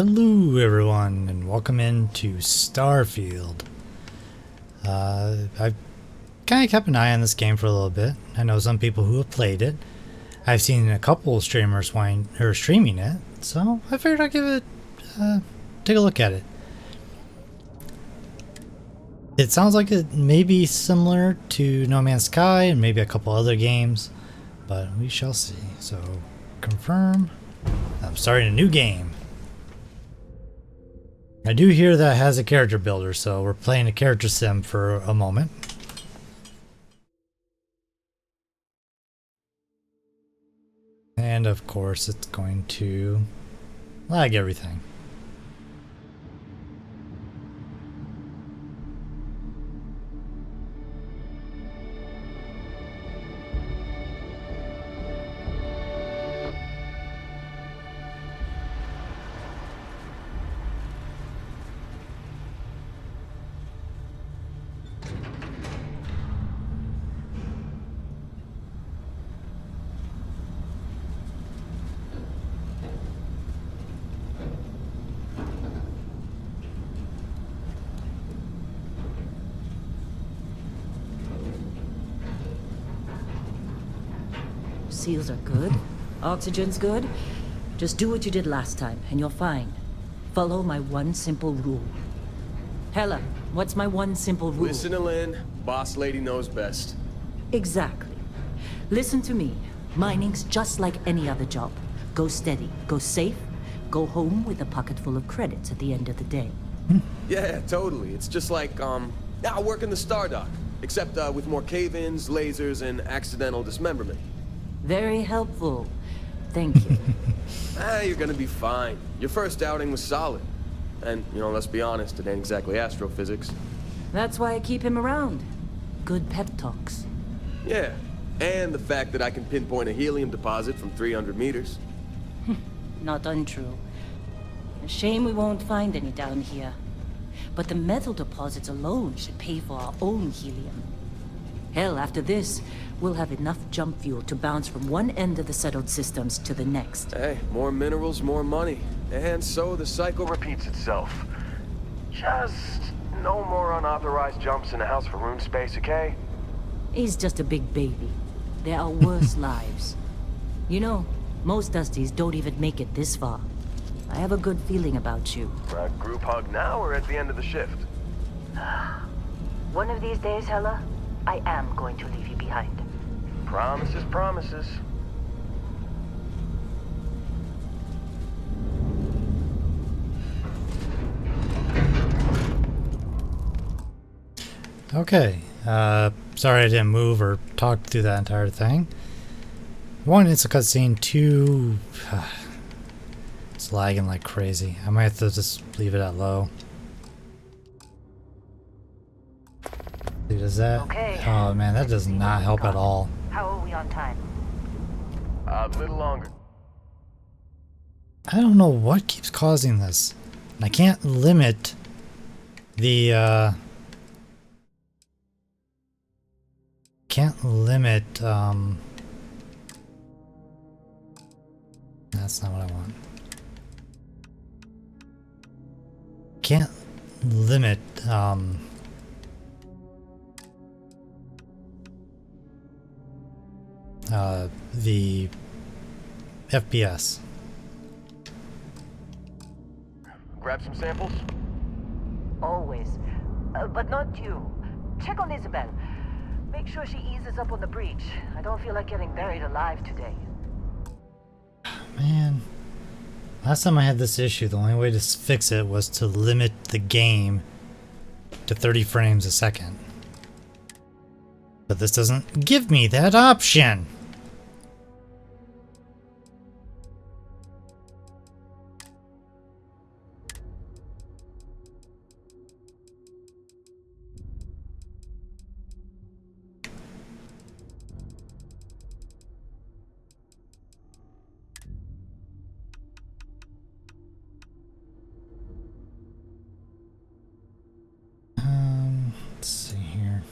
Hello everyone and welcome into Starfield. I've kind of kept an eye on this game for a little bit. I know some people who have played it. I've seen a couple of streamers streaming it, so I figured I'd give it take a look at it. It sounds like it may be similar to No Man's Sky and maybe a couple other games, but we shall see. So confirm. I'm starting a new game. I do hear that it has a character builder, so we're playing a character sim for a moment. And of course it's going to lag everything. Seals are good. Oxygen's good. Just do what you did last time, and you're fine. Follow my one simple rule. Hella, what's my one simple rule? Listen to Lynn. Boss lady knows best. Exactly. Listen to me. Mining's just like any other job. Go steady, go safe, go home with a pocket full of credits at the end of the day. Yeah, totally. It's just like, I work in the Stardock. Except, with more cave-ins, lasers, and accidental dismemberment. Very helpful. Thank you. You're gonna be fine. Your first outing was solid. And, let's be honest, it ain't exactly astrophysics. That's why I keep him around. Good pep talks. Yeah, and the fact that I can pinpoint a helium deposit from 300 meters. Not untrue. A shame we won't find any down here. But the metal deposits alone should pay for our own helium. Hell, after this, we'll have enough jump fuel to bounce from one end of the settled systems to the next. Hey, more minerals, more money. And so the cycle repeats itself. Just no more unauthorized jumps in the house for room space, okay? He's just a big baby. There are worse lives. You know, most Dusties don't even make it this far. I have a good feeling about you. Group hug now or at the end of the shift? One of these days, Hella, I am going to leave you behind. Promises, promises. Okay, sorry I didn't move or talk through that entire thing. One, it's a cutscene. Two, it's lagging like crazy. I might have to just leave it at low. Does that? Okay. Oh man, that does not help at all. How are we on time? A little longer. I don't know what keeps causing this. And I can't limit the, that's not what I want. Can't limit, the FPS. Grab some samples? Always. But not you. Check on Isabel. Make sure she eases up on the breach. I don't feel like getting buried alive today. Man, last time I had this issue, the only way to fix it was to limit the game to 30 frames a second. But this doesn't give me that option. Let's see here.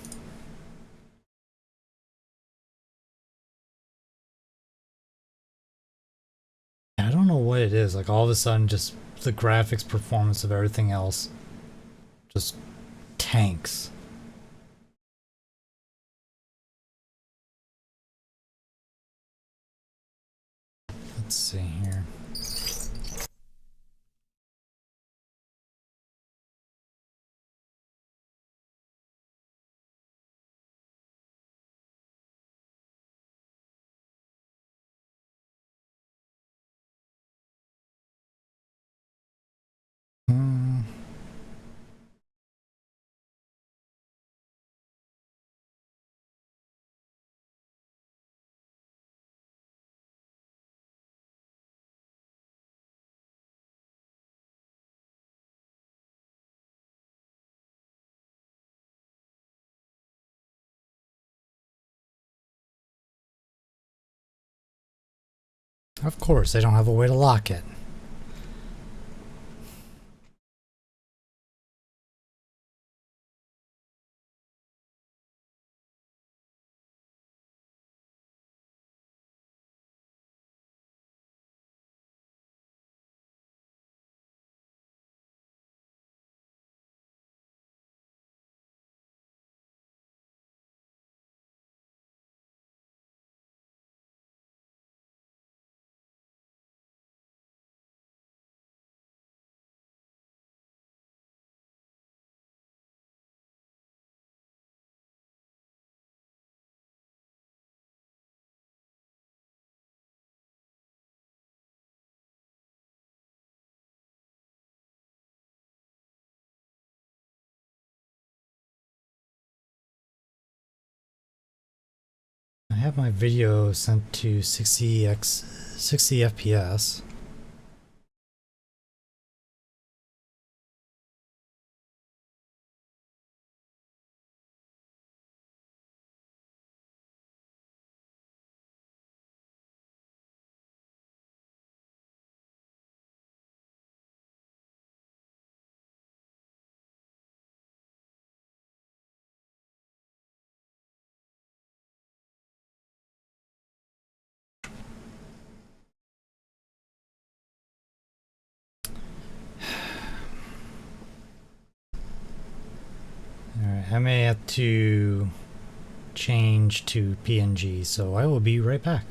I don't know what it is. Like all of a sudden, just the graphics performance of everything else just tanks. Let's see here. Hmm. Of course, they don't have a way to lock it. I have my video sent to 60 FPS. Alright, I may have to change to PNG, so I will be right back.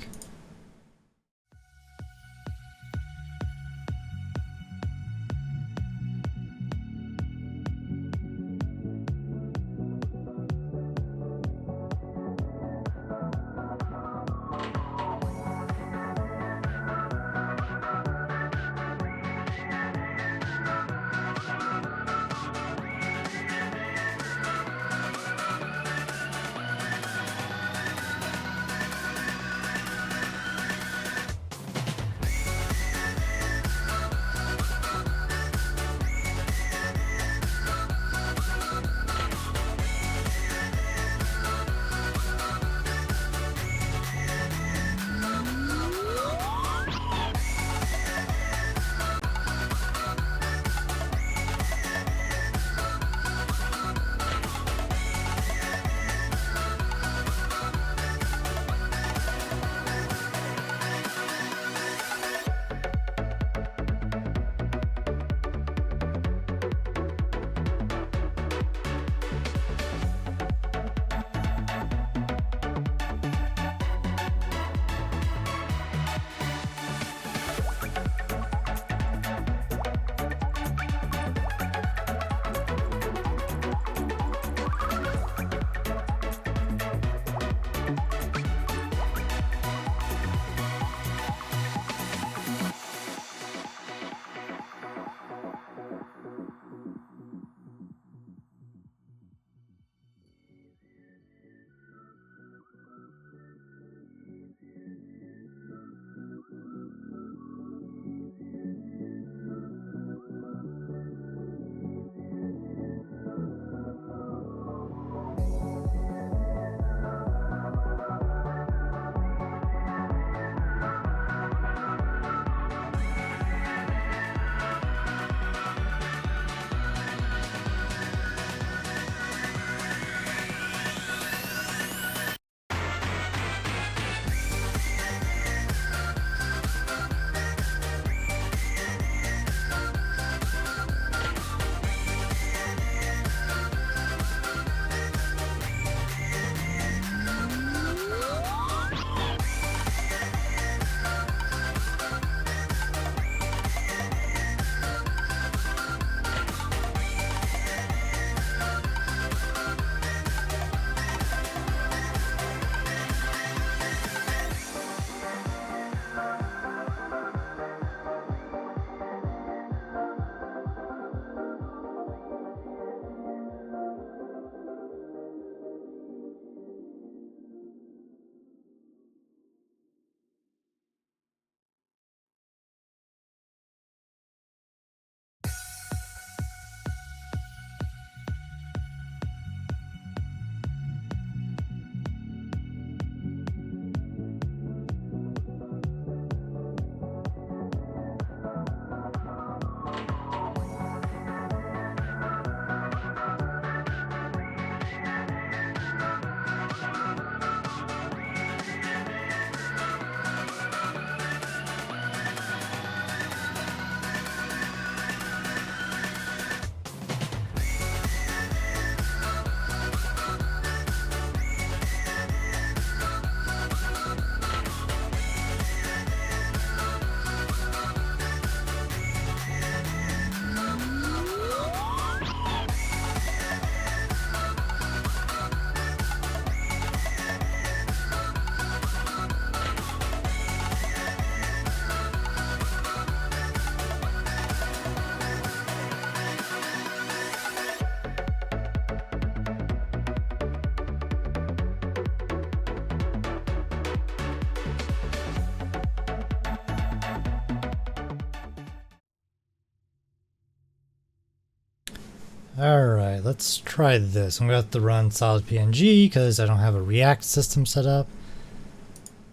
Alright, let's try this. I'm going to have to run solid PNG because I don't have a React system set up.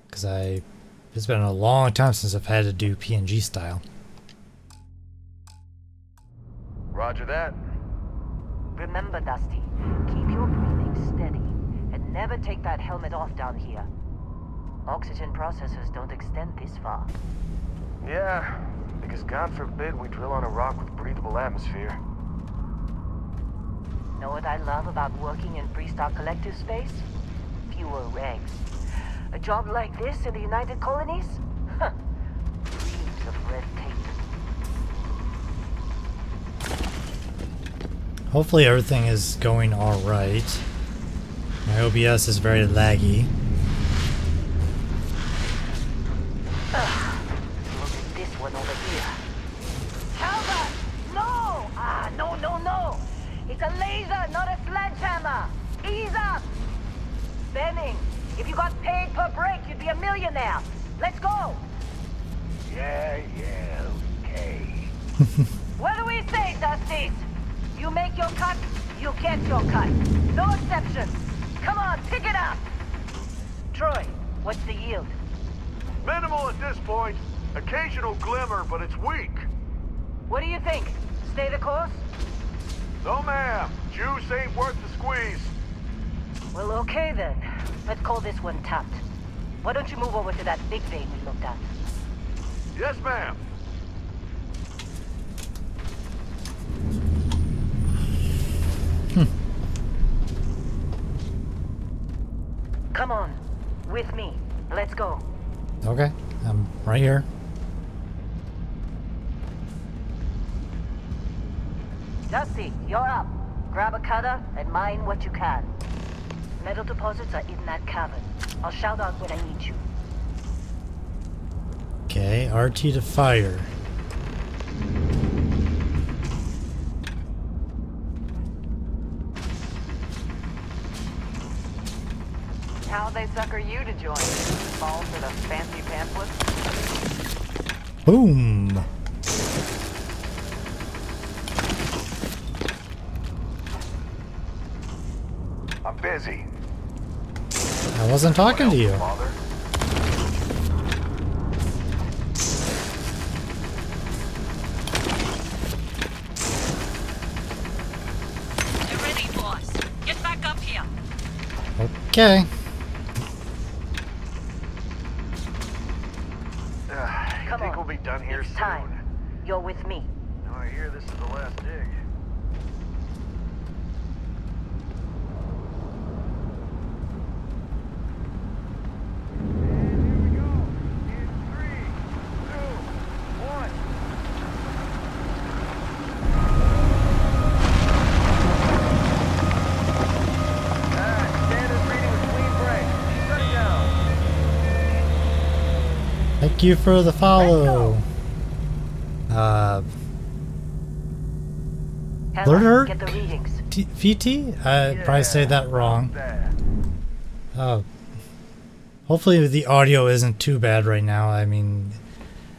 Because it's been a long time since I've had to do PNG style. Roger that. Remember, Dusty, keep your breathing steady and never take that helmet off down here. Oxygen processors don't extend this far. Yeah, because God forbid we drill on a rock with breathable atmosphere. Know what I love about working in Freestar Collective space? Fewer regs. A job like this in the United Colonies? Huh. Dreams of red tape. Hopefully everything is going alright. My OBS is very laggy. Look at this one over here. Calvert! No! No. It's a laser, not a sledgehammer. Ease up. Benning, if you got paid per break, you'd be a millionaire. Let's go. Yeah, okay. What do we say, Dusties? You make your cut, you get your cut. No exceptions. Come on, pick it up. Troy, what's the yield? Minimal at this point. Occasional glimmer, but it's weak. What do you think? Stay the course? No, ma'am. Juice ain't worth the squeeze. Well, okay then. Let's call this one tapped. Why don't you move over to that big vein we looked at? Yes, ma'am. Come on. With me. Let's go. Okay, I'm right here. Dusty, you're up. Grab a cutter and mine what you can. Metal deposits are in that cavern. I'll shout out when I need you. Okay, RT to fire. How'd they sucker you to join? Fall for the fancy pamphlets? Boom! I'm busy. I wasn't talking to you. Father? You're ready, boss. Get back up here. Okay. I Come think on. we'll be done here It's soon. time. You're with me. Now I hear this is the last dig. Thank you for the follow. Hella, Lurder? get the readings. VT? I probably say that wrong. Hopefully the audio isn't too bad right now. I mean,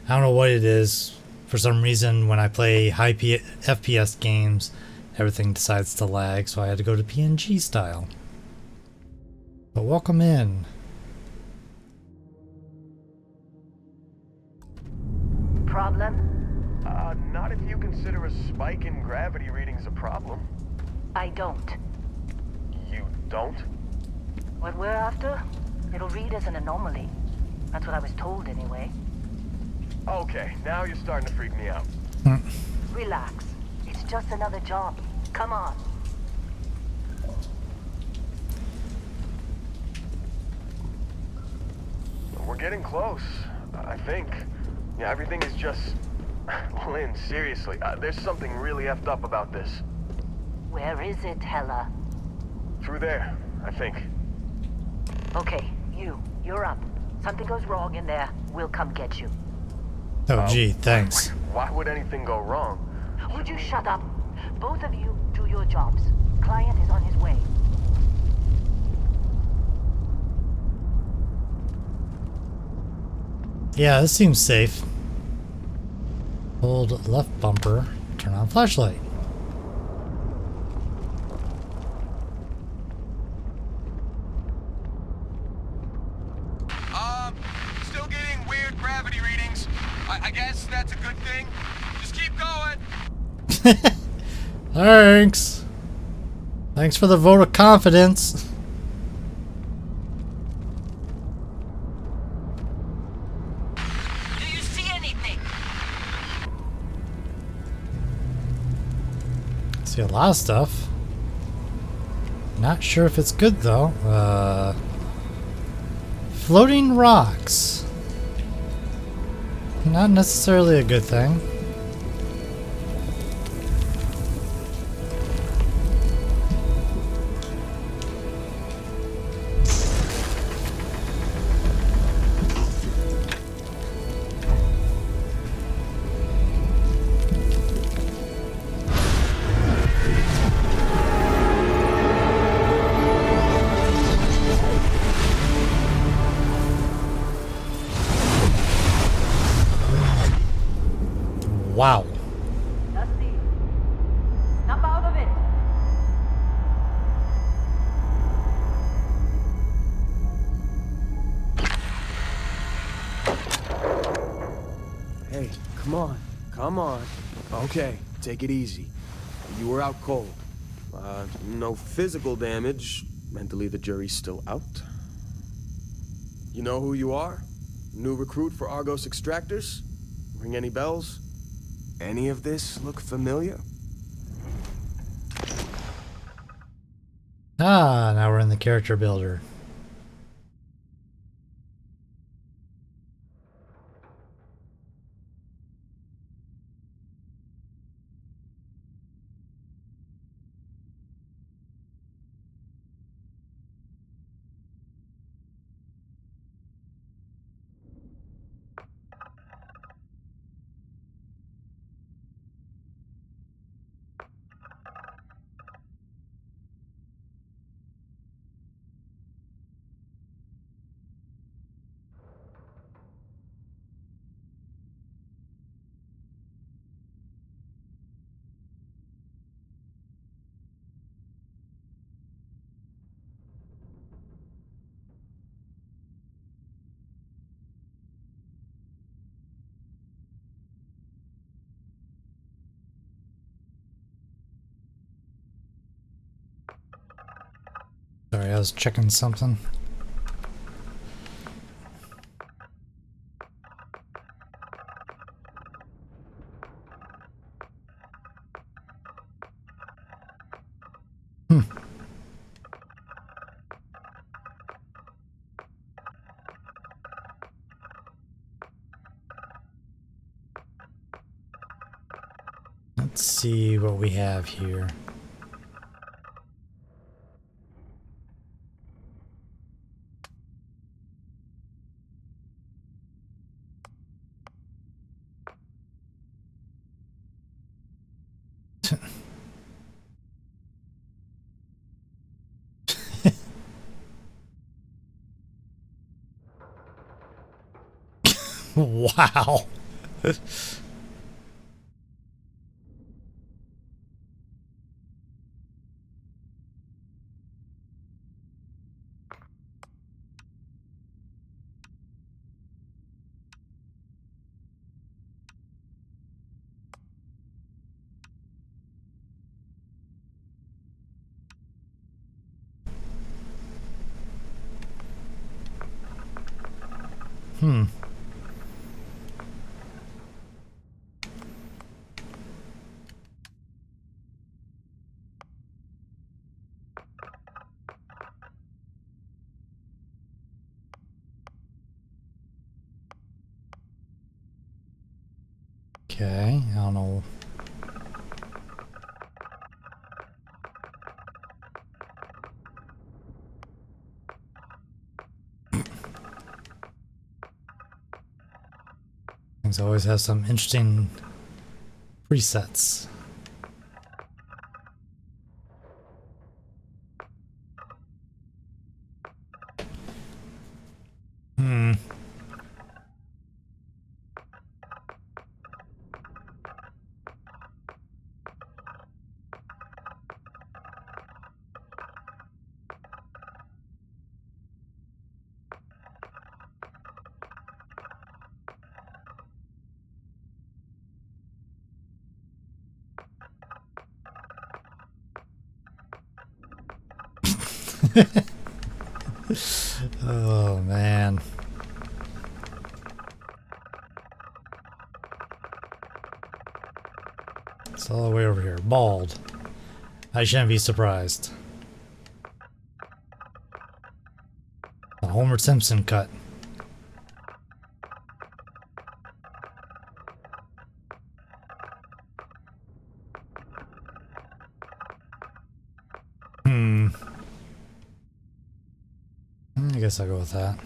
I don't know what it is. For some reason, when I play high FPS games, everything decides to lag, so I had to go to PNG style. But welcome in. Problem? Not if you consider a spike in gravity readings a problem. I don't. You don't? What we're after? It'll read as an anomaly. That's what I was told anyway. Okay, now you're starting to freak me out. Relax. It's just another job. Come on. We're getting close, I think. Yeah, everything is just... Lynn, seriously, there's something really effed up about this. Where is it, Hella? Through there, I think. Okay, you're up. Something goes wrong in there, we'll come get you. Oh gee, thanks. Why would anything go wrong? Would you shut up? Both of you do your jobs. Client is on his way. Yeah, this seems safe. Hold left bumper, turn on flashlight. Still getting weird gravity readings. I guess that's a good thing. Just keep going. Thanks. Thanks for the vote of confidence. Do you see anything? See a lot of stuff. Not sure if it's good though. Floating rocks. Not necessarily a good thing. Wow. Dusty, snap out of it. Hey, come on. Come on. Okay, take it easy. You were out cold. No physical damage. Mentally, the jury's still out. You know who you are? New recruit for Argos Extractors? Ring any bells? Any of this look familiar? Ah, now we're in the character builder. Sorry, I was checking something. Let's see what we have here. Wow. Hmm. Okay, I don't know. Things always have some interesting presets. Hmm. Oh man. It's all the way over here. Bald. I shouldn't be surprised. A Homer Simpson cut. I guess I'll go with that.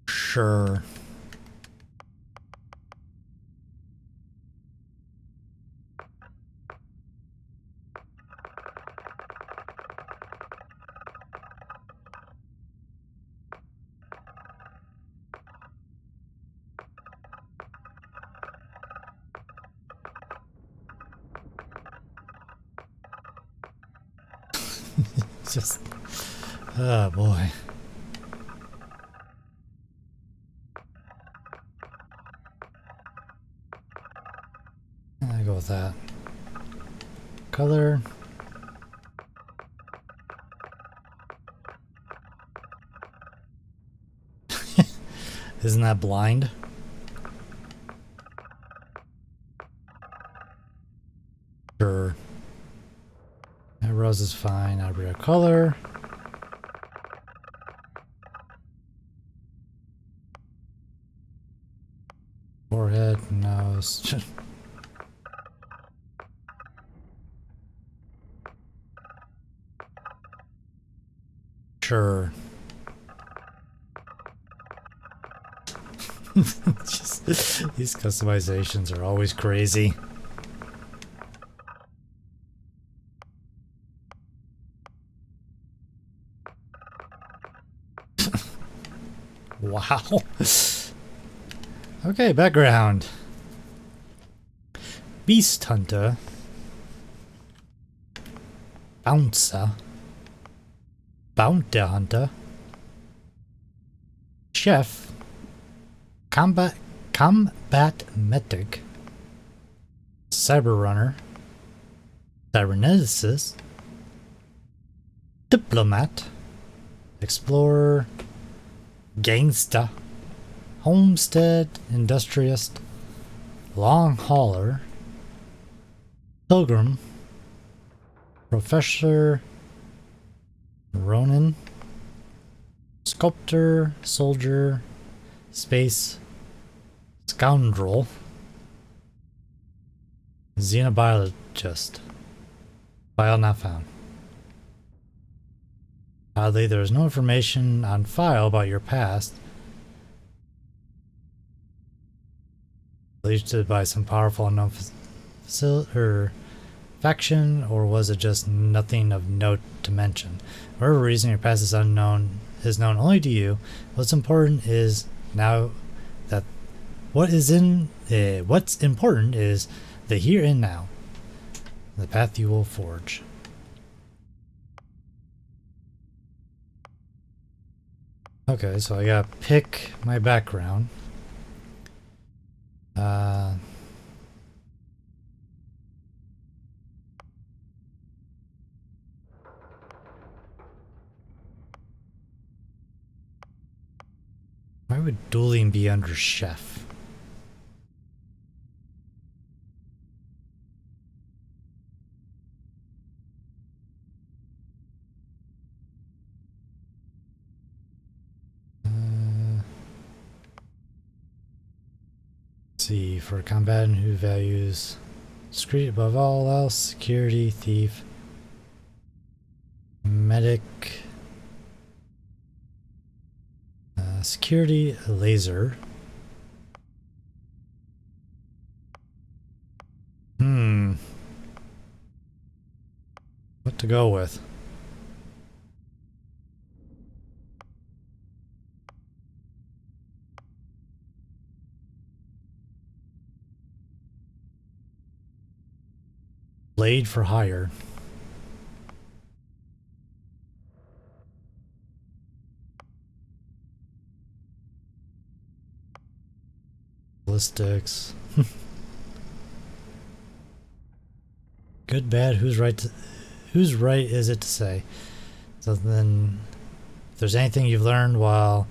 Sure. Just, oh boy. I go with that. Color. Isn't that blind? Sure. That rose is fine. I'll read a color. Forehead, nose. Sure. Just, these customizations are always crazy. Wow. Okay, background. Beast Hunter. Bouncer. Bounty Hunter. Chef. Combat Medic. Cyber Runner. Cyberneticist. Diplomat. Explorer. Gangsta. Homestead Industrialist. Long Hauler. Pilgrim. Professor. Ronin. Sculptor. Soldier. Space. Scoundrel. Xenobiologist. File not found. Oddly, there is no information on file about your past. Leased by some powerful unknown faction, or was it just nothing of note to mention? For whatever reason, your past is unknown, is known only to you. What's important is now that what's important is the here and now, the path you will forge. Okay, so I gotta pick my background. Why would dueling be under chef? See, for a combatant who values discreet above all else, security, thief, medic, Security laser. What to go with? Blade for hire. Ballistics. Good, bad, who's right is it to say? So then, if there's anything you've learned while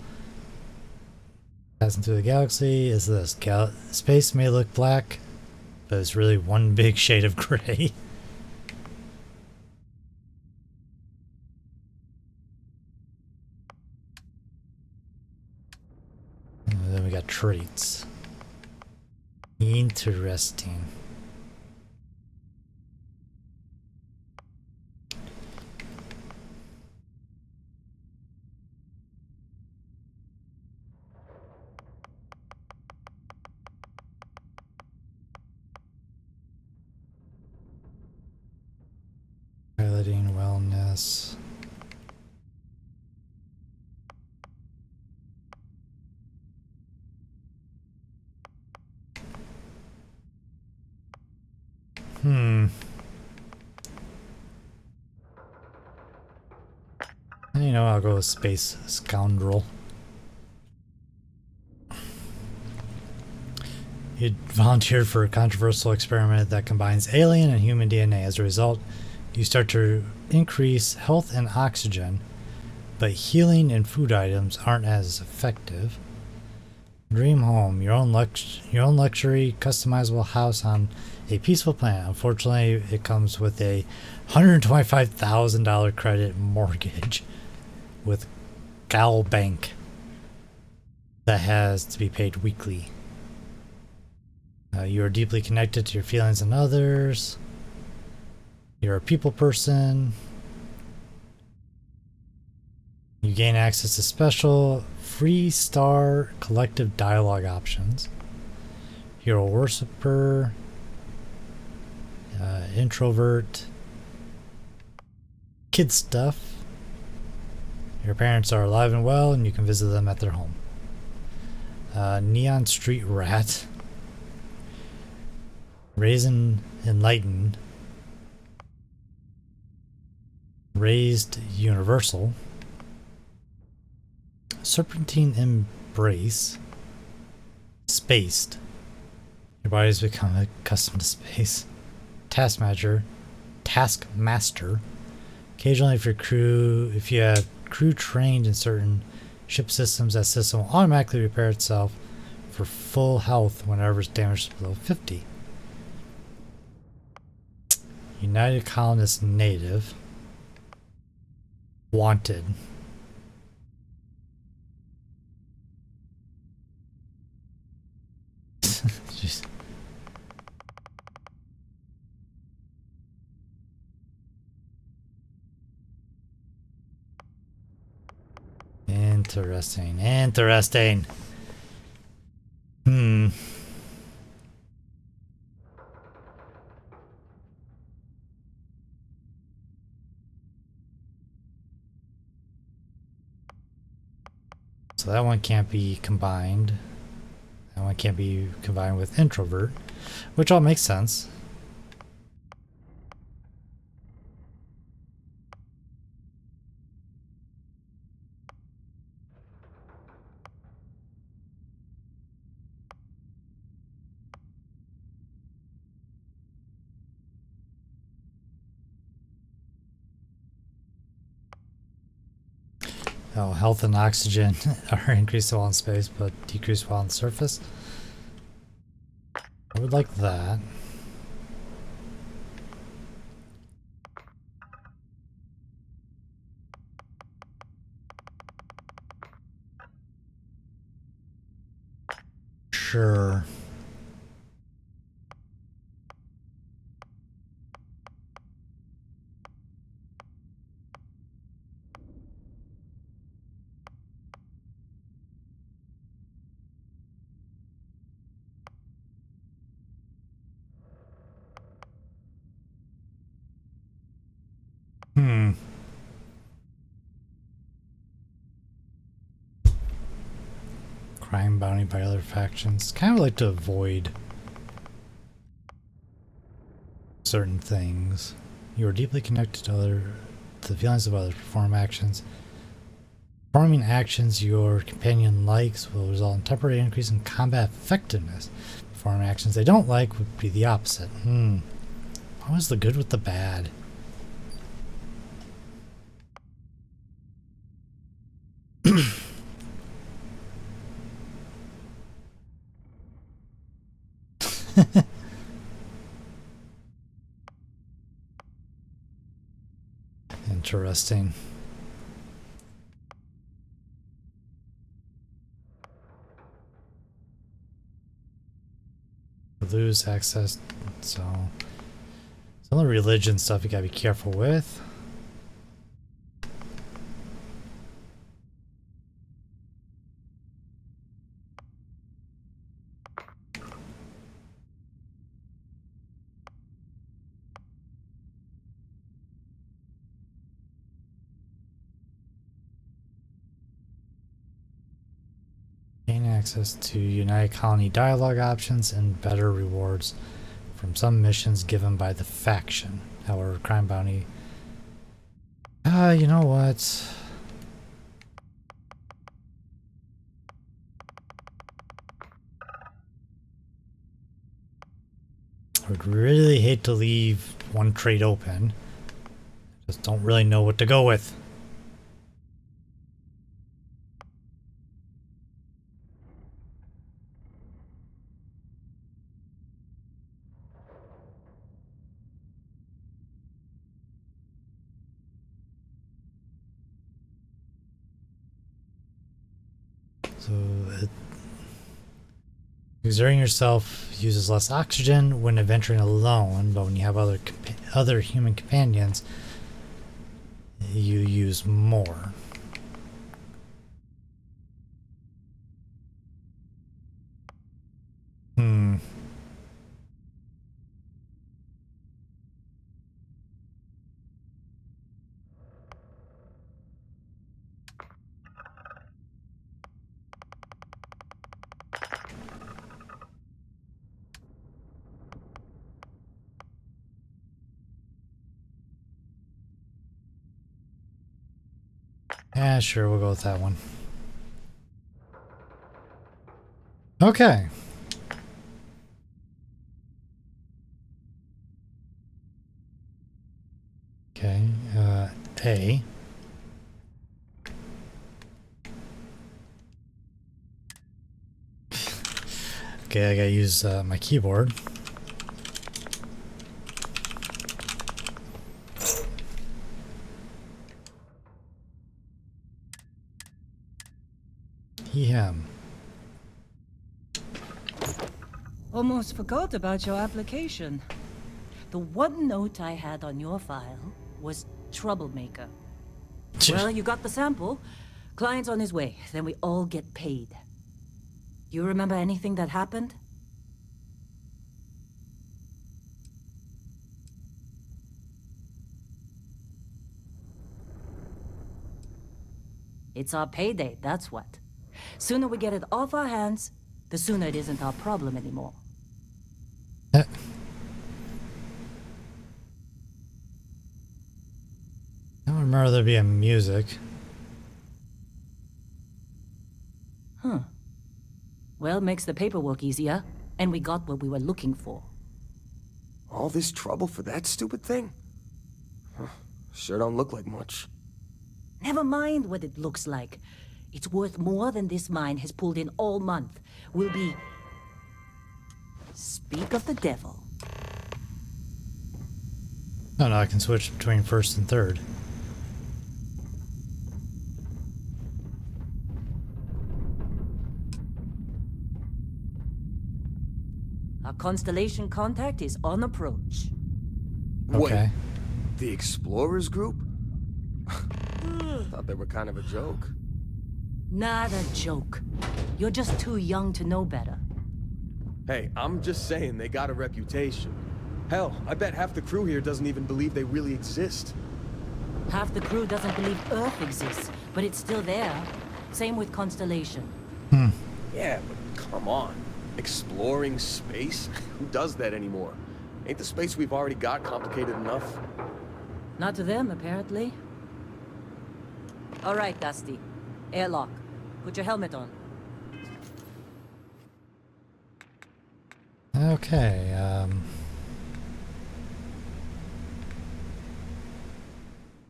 passing through the galaxy, is this. Space may look black, but it's really one big shade of gray. And then we got traits. Interesting. Piloting wellness. You know, I'll go with Space Scoundrel. You volunteered for a controversial experiment that combines alien and human DNA. As a result, you start to increase health and oxygen, but healing and food items aren't as effective. Dream home, your own luxury, customizable house on a peaceful planet. Unfortunately, it comes with a $125,000 credit mortgage with Gal Bank that has to be paid weekly. You are deeply connected to your feelings and others. You're a people person. You gain access to special free star collective dialogue options. Hero worshiper. Introvert. Kid stuff. Your parents are alive and well, and you can visit them at their home. Neon Street Rat. Raisin Enlightened. Raised Universal. Serpentine Embrace. Spaced. Your body's become accustomed to space. Taskmaster. Occasionally, if you have crew trained in certain ship systems, that system will automatically repair itself for full health whenever it's damaged below 50. United Colonist Native. Wanted. Jeez. Interesting. So that one can't be combined. That one can't be combined with introvert, which all makes sense. Oh, health and oxygen are increased while in space, but decreased while on the surface. I would like that. Sure. Hmm. Crime bounty by other factions. Kind of like to avoid certain things. You are deeply connected to the feelings of others. Perform actions. Performing actions your companion likes will result in temporary increase in combat effectiveness. Performing actions they don't like would be the opposite. What was the good with the bad? Interesting. Lose access, so some of the religion stuff you gotta be careful with. Gain access to United Colony dialogue options and better rewards from some missions given by the faction. However, crime bounty. You know what? I would really hate to leave one trade open. Just don't really know what to go with. So, exerting yourself uses less oxygen when adventuring alone, but when you have other human companions, you use more. Yeah, sure, we'll go with that one. Okay. Okay, A. Okay, I gotta use my keyboard. Him. Almost forgot about your application. The one note I had on your file was troublemaker. Well, you got the sample. Client's on his way, then we all get paid. You remember anything that happened? It's our payday, that's what. Sooner we get it off our hands, the sooner it isn't our problem anymore. I don't remember there being music. Huh. Well, makes the paperwork easier, and we got what we were looking for. All this trouble for that stupid thing? Huh. Sure don't look like much. Never mind what it looks like. It's worth more than this mine has pulled in all month. We'll be... Speak of the devil. Oh no, I can switch between first and third. Our constellation contact is on approach. Okay. Wait, the Explorers group? Thought they were kind of a joke. Not a joke. You're just too young to know better. Hey, I'm just saying they got a reputation. Hell, I bet half the crew here doesn't even believe they really exist. Half the crew doesn't believe Earth exists, but it's still there. Same with Constellation. Yeah, but come on. Exploring space? Who does that anymore? Ain't the space we've already got complicated enough? Not to them, apparently. All right, Dusty. Airlock. Put your helmet on. Okay,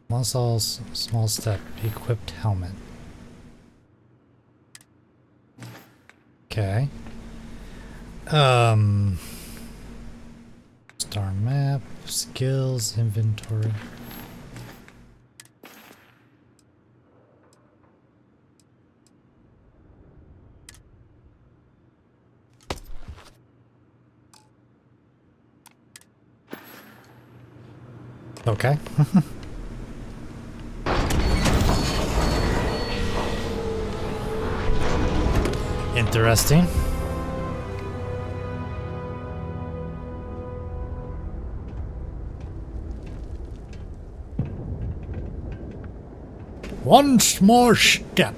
Muscles, small step, equipped helmet. Okay. Star map, skills, inventory. Okay. Interesting. One more step.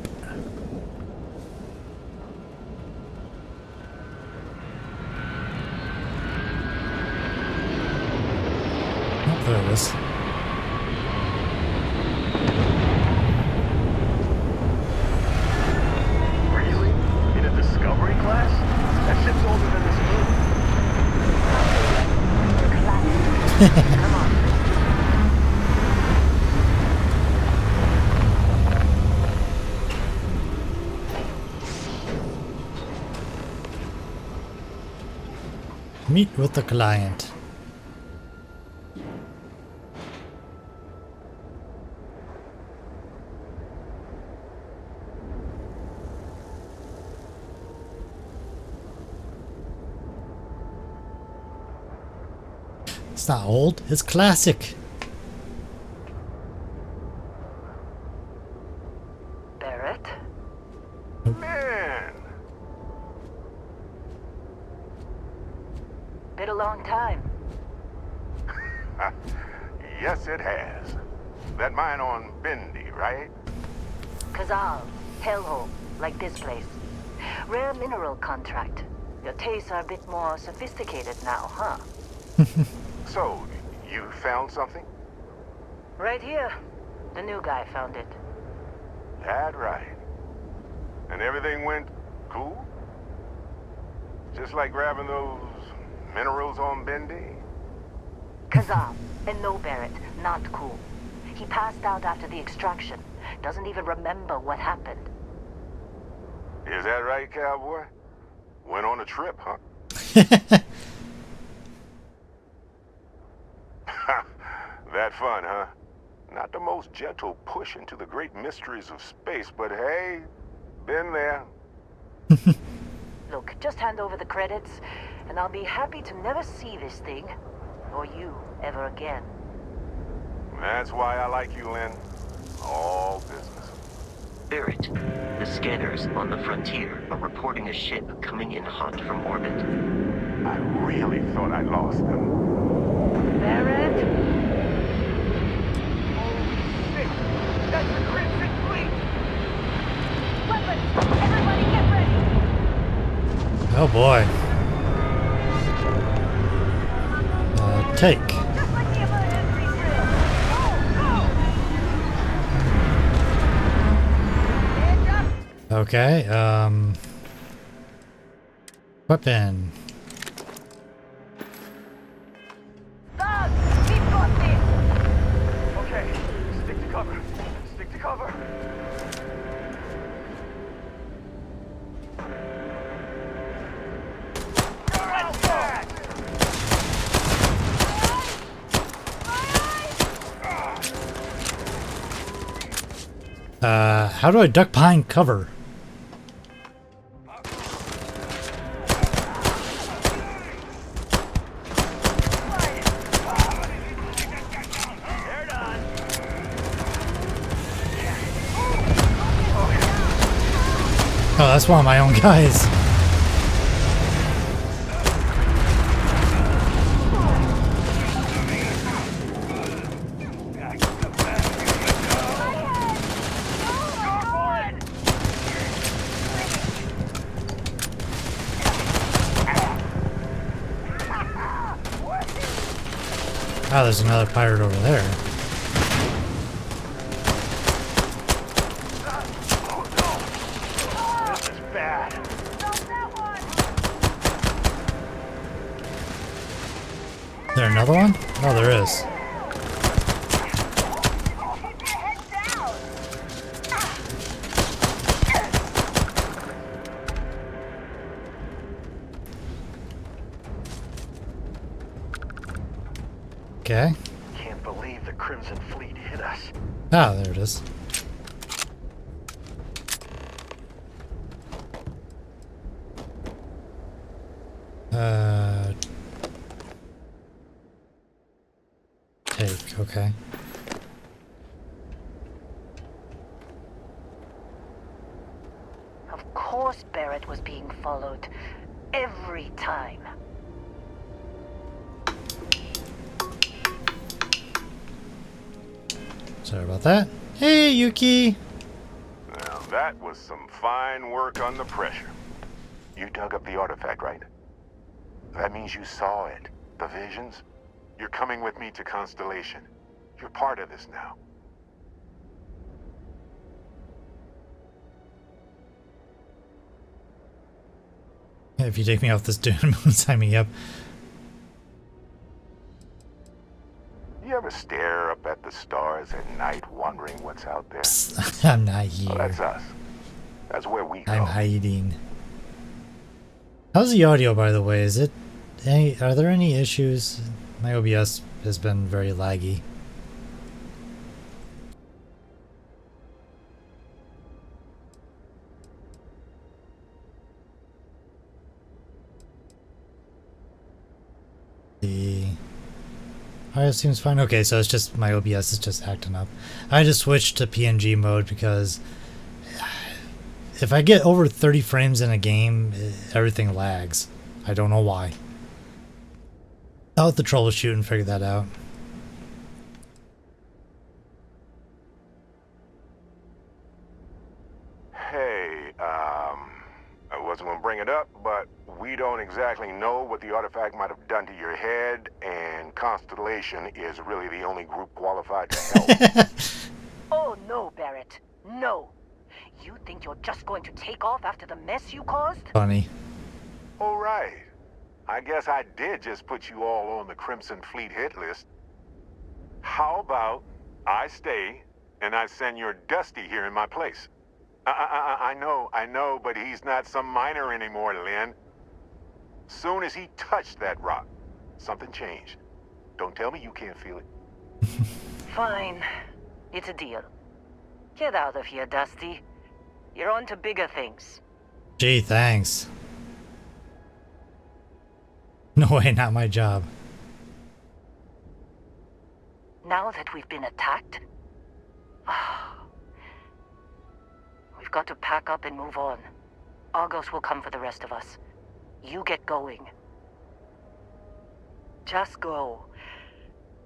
Oh, there it is. Really? In a Discovery class? That ship's older than this moon. Come on. Meet with the client. It's not old, it's classic. Barrett? Man! Been a long time. Yes, it has. That mine on Bendy, right? Kazal, hellhole, like this place. Rare mineral contract. Your tastes are a bit more sophisticated now, huh? So, you found something? Right here. The new guy found it. That right. And everything went cool? Just like grabbing those minerals on Bendy? Kazal, and no Barrett, not cool. He passed out after the extraction. Doesn't even remember what happened. Is that right, cowboy? Went on a trip, huh? That fun, huh? Not the most gentle push into the great mysteries of space, but hey, been there. Look, just hand over the credits, and I'll be happy to never see this thing, or you, ever again. That's why I like you, Lynn. All business. Barrett, the scanners on the frontier are reporting a ship coming in hot from orbit. I really thought I lost them. Barrett? That's the Crimson Fleet! Weapons! Everybody get ready! Oh boy. Take. Just like the emergency drill! Go, go! Okay, weapon. Doug! Keep got this! Okay, stick to cover. Stick to cover. How do I duck behind cover? Oh, that's one of my own guys. Oh, there's another pirate over there. This is bad. Is there another one? Oh, there is. Okay. Can't believe the Crimson Fleet hit us. Ah, there it is. Take, okay. Of course Barrett was being followed. Every time. Sorry about that. Hey, Yuki! Now that was some fine work under pressure. You dug up the artifact, right? That means you saw it. The visions? You're coming with me to Constellation. You're part of this now. If you take me off this dune moon, sign me up. You ever stare up at the stars at night wondering what's out there? Psst, I'm not here. Well, that's us. That's where we go. I'm hiding. How's the audio, by the way? Is it are there any issues? My OBS has been very laggy. The audio seems fine. Okay, so it's just my OBS is just acting up. I just switched to PNG mode because if I get over 30 frames in a game, everything lags. I don't know why. I'll have to troubleshoot and figure that out. Hey, I wasn't gonna bring it up, but we don't exactly know what the artifact might have done to your head, and Constellation is really the only group qualified to help. Oh no, Barrett. No. You think you're just going to take off after the mess you caused? Funny. All right. I guess I did just put you all on the Crimson Fleet hit list. How about I stay and I send your Dusty here in my place? I know, but he's not some miner anymore, Lynn. Soon as he touched that rock, something changed. Don't tell me you can't feel it. Fine. It's a deal. Get out of here, Dusty. You're on to bigger things. Gee, thanks. No way, not my job. Now that we've been attacked, we've got to pack up and move on. Argos will come for the rest of us. You get going. Just go.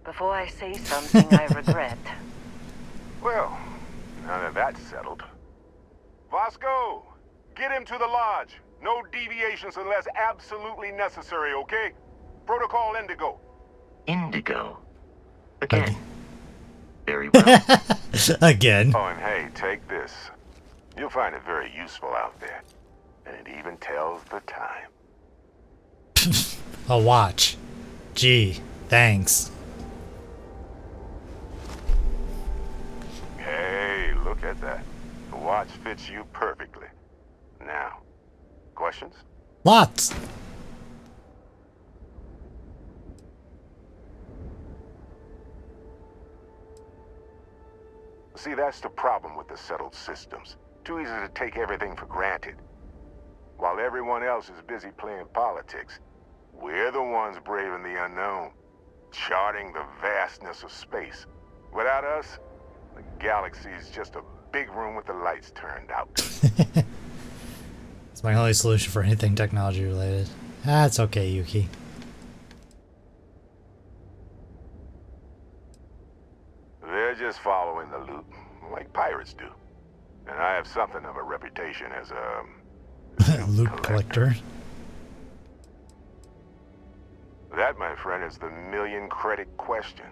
Before I say something I regret. Well, now that that's settled. Vasco, get him to the lodge. No deviations unless absolutely necessary, okay? Protocol Indigo. Indigo. Again. Very well. Again. Oh, and hey, take this. You'll find it very useful out there. And it even tells the time. A watch. Gee, thanks. Hey, look at that. The watch fits you perfectly. Now, questions? Lots. See, that's the problem with the settled systems. Too easy to take everything for granted. While everyone else is busy playing politics, we're the ones braving the unknown, charting the vastness of space. Without us, the galaxy is just a big room with the lights turned out. It's my only solution for anything technology related. That's okay, Yuki. They're just following the loot, like pirates do. And I have something of a reputation as a Loot collector. That, my friend, is the million-credit question.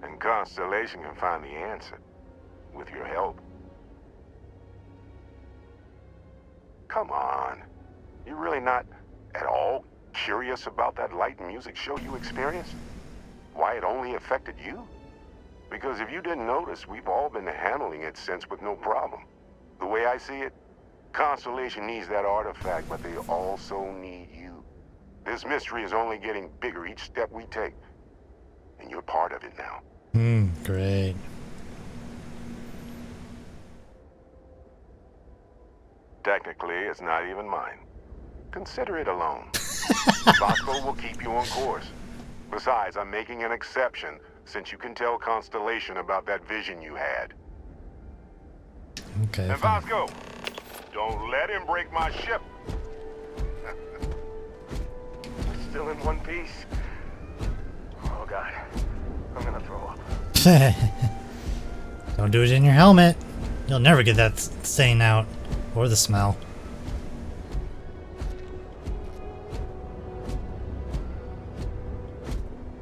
And Constellation can find the answer. With your help. Come on. You're really not at all curious about that light and music show you experienced? Why it only affected you? Because if you didn't notice, we've all been handling it since with no problem. The way I see it, Constellation needs that artifact, but they also need you. This mystery is only getting bigger each step we take. And you're part of it now. Great. Technically, it's not even mine. Consider it a loan. Bosco will keep you on course. Besides, I'm making an exception since you can tell Constellation about that vision you had. Okay. And Fine. Bosco, don't let him break my ship. We're still in one piece. Oh god, I'm gonna throw up. Don't do it in your helmet. You'll never get that stain out. Or the smell.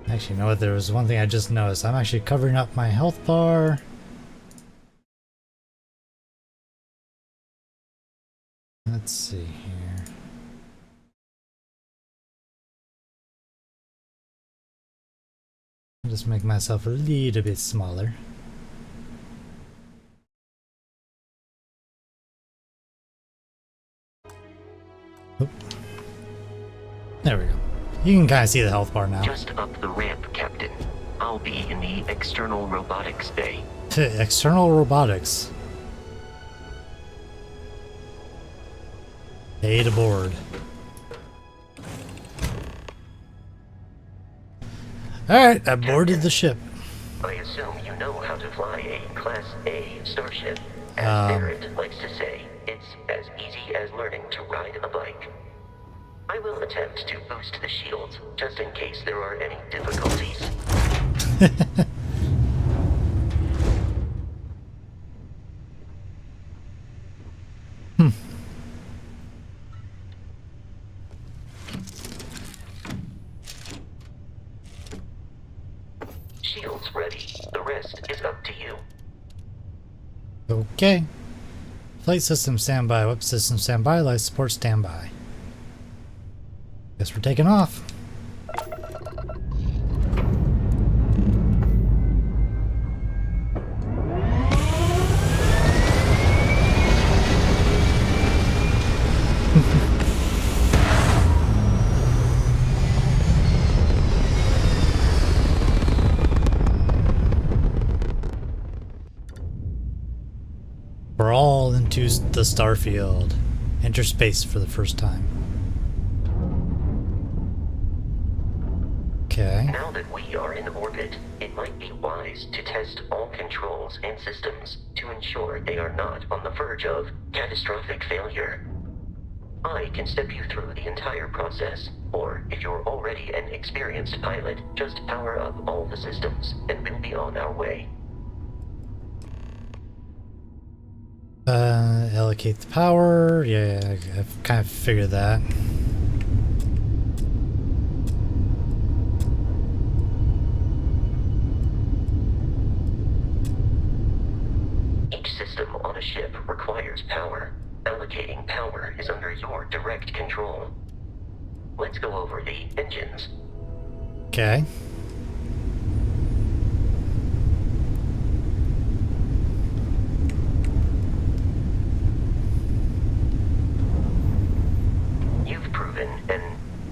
Actually, you know what? There was one thing I just noticed. I'm actually covering up my health bar. Let's see here. I'll just make myself a little bit smaller. Oop. There we go. You can kind of see the health bar now. Just up the ramp, Captain. I'll be in the external robotics bay. External robotics. Aid aboard. Alright, I boarded the ship. I assume you know how to fly a Class A starship. As Barrett likes to say, it's as easy as learning to ride a bike. I will attempt to boost the shields, just in case there are any difficulties. Shields ready. The rest is up to you. Okay. Flight system standby, weapon system standby, life support standby. Guess we're taking off. We're all into the Starfield. Enter space for the first time. Okay. Now that we are in orbit, it might be wise to test all controls and systems to ensure they are not on the verge of catastrophic failure. I can step you through the entire process, or if you're already an experienced pilot, just power up all the systems and we'll be on our way. Allocate the power. Yeah, I've kind of figured that. Each system on a ship requires power. Allocating power is under your direct control. Let's go over the engines. Okay. You've proven an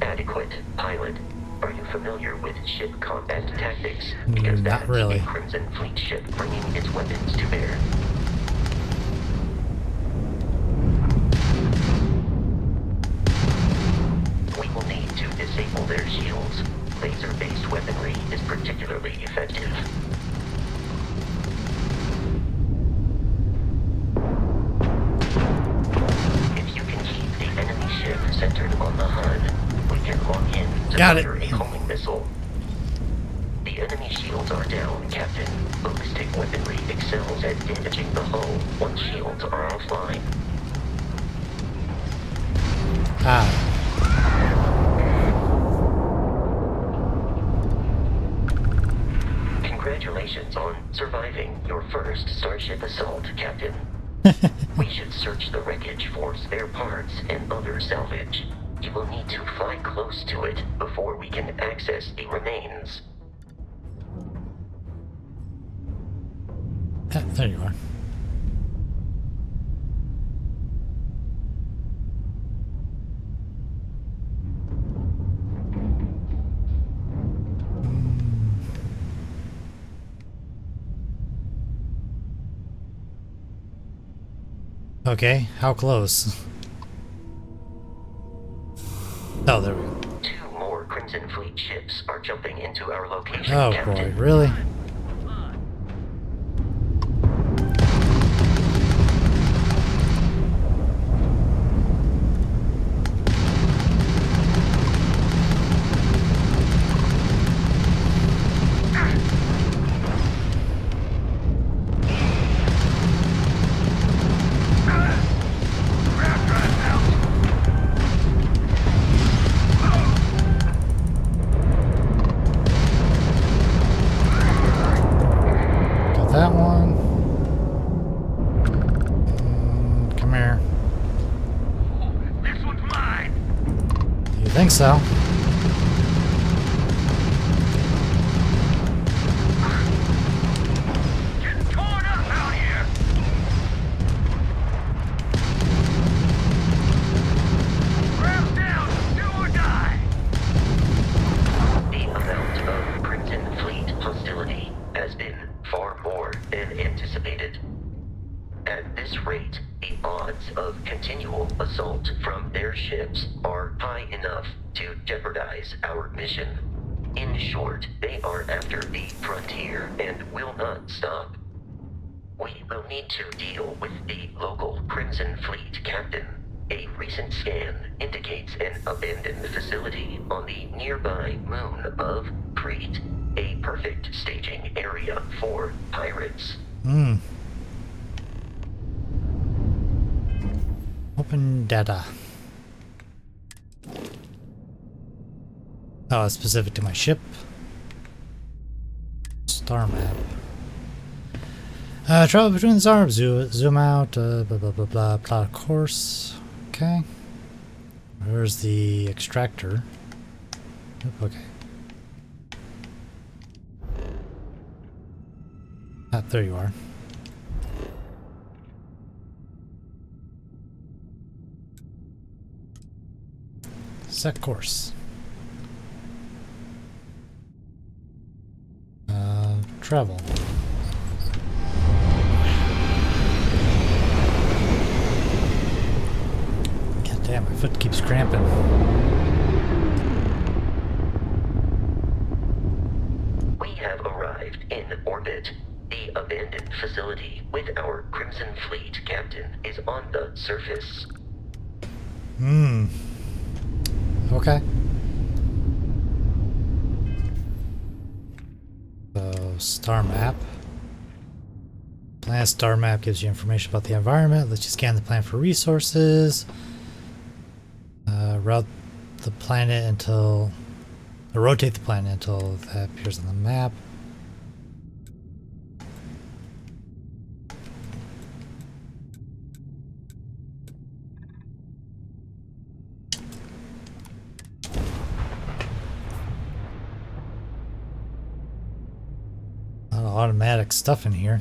adequate pilot. Are you familiar with ship combat tactics? Because Not that's really. a Crimson Fleet ship bringing its weapons to bear. We will need to disable their shields. Laser-based weaponry is particularly effective. If you can keep the enemy ship centered on the HUD, we can lock in to Got it. fire a homing missile. The enemy shields are down, Captain. Ballistic weaponry excels at damaging the hull once shields are offline. depends on surviving your first Starship assault, Captain. We should search the wreckage for spare parts and other salvage. You will need to fly close to it before we can access the remains. There you are. Okay, how close? Oh, there we go. 2 more Crimson Fleet ships are jumping into our location, Oh Captain. boy, really? That one. Come here. This one's mine. You think so? Getting torn up out here. Grab down, do or die. The amount of Crimson Fleet hostility has been far more than anticipated. At this rate, the odds of continual assault from their ships are high enough to jeopardize our mission. In short, they are after the frontier and will not stop. We will need to deal with the local Crimson Fleet captain. A recent scan indicates an abandoned facility on the nearby moon of Crete, a perfect staging area for pirates. Open data. Oh, it's specific to my ship. Star map. Travel between the stars. Zoom out. Blah blah blah blah. Plot a course. Okay. Where's the extractor? Oop, okay. Ah, there you are. Set course. Travel. God damn, my foot keeps cramping. We have arrived in orbit. The abandoned facility with our Crimson Fleet captain is on the surface. Okay. So, star map. Planet star map gives you information about the environment, lets you scan the planet for resources. Route the planet until, or rotate the planet until that appears on the map. A lot of automatic stuff in here.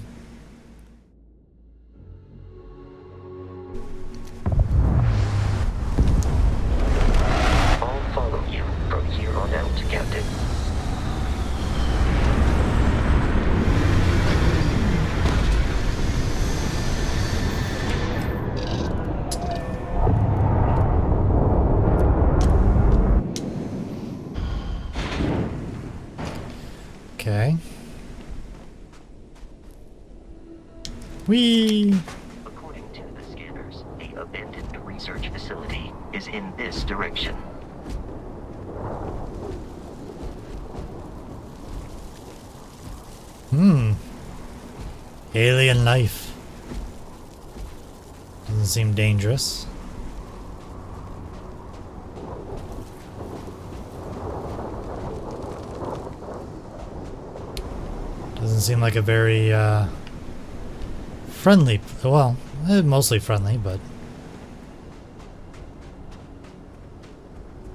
I'll follow you from here on out, Captain. Okay. Whee! According to the scanners, the abandoned research facility is in this direction. Alien life. Doesn't seem dangerous. Doesn't Doesn't seem like a very friendly, well, mostly friendly, but...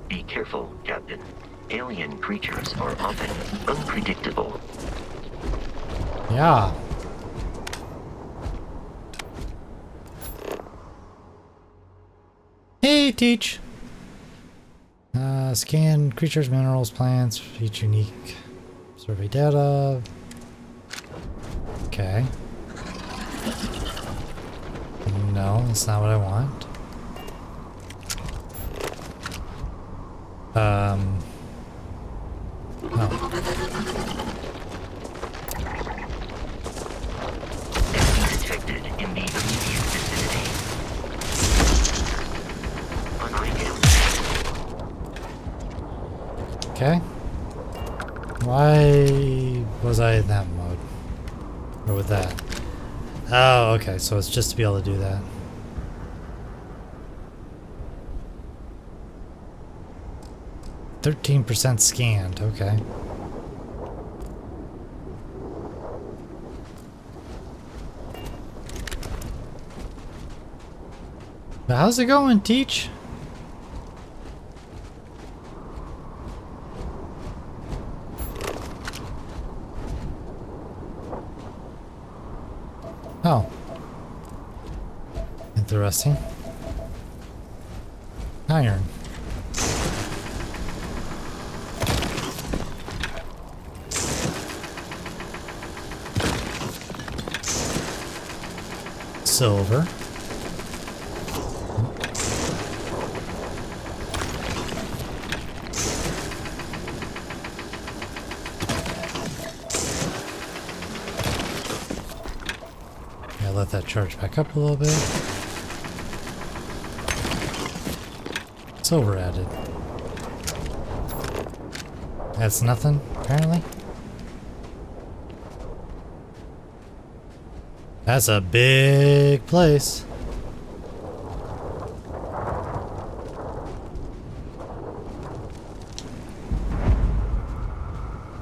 Be careful, Captain. Alien creatures are often unpredictable. Yeah. Hey, Teach! Scan creatures, minerals, plants, each unique survey data. Okay. No, that's not what I want. No. Enemy detected in the immediate vicinity. An eye. Okay. Why was I in that mode? Or with that? Oh, okay, so it's just to be able to do that. %13% scanned, okay. But how's it going, Teach? Oh. Interesting. Iron. Silver. Yeah, let that charge back up a little bit. Silver added. That's nothing, apparently. That's a big place.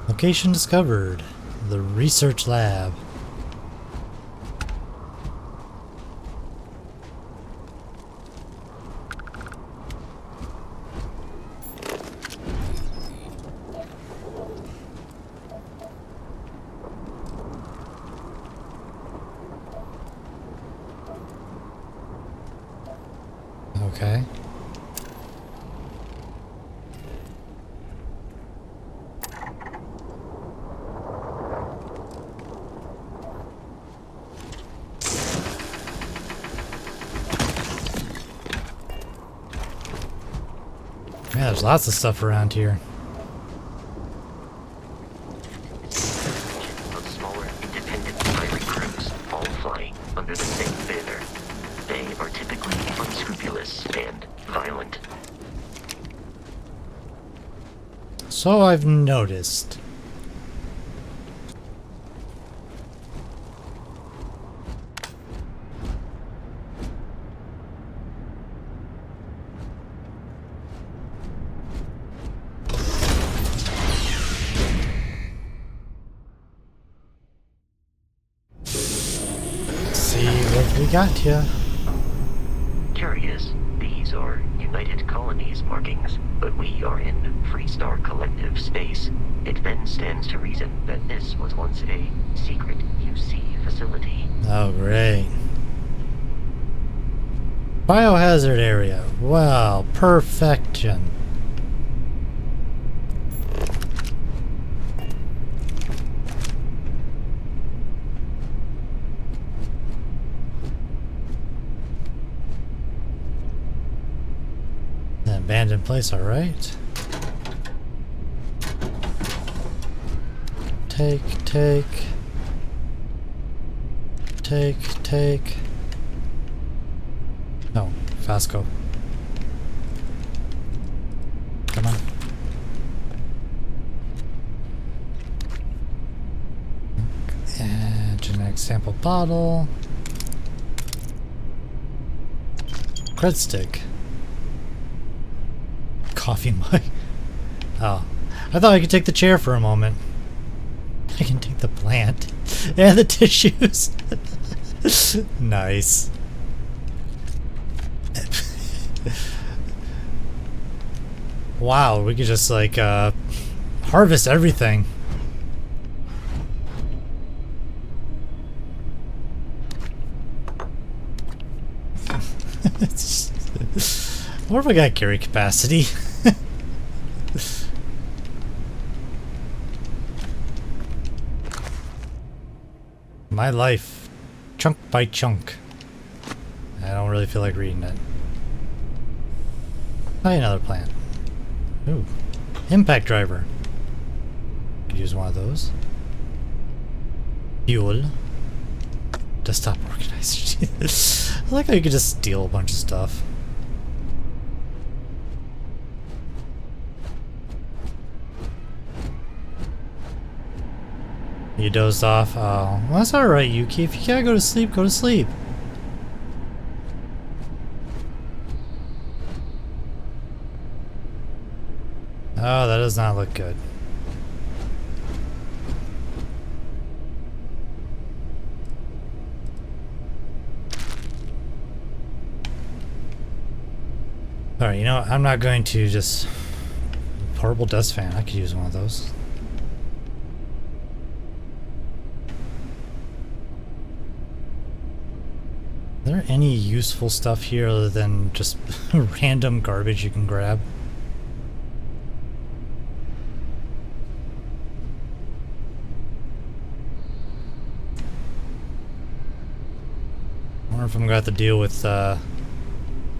Location discovered. The research lab. Okay. Yeah, there's lots of stuff around here. Of smaller, independent pirate crews, all flying under the same banner. They are typically unscrupulous and violent. So I've noticed. Let's see what we got here. Curious, these are United Colonies markings, but we are in Freestar Collective space. It then stands to reason that this was once a secret UC facility. Oh, great. Biohazard area. Wow, perfection. An abandoned place, alright. Take. No, Fasco. Come on. And genetic sample bottle. Cred stick. Coffee mug. Oh. I thought I could take the chair for a moment. I can take the plant and the tissues. Nice. Wow, we could just like harvest everything. What if I got carry capacity? My life, chunk by chunk. I don't really feel like reading it. Oh, another plant. Ooh, impact driver. Could use one of those. Fuel. Desktop organizer. I like how you could just steal a bunch of stuff. You dozed off? Oh, well, that's alright, Yuki. If you gotta go to sleep, go to sleep. Oh, that does not look good. Alright, you know what? I'm not going to just... Portable dust fan. I could use one of those. Is there any useful stuff here other than just random garbage you can grab? I wonder if I'm gonna have to deal with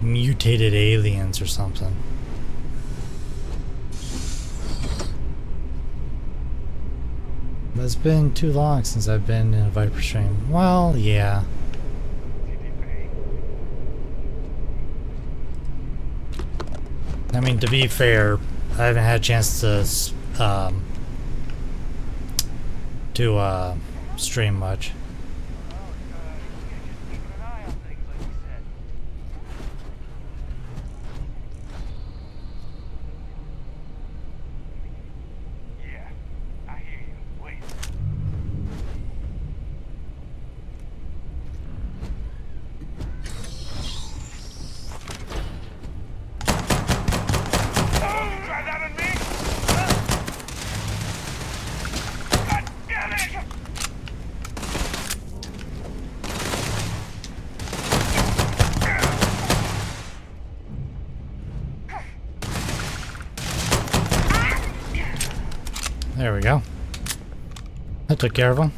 mutated aliens or something. It's been too long since I've been in a Viper stream. Well, yeah. I mean, to be fair, I haven't had a chance to stream much. There we go. I took care of him.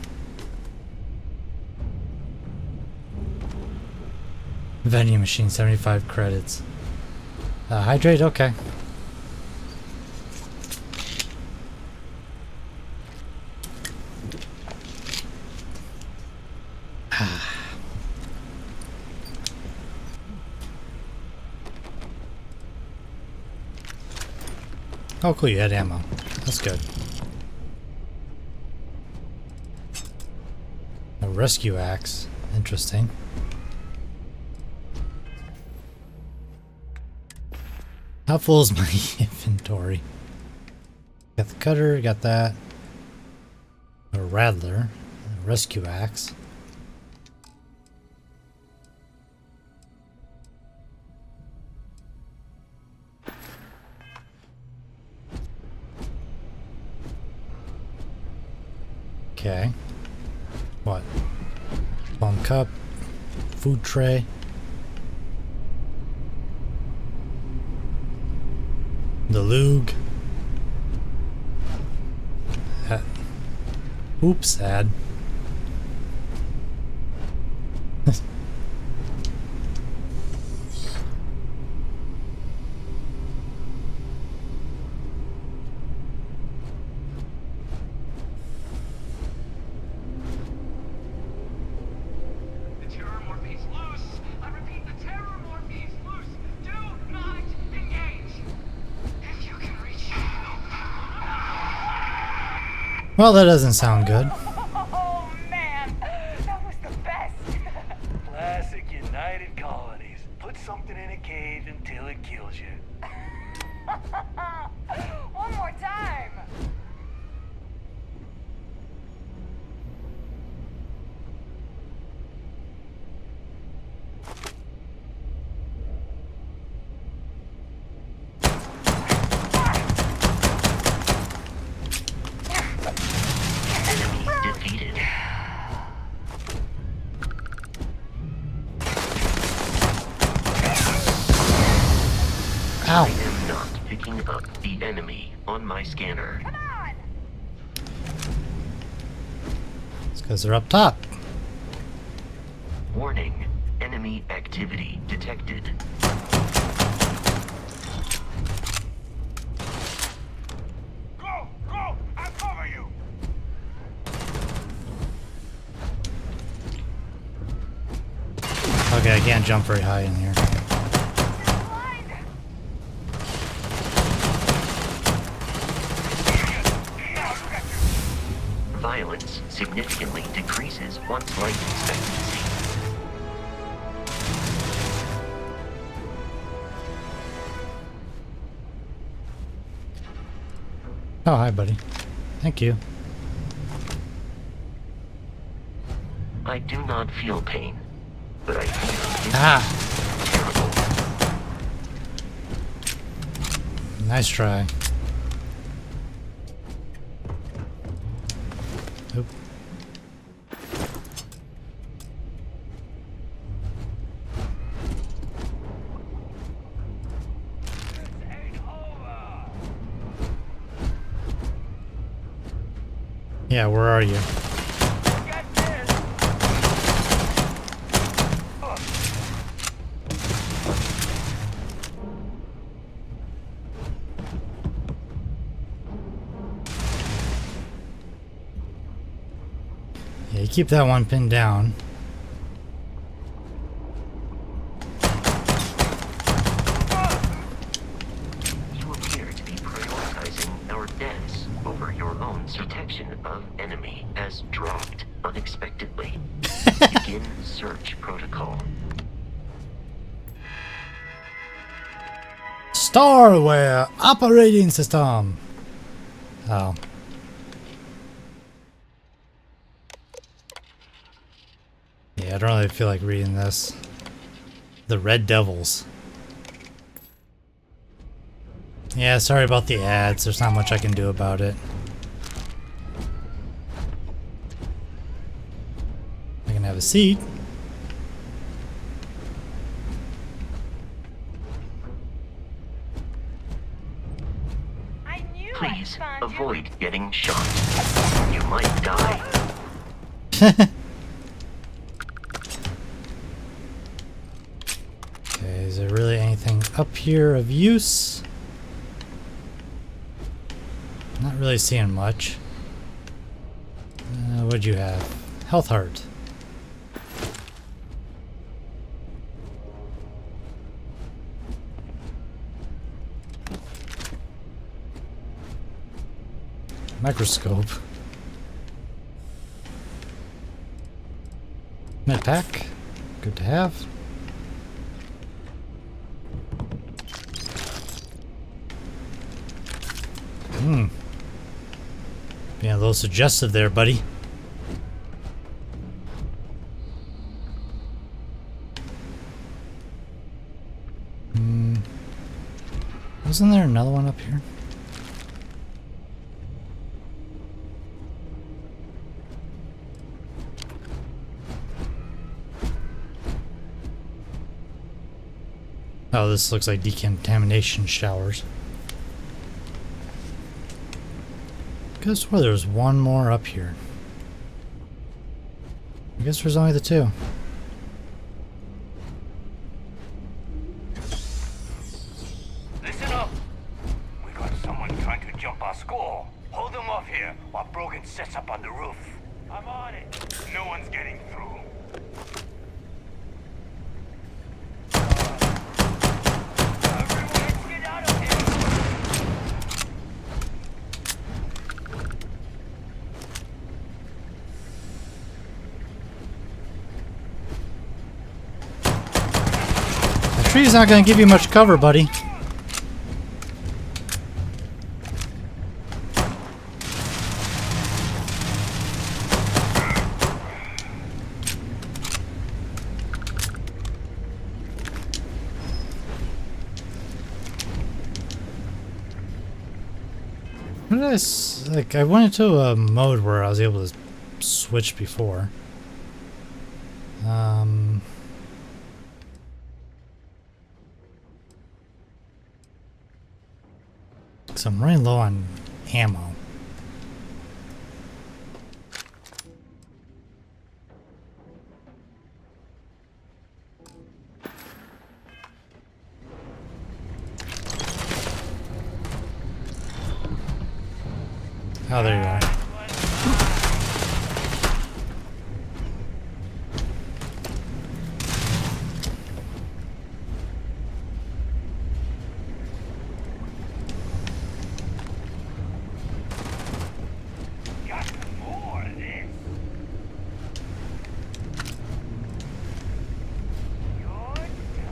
Vending machine, 75 credits. Hydrate, okay. Oh cool, you had ammo. That's good. A rescue axe. Interesting. How full is my inventory? Got the cutter, got that. A rattler. A rescue axe. Okay. What? Bone cup. Food tray. The lug. Oops, sad. Well, that doesn't sound good. Oh man, that was the best. Classic United Colonies. Put something in a cage until it kills you. One more time. the enemy on my scanner. Come on! It's because they're up top. Warning, enemy activity detected. Go! Go! I'll cover you! Okay, I can't jump very high in here. Violence significantly decreases one's life expectancy. Oh, hi, buddy. Thank you. I do not feel pain, but I feel Ah! terrible. Nice try. Oop. Yeah, where are you? Get this! Yeah, you keep that one pinned down. You appear to be prioritizing our deaths over your own detection of enemy has dropped unexpectedly. Begin search protocol. Starware operating system. Oh. Yeah, I don't really feel like reading this. The Red Devils. Yeah, sorry about the ads. There's not much I can do about it. I can have a seat. I knew Please I'd find avoid getting shot. You might die. Okay, is there really anything up here of use? Not really seeing much. What'd you have? Health heart. Microscope. Med pack. Good to have. Being a little suggestive there, buddy. Wasn't there another one up here? Oh, this looks like decontamination showers. Could have swore there was one more up here. I guess there's only the two. Listen up! We got someone trying to jump our score. Hold them off here while Brogan sets up on the roof. I'm on it. No one's getting through. Everyone, let's get out of here! The tree's not gonna give you much cover, buddy. What did like, I went into a mode where I was able to switch before. So I'm running low on ammo. Oh, there you are. Got more of this. You're done.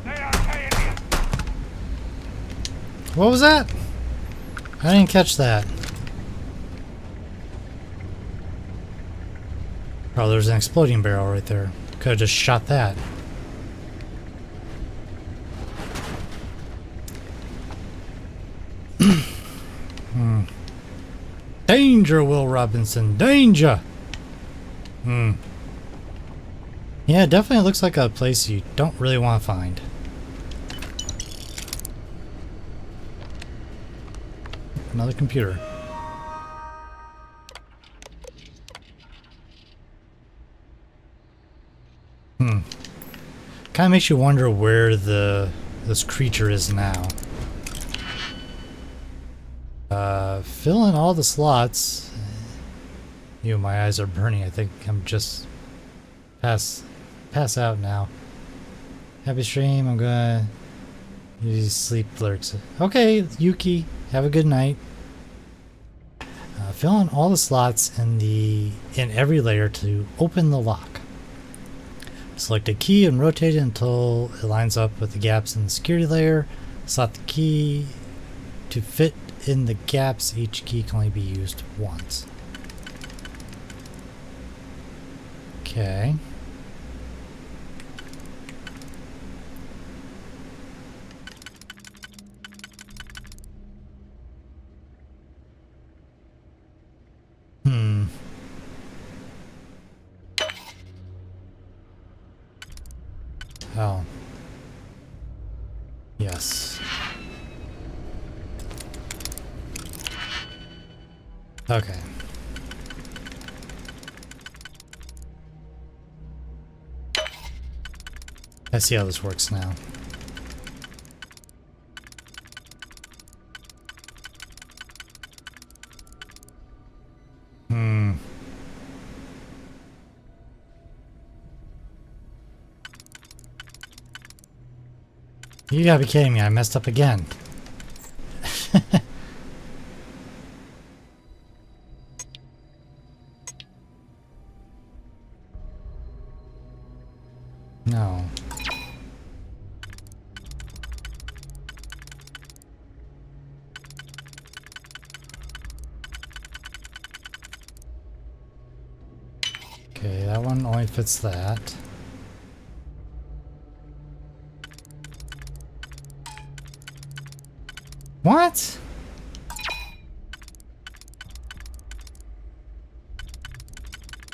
They are paying me. What was that? I didn't catch that. Oh, there's an exploding barrel right there. Could have just shot that. Danger, Will Robinson, danger! Yeah, it definitely looks like a place you don't really want to find. Another computer. Kind of makes you wonder where this creature is now. Fill in all the slots. My eyes are burning. I think I'm just pass out now. Happy stream. I'm gonna use sleep lurks. Okay, Yuki. Have a good night. Fill in all the slots in every layer to open the lock. Select a key and rotate it until it lines up with the gaps in the security layer. Slot the key to fit in the gaps. Each key can only be used once. Okay. Oh. Yes. Okay. I see how this works now. You gotta be kidding me, I messed up again. No. Okay, that one only fits that. What?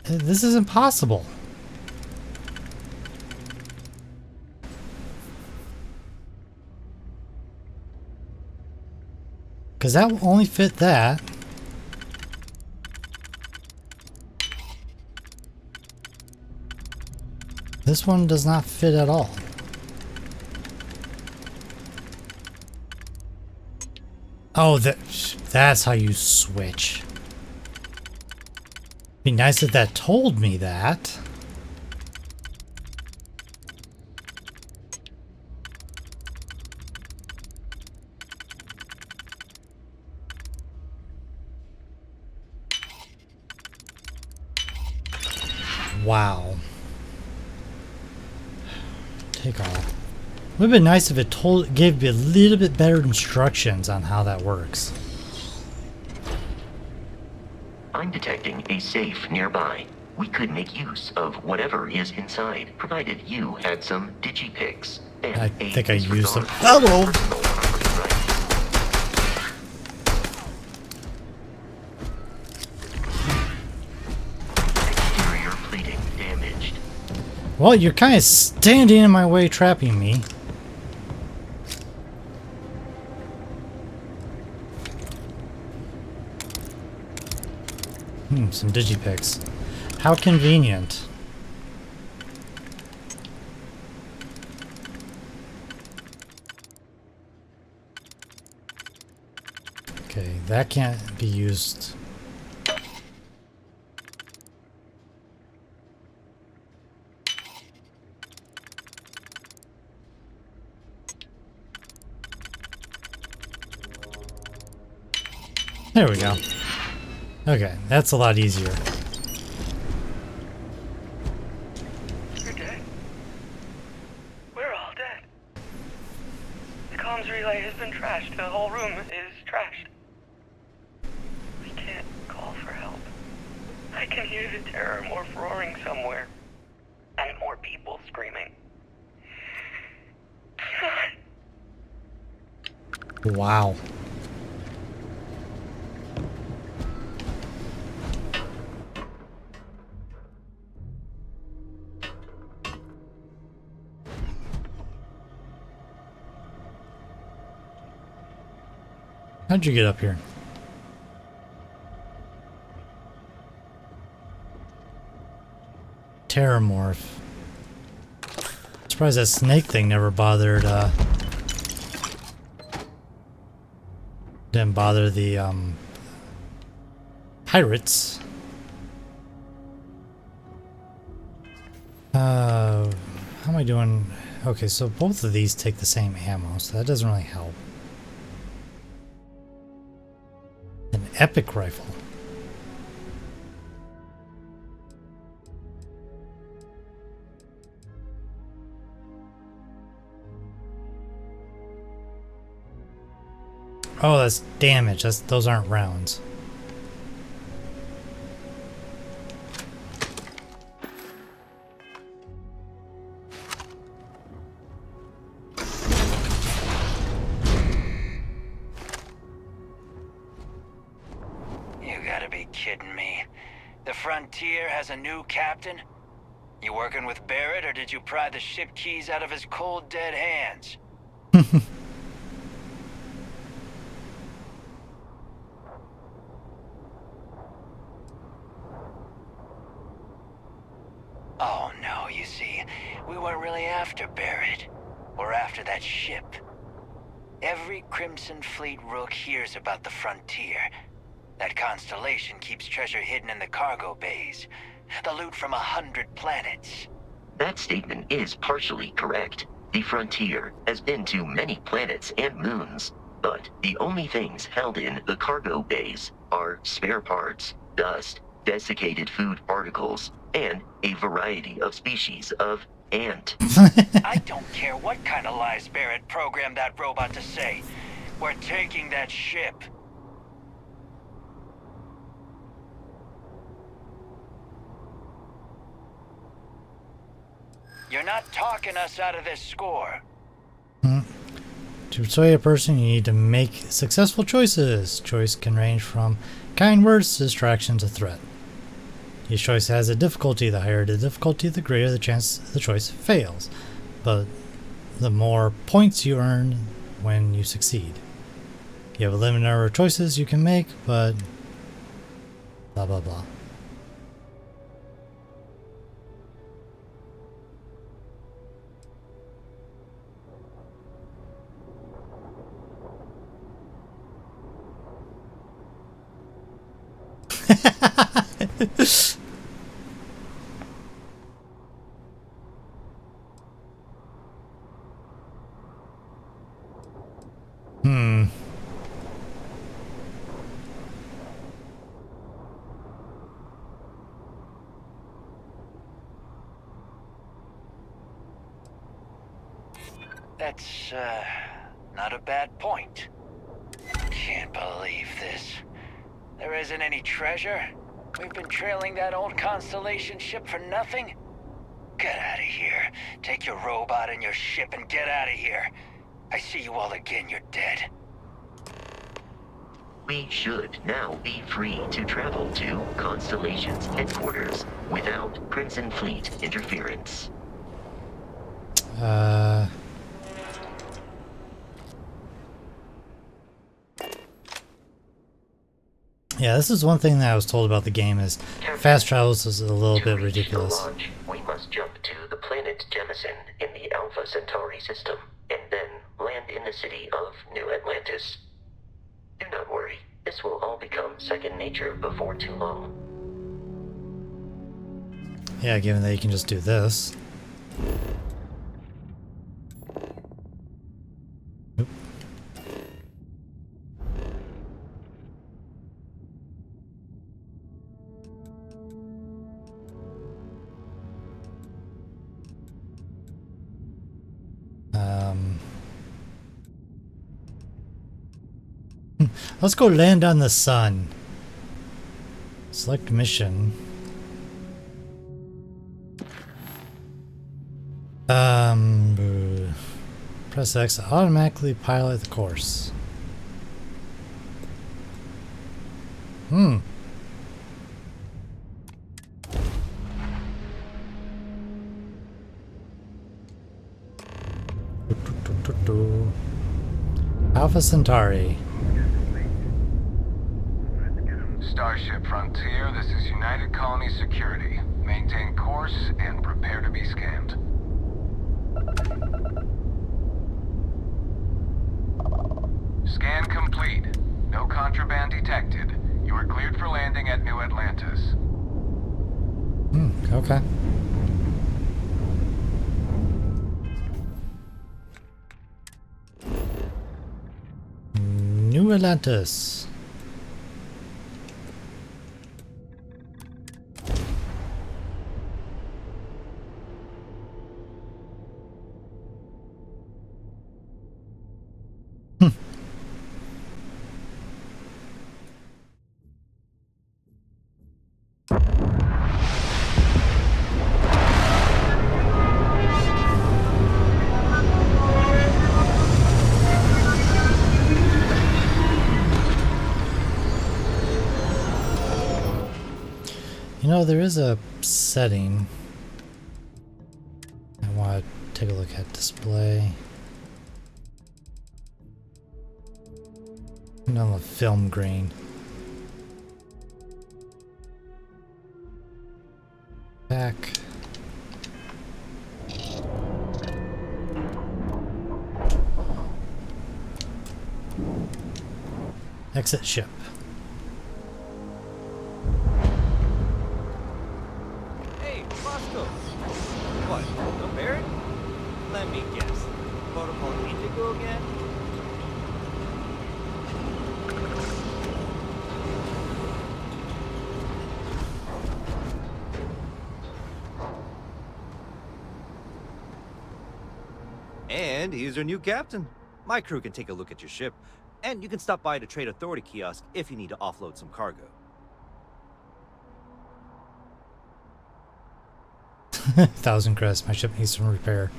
This is impossible. Because that will only fit that. This one does not fit at all. Oh, that's how you switch. Be nice if that told me that. Wow. Take off. Would have been nice if it gave me a little bit better instructions on how that works. I'm detecting a safe nearby. We could make use of whatever is inside, provided you had some digipics. And I think I used them. Hello! Hello! Well, you're kind of standing in my way, trapping me. Some digipics. How convenient. Okay, that can't be used. There we go. Okay, that's a lot easier. You're dead. We're all dead. The comms relay has been trashed. The whole room is trashed. We can't call for help. I can hear the terror morph roaring somewhere. And more people screaming. Wow. How'd you get up here? Terramorph. Surprised that snake thing never bothered, didn't bother the, pirates. How am I doing? Okay, so both of these take the same ammo, so that doesn't really help. An epic rifle. Oh, that's damage. Those aren't rounds. You gotta be kidding me. The Frontier has a new captain? You working with Barrett, or did you pry the ship keys out of his cold, dead hands? Oh no, you see, we weren't really after Barrett. We're after that ship. Every Crimson Fleet rook hears about the Frontier. That constellation keeps treasure hidden in the cargo bays. The loot from 100 planets. That statement is partially correct. The Frontier has been to many planets and moons, but the only things held in the cargo bays are spare parts, dust, desiccated food particles, and a variety of species of ant. I don't care what kind of lies Barrett programmed that robot to say. We're taking that ship. You're not talking us out of this score. To persuade a person, you need to make successful choices. Choice can range from kind words to distraction to threat. Each choice has a difficulty. The higher the difficulty, the greater the chance the choice fails. But the more points you earn when you succeed. You have a limited number of choices you can make, but blah blah blah. That's, not a bad point. Can't believe this. There isn't any treasure? We've been trailing that old Constellation ship for nothing? Get out of here. Take your robot and your ship and get out of here. I see you all again, you're dead. We should now be free to travel to Constellation's headquarters without Crimson Fleet interference. Yeah, this is one thing that I was told about the game is fast travels is a little bit ridiculous. To reach the launch, we must jump to the planet Jemison in the Alpha Centauri system, and then land in the city of New Atlantis. Do not worry, this will all become second nature before too long. Yeah, given that you can just do this. Oop. Let's go land on the sun. Select mission. Press X to automatically pilot the course. Alpha Centauri. Starship Frontier, this is United Colony Security. Maintain course and prepare to be scanned. Scan complete. No contraband detected. You are cleared for landing at New Atlantis. Okay. New Atlantis. You know, there is a setting. I want to take a look at display. And on the film grain. Back. Exit ship. What? No Barrett? Let me guess. Protocol Indigo again? And he's your new captain. My crew can take a look at your ship, and you can stop by the Trade Authority kiosk if you need to offload some cargo. 1,000 credits. My ship needs some repair.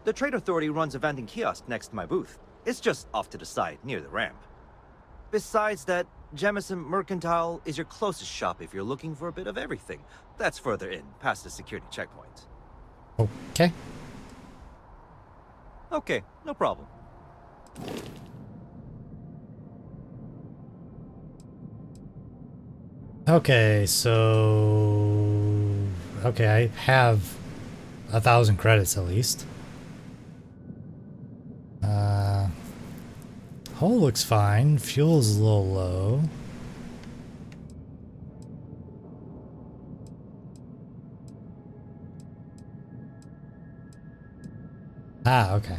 The Trade Authority runs a vending kiosk next to my booth. It's just off to the side, near the ramp. Besides that, Jemison Mercantile is your closest shop if you're looking for a bit of everything. That's further in, past the security checkpoint. Okay. Okay, no problem. Okay, so... Okay, I have 1,000 credits at least. Hull looks fine. Fuel is a little low. Ah, okay.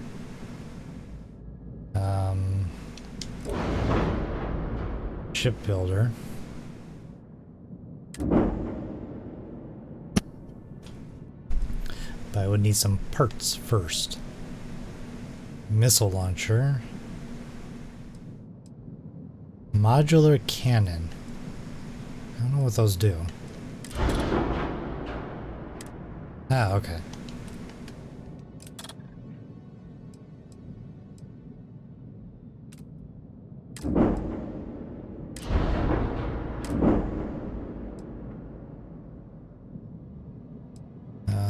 Shipbuilder. But I would need some parts first. Missile launcher. Modular cannon. I don't know what those do. Ah, okay.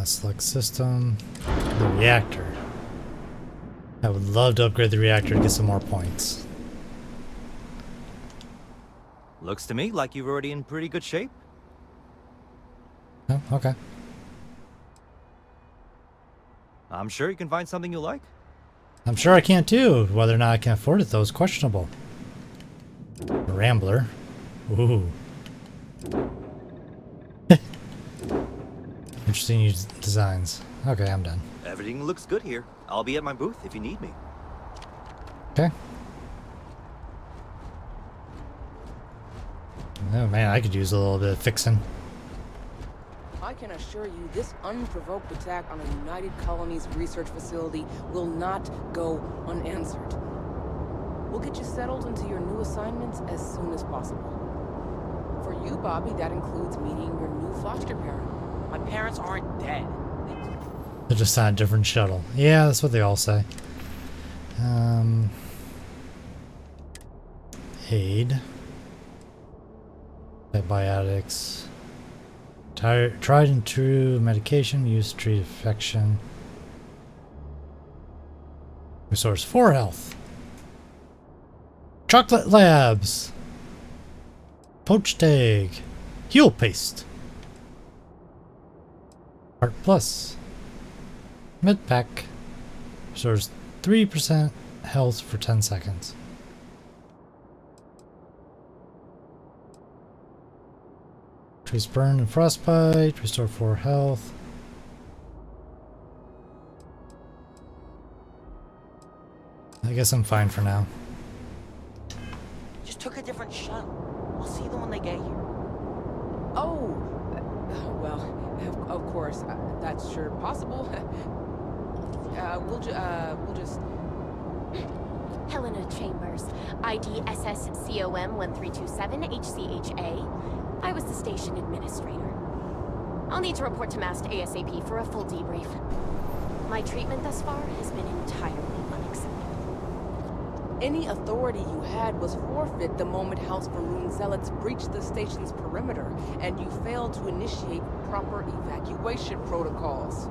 Select system. The reactor. I would love to upgrade the reactor to get some more points. Looks to me like you're already in pretty good shape. Oh, okay. I'm sure you can find something you like. I'm sure I can too. Whether or not I can afford it, though, is questionable. Rambler. Ooh. Interesting new designs. Okay, I'm done. Everything looks good here. I'll be at my booth if you need me. Okay. Oh man, I could use a little bit of fixing. I can assure you this unprovoked attack on a United Colonies research facility will not go unanswered. We'll get you settled into your new assignments as soon as possible. For you, Bobby, that includes meeting your new foster parent. My parents aren't dead. They're just on a different shuttle. Yeah, that's what they all say. Aid. Antibiotics. Tried and true medication used to treat infection. Resource 4 health. Chocolate labs. Poached egg. Heal paste. Heart plus. Med pack. Restores 3% health for 10 seconds. Trace burn and frostbite. Restore 4 health. I guess I'm fine for now. Just took a different shuttle. I'll see them when they get here. Oh, well, of course, that's sure possible. We'll just... Helena Chambers, ID SSCOM 1327 HCHA. I was the station administrator. I'll need to report to Mast ASAP for a full debrief. My treatment thus far has been entirely unacceptable. Any authority you had was forfeit the moment House Maroon Zealots breached the station's perimeter, and you failed to initiate proper evacuation protocols.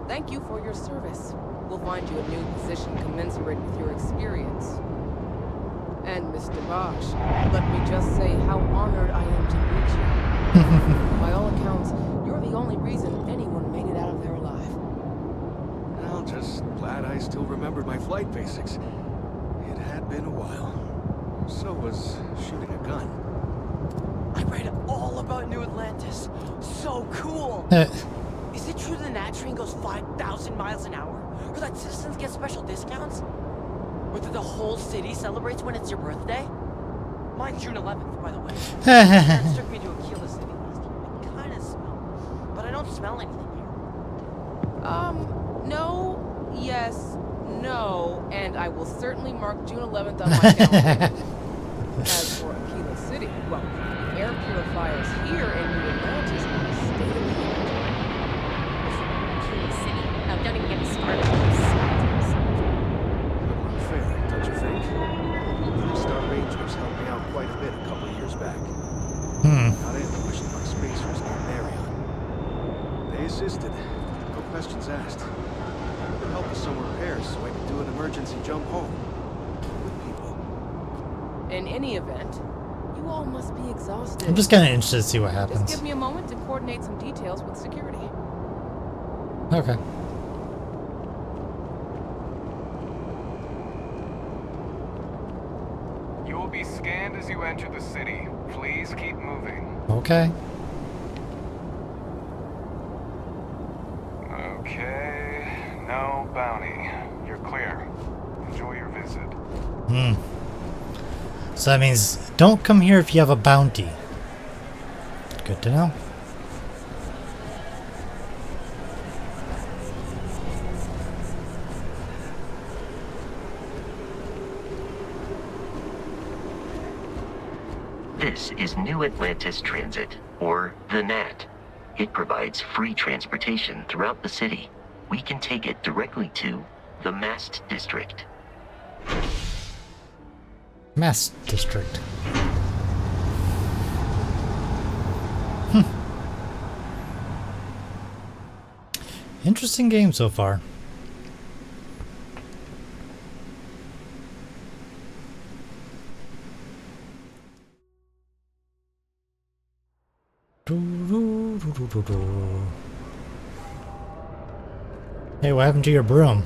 Thank you for your service. We'll find you a new position commensurate with your experience. And Mr. Bosch, let me just say how honored I am to meet you. By all accounts, you're the only reason anyone made it out of there alive. Well, just glad I still remembered my flight basics. It had been a while. So was shooting a gun. I read all about New Atlantis. So cool. Is it true the Nat train goes 5,000 miles an hour? Or that citizens get special discounts? Or that the whole city celebrates when it's your birthday? Mine's June 11th, by the way. Parents took me to Aquila City last year. I kind of smell, but I don't smell anything here. No, yes, no, and I will certainly mark June 11th on my calendar. As for Aquila City, well, air purifiers here in New Atlantis are state-of-the-art. Aquila City. Oh, don't even get me started. Unfair, don't you think? The Star Rangers helped me out quite a bit a couple of years back. Got ambushed by spacers near Marion. They assisted. No questions asked. Could help with some repairs so I could do an emergency jump home. With people. In any event, you all must be exhausted. I'm just kind of interested to see what happens. Just give me a moment to coordinate some details with security. Okay. You will be scanned as you enter the city. Please keep moving. Okay. Okay. No bounty. You're clear. Enjoy your visit. So that means don't come here if you have a bounty. Good to know. This is New Atlantis Transit, or the NAT. It provides free transportation throughout the city. We can take it directly to the Mast District. Mass District. Interesting game so far. Hey, what happened to your broom?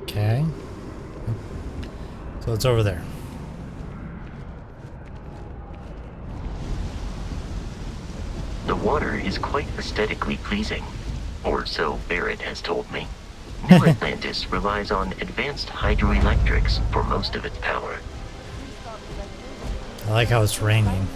Okay. So it's over there. The water is quite aesthetically pleasing, or so Barrett has told me. New Atlantis relies on advanced hydroelectrics for most of its power. I like how it's raining.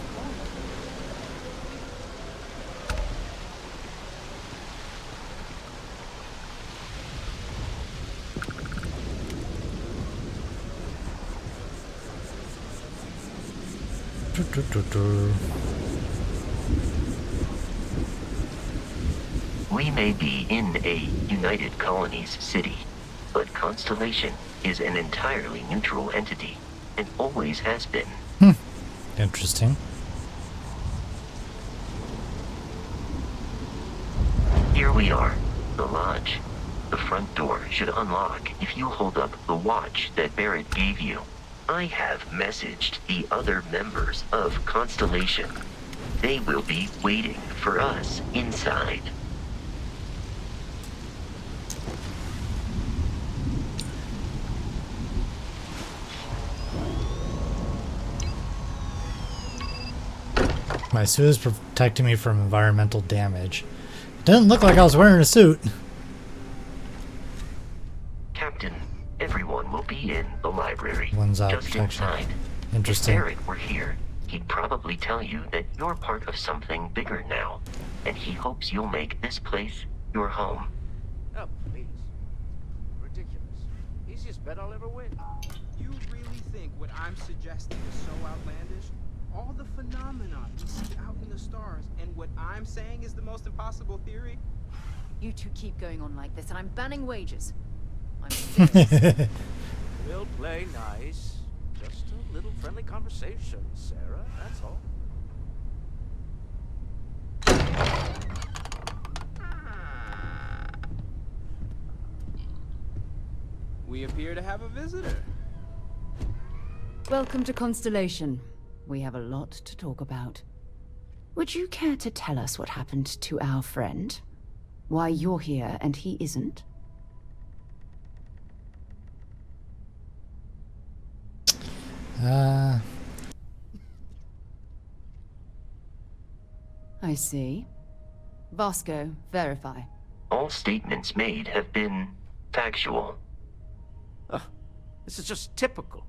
We may be in a United Colonies city, but Constellation is an entirely neutral entity, and always has been. Interesting. Here we are, the lodge. The front door should unlock if you hold up the watch that Barrett gave you. I have messaged the other members of Constellation. They will be waiting for us inside. My suit is protecting me from environmental damage. Didn't look like I was wearing a suit. Captain, everyone will be in the library. One's out just protection. inside. Interesting. If Barrett were here, he'd probably tell you that you're part of something bigger now, and he hopes you'll make this place your home. Oh, please. Ridiculous. Easiest bet I'll ever win. You really think what I'm suggesting is so outlandish? All the phenomena we see out in the stars, and what I'm saying is the most impossible theory? You two keep going on like this, and I'm banning wages. We'll play nice. Just a little friendly conversation, Sarah, that's all. We appear to have a visitor. Welcome to Constellation. We have a lot to talk about. Would you care to tell us what happened to our friend? Why you're here and he isn't? I see. Vasco, verify. All statements made have been factual. This is just typical.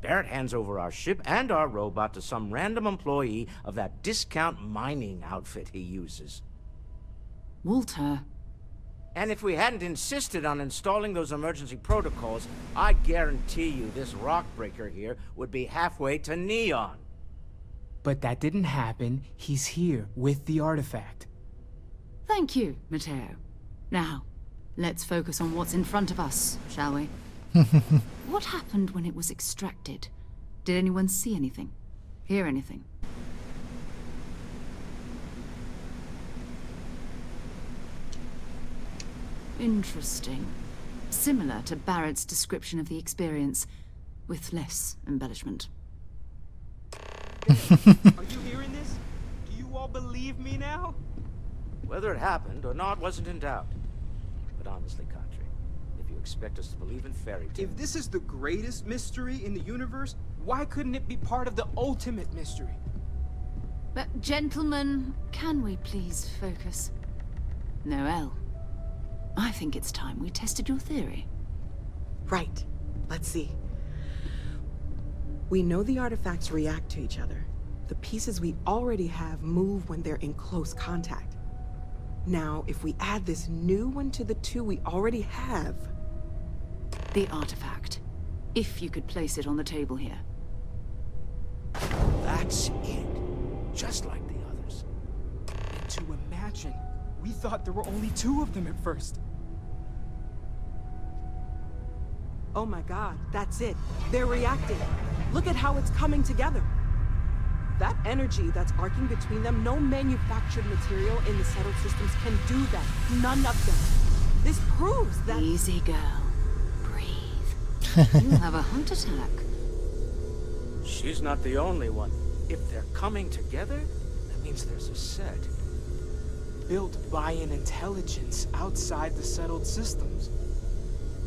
Barrett hands over our ship and our robot to some random employee of that discount mining outfit he uses. Walter. And if we hadn't insisted on installing those emergency protocols, I guarantee you this rock breaker here would be halfway to Neon. But that didn't happen. He's here with the artifact. Thank you, Matteo. Now, let's focus on what's in front of us, shall we? What happened when it was extracted? Did anyone see anything? Hear anything? Interesting. Similar to Barrett's description of the experience, with less embellishment. Are you hearing this? Do you all believe me now? Whether it happened or not wasn't in doubt. But honestly, Country, if you expect us to believe in fairy tales... If this is the greatest mystery in the universe, why couldn't it be part of the ultimate mystery? But, gentlemen, can we please focus? Noelle, I think it's time we tested your theory. Right. Let's see. We know the artifacts react to each other. The pieces we already have move when they're in close contact. Now, if we add this new one to the two we already have... The artifact. If you could place it on the table here. That's it. Just like the others. And to imagine, we thought there were only 2 of them at first. Oh my god, that's it. They're reacting. Look at how it's coming together. That energy that's arcing between them, no manufactured material in the settled systems can do that. None of them. This proves that... Easy, girl. Breathe. You'll have a heart attack. She's not the only one. If they're coming together, that means there's a set. Built by an intelligence outside the settled systems.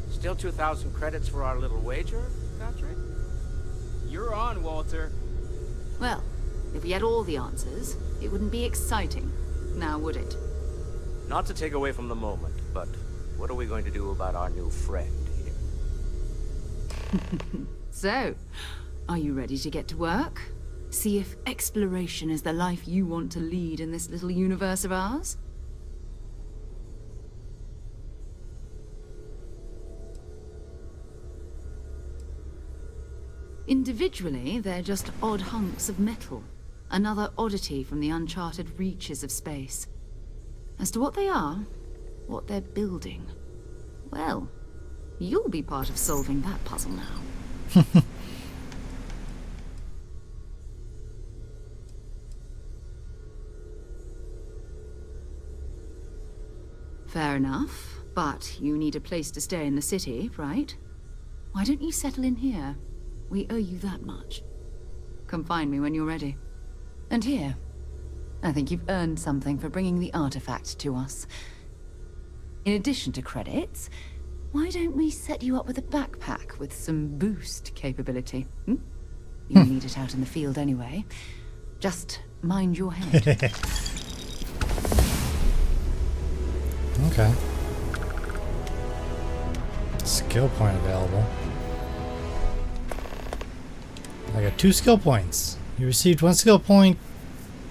Still 2,000 credits for our little wager, Patrick? You're on, Walter. Well, if we had all the answers, it wouldn't be exciting. Now, would it? Not to take away from the moment, but what are we going to do about our new friend here? So, are you ready to get to work? See if exploration is the life you want to lead in this little universe of ours? Individually, they're just odd hunks of metal. Another oddity from the uncharted reaches of space. As to what they are, what they're building, well, you'll be part of solving that puzzle now. Fair enough, but you need a place to stay in the city, right? Why don't you settle in here? We owe you that much. Come find me when you're ready. And here, I think you've earned something for bringing the artifact to us. In addition to credits, why don't we set you up with a backpack with some boost capability? You'll need it out in the field anyway. Just mind your head. Okay. Skill point available. I got 2 skill points. You received 1 skill point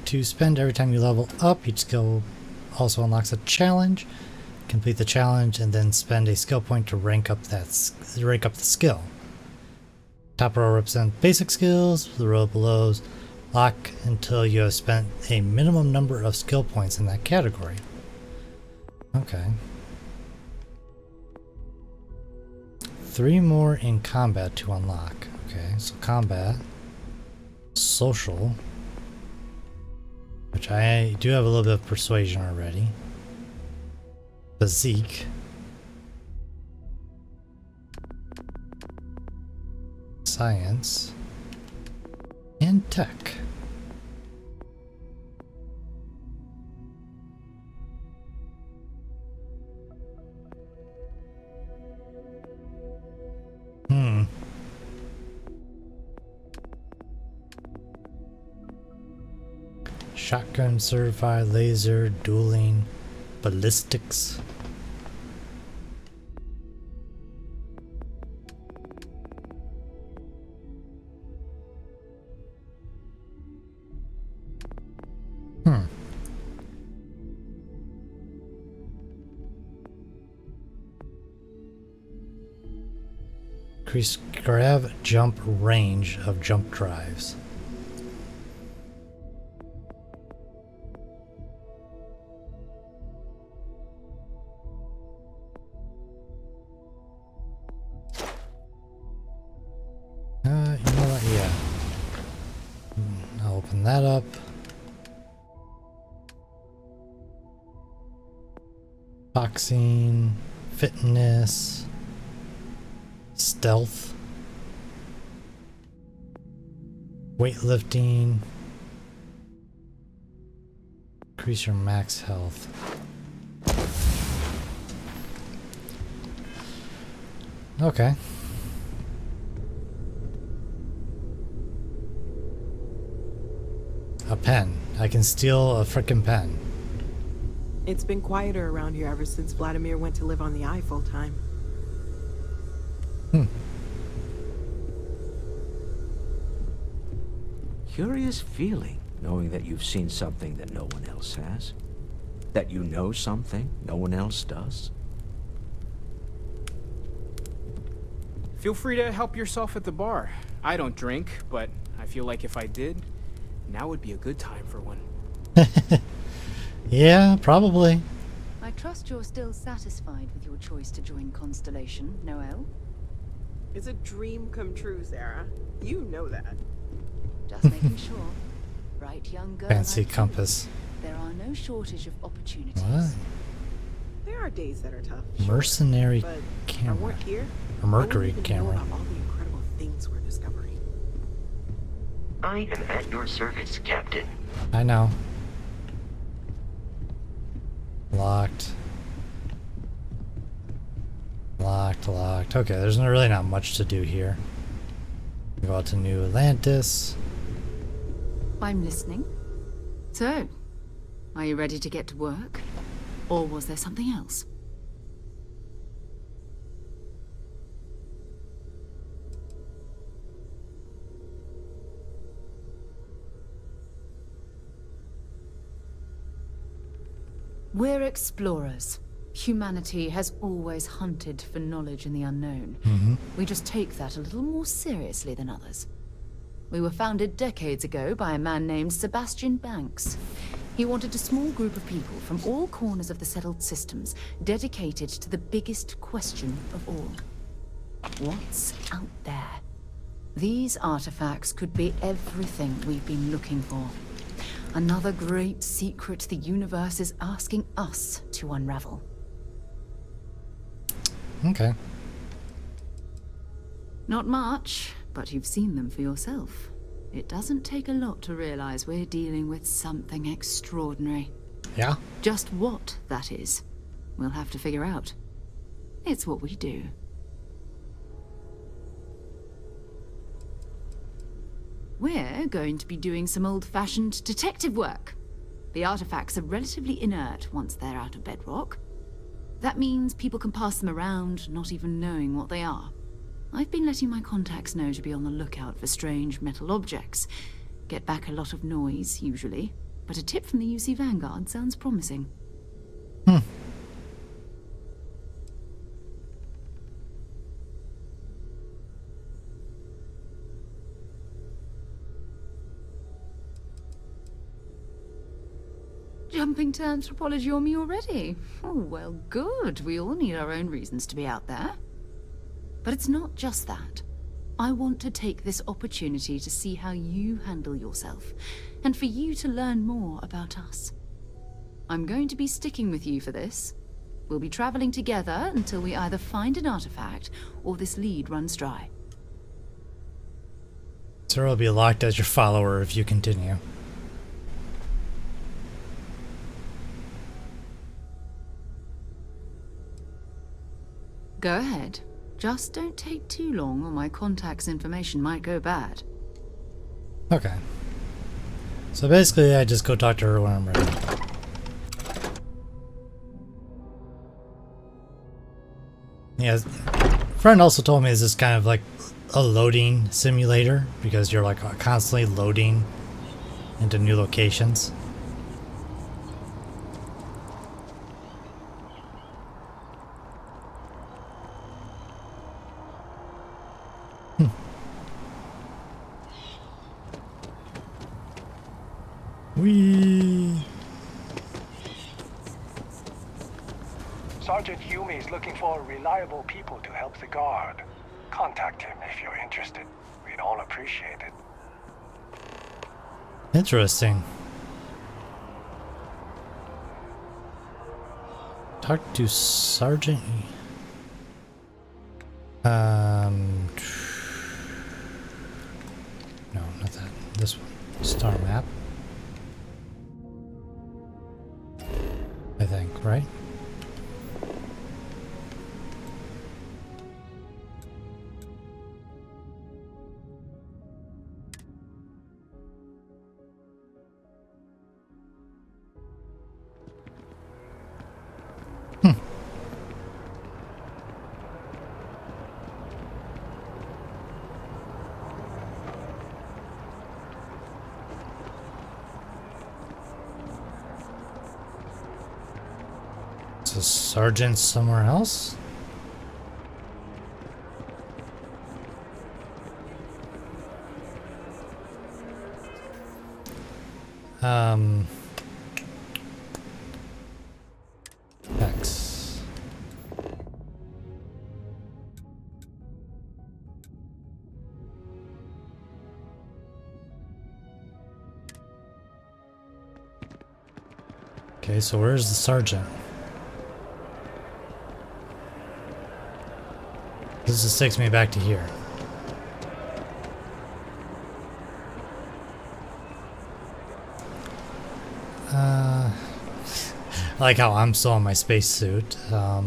to spend every time you level up. Each skill also unlocks a challenge. Complete the challenge and then spend a skill point to rank up the skill. Top row represents basic skills. The row below lock until you have spent a minimum number of skill points in that category. Okay. 3 more in combat to unlock. Okay, so combat, social, which I do have a little bit of persuasion already, physique, science, and tech. Shotgun certified, laser, dueling, ballistics. Increase grab jump range of jump drives. You know what? Yeah. I'll open that up. Boxing, fitness, stealth, weightlifting, increase your max health. Okay. A pen. I can steal a frickin' pen. It's been quieter around here ever since Vladimir went to live on the Eye full time. Curious feeling, knowing that you've seen something that no one else has. That you know something no one else does. Feel free to help yourself at the bar. I don't drink, but I feel like if I did, now would be a good time for one. Yeah, probably. I trust you're still satisfied with your choice to join Constellation, Noel? It's a dream come true, Sarah. You know that. Just making sure. right young girl fancy like you, compass. there are no shortage of opportunities. What? There are days that are tough. Mercenary but if I camera. weren't here, Or Mercury I wouldn't even know camera. about all the incredible things we're discovering. I am at your service, Captain. I know. Locked. Locked, locked. Okay, there's really not much to do here. Go out to New Atlantis. I'm listening. So, are you ready to get to work? Or was there something else? We're explorers. Humanity has always hunted for knowledge in the unknown. We just take that a little more seriously than others. We were founded decades ago by a man named Sebastian Banks. He wanted a small group of people from all corners of the settled systems dedicated to the biggest question of all. What's out there? These artifacts could be everything we've been looking for. Another great secret the universe is asking us to unravel. Okay. Not much, but you've seen them for yourself. It doesn't take a lot to realize we're dealing with something extraordinary. Yeah? Just what that is, we'll have to figure out. It's what we do. We're going to be doing some old-fashioned detective work. The artifacts are relatively inert once they're out of bedrock. That means people can pass them around, not even knowing what they are. I've been letting my contacts know to be on the lookout for strange metal objects. Get back a lot of noise, usually, but a tip from the UC Vanguard sounds promising. Jumping to anthropology on me already? Oh, well, good. We all need our own reasons to be out there. But it's not just that. I want to take this opportunity to see how you handle yourself, and for you to learn more about us. I'm going to be sticking with you for this. We'll be traveling together until we either find an artifact or this lead runs dry. Sarah will be locked as your follower if you continue. Go ahead. Just don't take too long or my contact's information might go bad. Okay. So basically, I just go talk to her when I'm ready. Yeah, friend also told me this is kind of like a loading simulator because you're like constantly loading into new locations. Whee! Sergeant Yumi is looking for reliable people to help the guard. Contact him if you're interested. We'd all appreciate it. Interesting. Talk to Sergeant. No, not that. This one. Star map. I think, right? A sergeant somewhere else? X. Okay, so where's the sergeant? This just takes me back to here. I like how I'm still in my spacesuit. I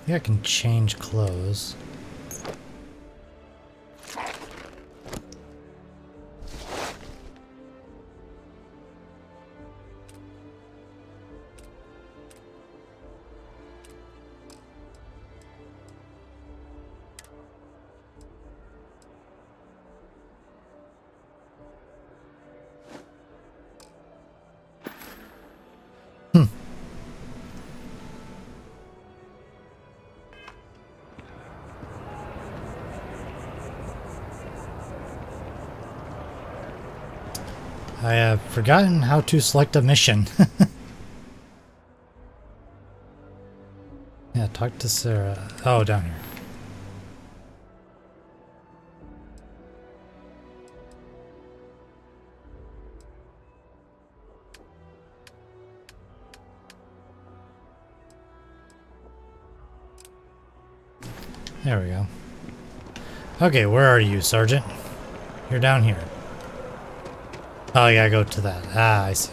think I can change clothes. I have forgotten how to select a mission. Yeah, talk to Sarah. Oh, down here. There we go. Okay, where are you, Sergeant? You're down here. Oh, I gotta go to that. Ah, I see.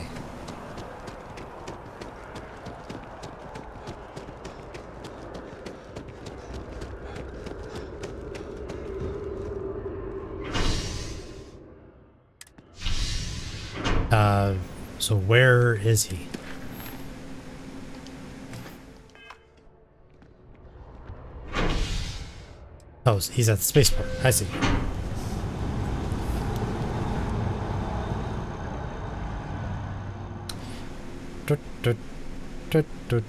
So where is he? Oh, he's at the spaceport. I see. Tut, tut, tut, tut.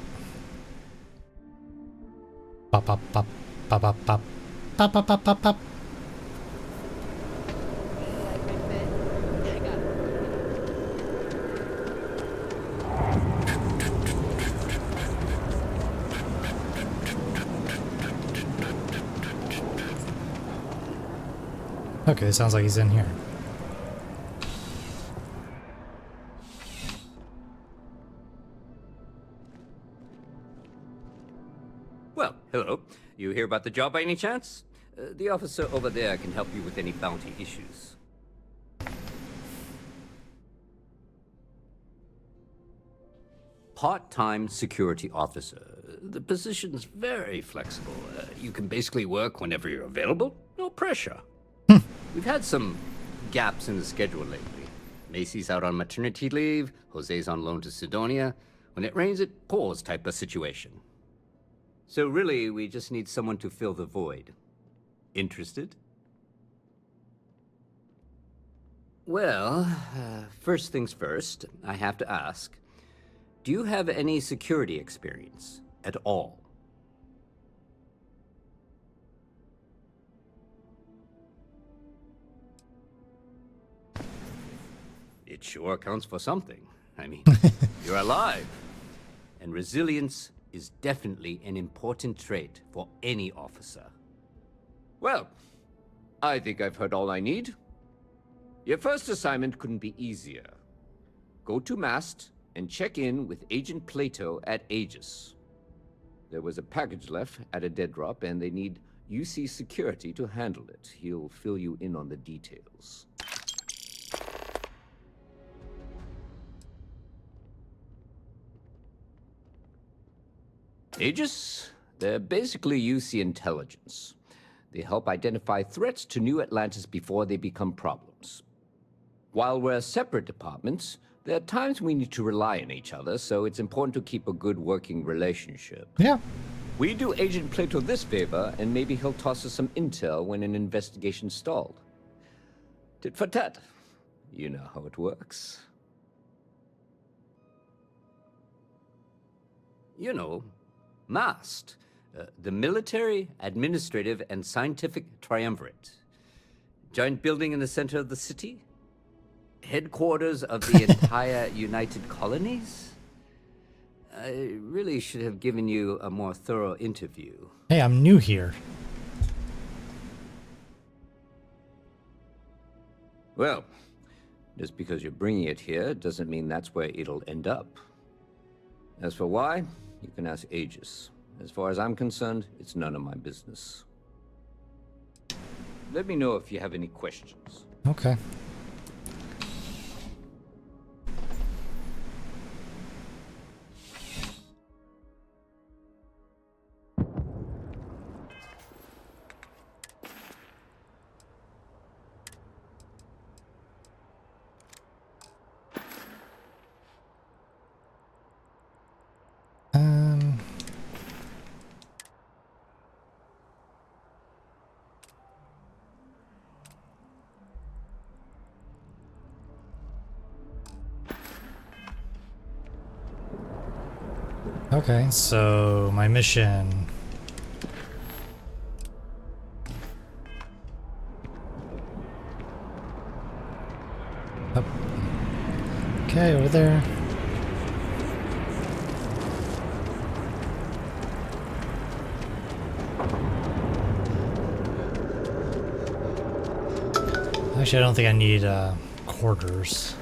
Pop, pop, pop, pop, pop, pop, pop, pop, pop, pop, pop. Okay, sounds like he's in here. Well, hello. You hear about the job by any chance? The officer over there can help you with any bounty issues. Part-time security officer. The position's very flexible. You can basically work whenever you're available. No pressure. We've had some gaps in the schedule lately. Macy's out on maternity leave, Jose's on loan to Sidonia. When it rains, it pours type of situation. So really, we just need someone to fill the void. Interested? Well, first things first, I have to ask, do you have any security experience at all? It sure counts for something. I mean, you're alive. And resilience is definitely an important trait for any officer. Well, I think I've heard all I need. Your first assignment couldn't be easier. Go to Mast and check in with Agent Plato at Aegis. There was a package left at a dead drop, and they need UC security to handle it. He'll fill you in on the details. Aegis? They're basically UC intelligence. They help identify threats to New Atlantis before they become problems. While we're separate departments, there are times we need to rely on each other, so it's important to keep a good working relationship. Yeah. We do Agent Plato this favor, and maybe he'll toss us some intel when an investigation's stalled. Tit for tat. You know how it works. You know, MAST, the Military, Administrative, and Scientific Triumvirate. Giant building in the center of the city? Headquarters of the entire United Colonies? I really should have given you a more thorough interview. Hey, I'm new here. Well, just because you're bringing it here doesn't mean that's where it'll end up. As for why, you can ask Aegis. As far as I'm concerned, it's none of my business. Let me know if you have any questions. Okay. Okay, so my mission. Up. Okay, over there. Actually, I don't think I need quarters.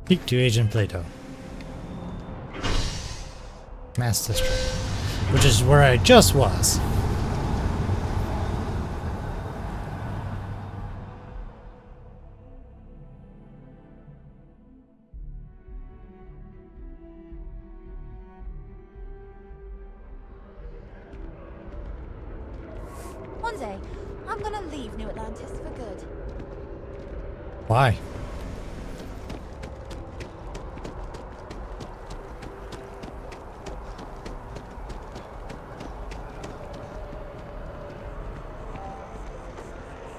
Speak to Agent Plato. Mass District. Which is where I just was. One day, I'm gonna leave New Atlantis for good. Why?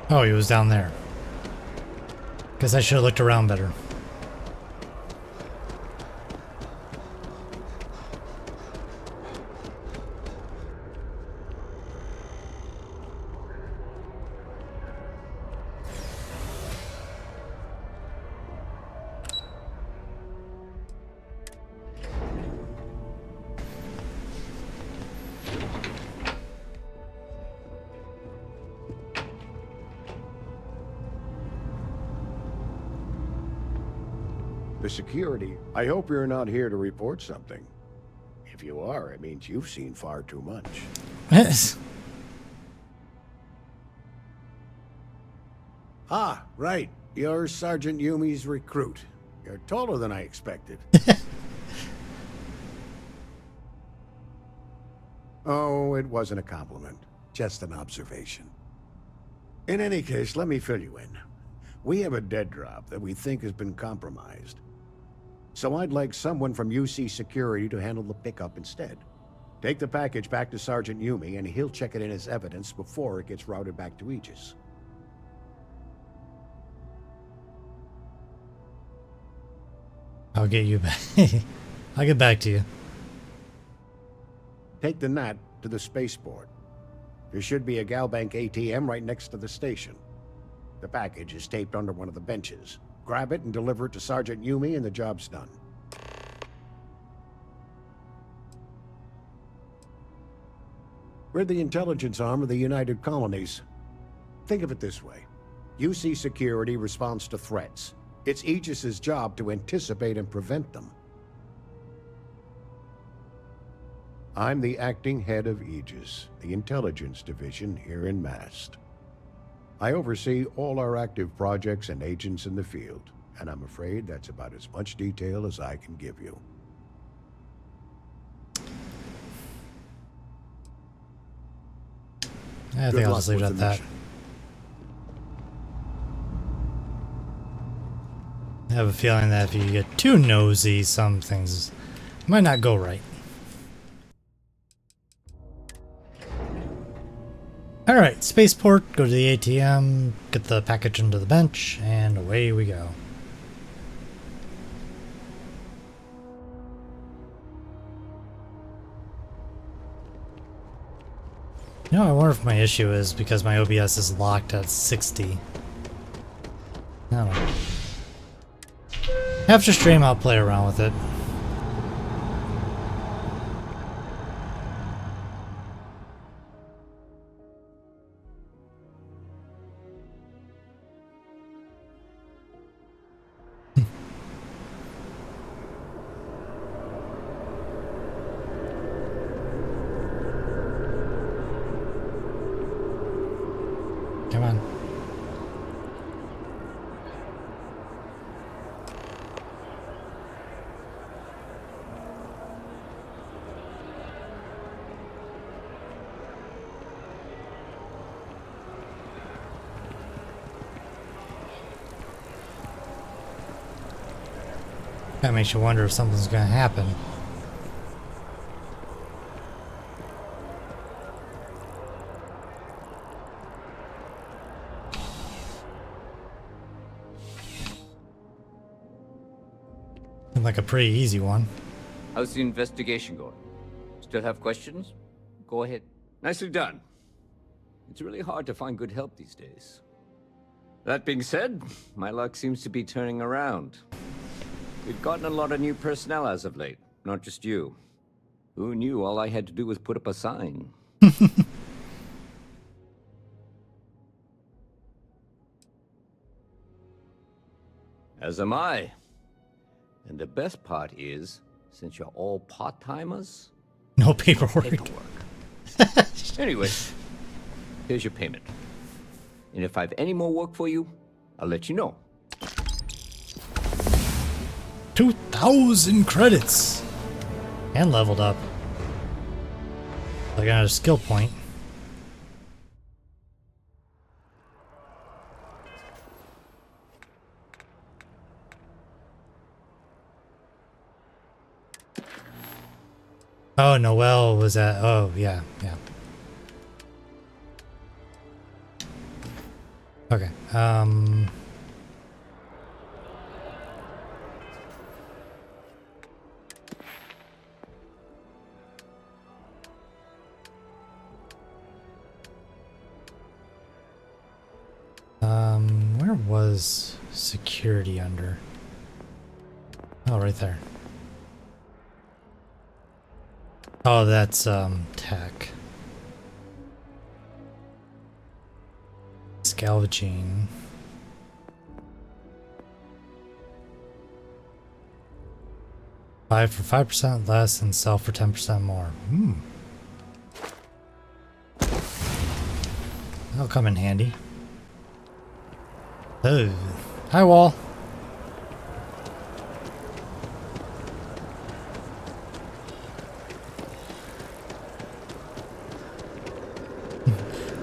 Oh, he was down there. Guess I should have looked around better. The security, I hope you're not here to report something. If you are, it means you've seen far too much. Yes. Ah, right. You're Sergeant Yumi's recruit. You're taller than I expected. Oh, it wasn't a compliment. Just an observation. In any case, let me fill you in. We have a dead drop that we think has been compromised. So I'd like someone from UC Security to handle the pickup instead. Take the package back to Sergeant Yumi and he'll check it in as evidence before it gets routed back to Aegis. I'll get you back. I'll get back to you. Take the Nat to the spaceport. There should be a Galbank ATM right next to the station. The package is taped under one of the benches. Grab it and deliver it to Sergeant Yumi and the job's done. We're the intelligence arm of the United Colonies. Think of it this way. UC Security responds to threats. It's Aegis's job to anticipate and prevent them. I'm the acting head of Aegis, the intelligence division here in Mast. I oversee all our active projects and agents in the field, and I'm afraid that's about as much detail as I can give you. I think I'll just leave it at that. I have a feeling that if you get too nosy, some things might not go right. Alright, spaceport, go to the ATM, get the package into the bench, and away we go. You know, I wonder if my issue is because my OBS is locked at 60. I don't know. After stream, I'll play around with it. That makes you wonder if something's gonna happen. Seemed like a pretty easy one. How's the investigation going? Still have questions? Go ahead. Nicely done. It's really hard to find good help these days. That being said, my luck seems to be turning around. We've gotten a lot of new personnel as of late, not just you. Who knew all I had to do was put up a sign? As am I. And the best part is, since you're all part-timers, no paperwork. Anyway, here's your payment. And if I have any more work for you, I'll let you know. 2,000 credits! And leveled up. I got a skill point. Oh, Noelle was at... Oh, yeah, yeah. Okay, where was security under? Oh, right there. Oh, that's, tech. Scavenging. Buy for 5% less and sell for 10% more. That'll come in handy. Oh. Hi, wall.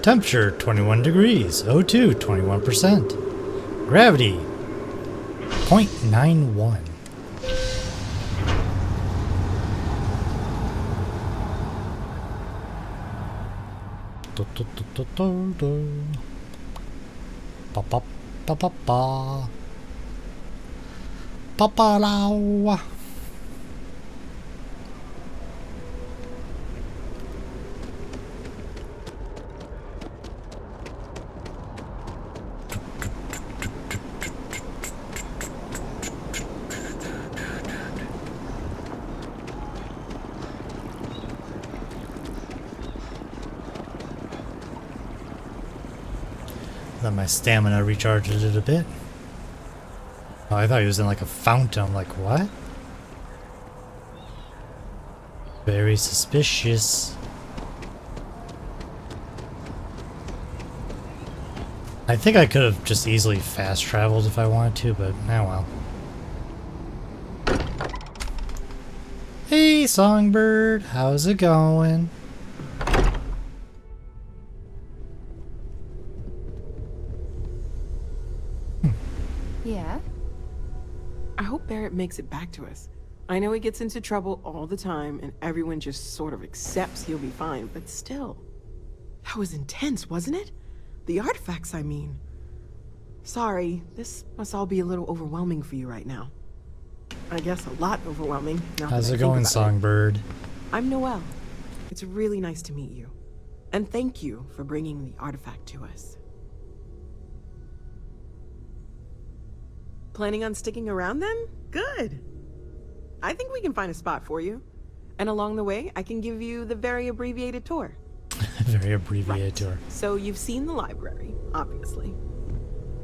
Temperature 21 degrees. O2 21%. Gravity 0.91. Pa pa pa pa pa. Pa pa lao. Let my stamina recharges it a bit. Oh, I thought he was in like a fountain. I'm like, what? Very suspicious. I think I could have just easily fast traveled if I wanted to, but well. Hey, Songbird, how's it going? Yeah? I hope Barrett makes it back to us. I know he gets into trouble all the time, and everyone just sort of accepts he'll be fine, but still. That was intense, wasn't it? The artifacts, I mean. Sorry, this must all be a little overwhelming for you right now. I guess a lot overwhelming. How's it going, Songbird? I'm Noelle. It's really nice to meet you. And thank you for bringing the artifact to us. Planning on sticking around then? Good. I think we can find a spot for you. And along the way, I can give you the very abbreviated tour. Very abbreviated tour. So you've seen the library, obviously.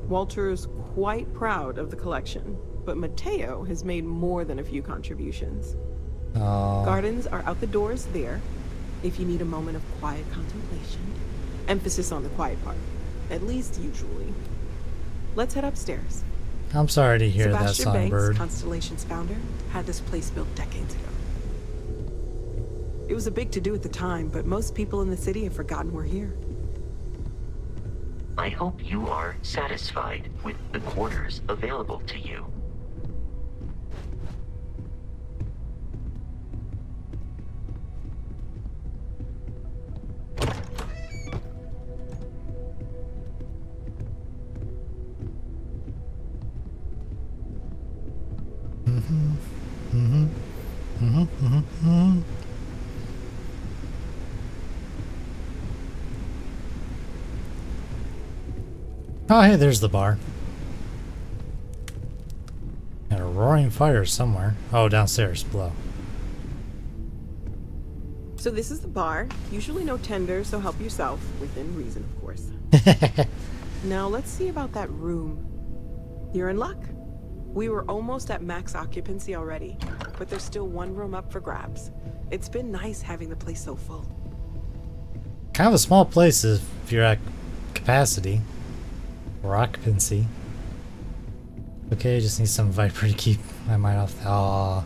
Walter's quite proud of the collection, but Mateo has made more than a few contributions. Gardens are out the doors there, if you need a moment of quiet contemplation. Emphasis on the quiet part, at least usually. Let's head upstairs. I'm sorry to hear that, Sebastian Songbird. Banks, Constellation's founder, had this place built decades ago. It was a big to-do at the time, but most people in the city have forgotten we're here. I hope you are satisfied with the quarters available to you. Mm-hmm. Mm-hmm. Mm-hmm. Mm-hmm. Mm-hmm. Oh, hey, there's the bar. Got a roaring fire somewhere. Oh, downstairs, below. So this is the bar. Usually no tender, so help yourself. Within reason, of course. Now let's see about that room. You're in luck. We were almost at max occupancy already, but there's still one room up for grabs. It's been nice having the place so full. Kind of a small place if you're at capacity. Or occupancy. Okay, just need some Viper to keep my mind off. Aw.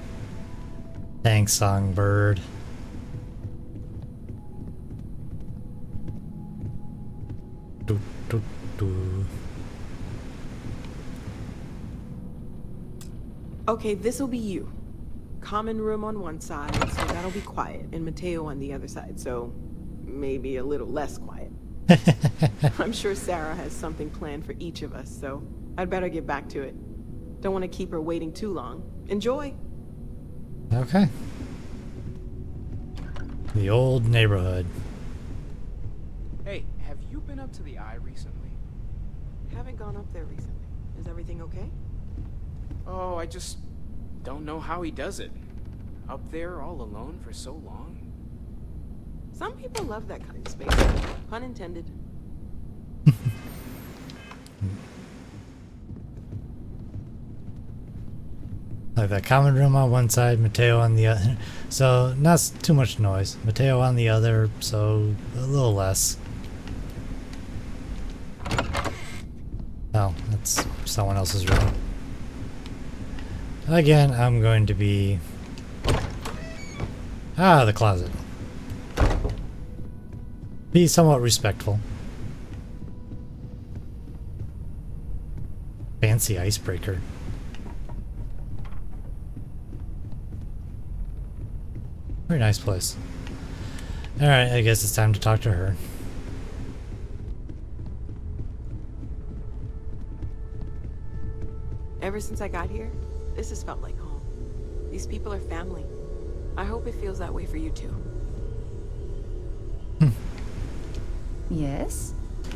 Thanks, Songbird. Do, do, do. Okay, this'll be you. Common room on one side, so that'll be quiet, and Mateo on the other side, so maybe a little less quiet. I'm sure Sarah has something planned for each of us, so I'd better get back to it. Don't want to keep her waiting too long. Enjoy! Okay. The old neighborhood. Hey, have you been up to the Eye recently? Haven't gone up there recently. Is everything okay? Oh, I just don't know how he does it. Up there all alone for so long. Some people love that kind of space. Pun intended. Like that common room on one side, Mateo on the other. So, not too much noise. Mateo on the other, so a little less. Oh, that's someone else's room. Again, I'm going to be... the closet. Be somewhat respectful. Fancy icebreaker. Very nice place. Alright, I guess it's time to talk to her. Ever since I got here, this has felt like home. These people are family. I hope it feels that way for you too. Yes?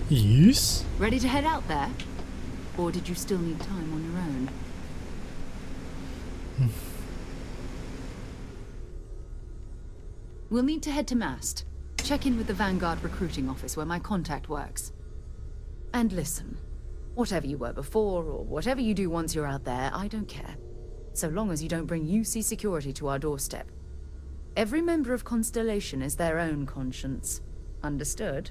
Yes? Ready to head out there? Or did you still need time on your own? We'll need to head to Mast. Check in with the Vanguard recruiting office where my contact works. And listen, whatever you were before, or whatever you do once you're out there, I don't care. So long as you don't bring UC security to our doorstep. Every member of Constellation is their own conscience. Understood?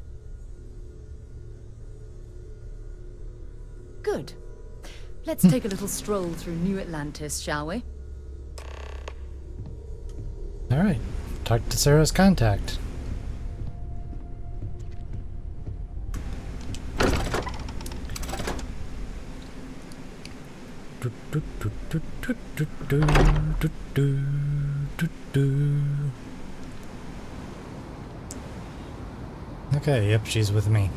Good. Let's take a little stroll through New Atlantis, shall we? Alright. Talk to Sarah's contact. Okay, yep, she's with me.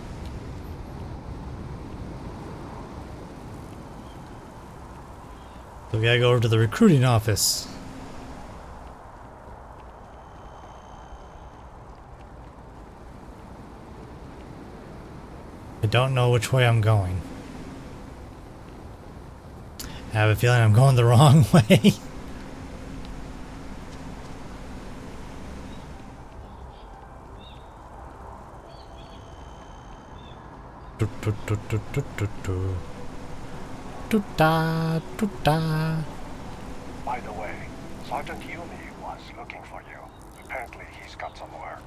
So we gotta go over to the recruiting office. I don't know which way I'm going. I have a feeling I'm going the wrong way. By the way, Sergeant Yumi was looking for you. Apparently he's got some work.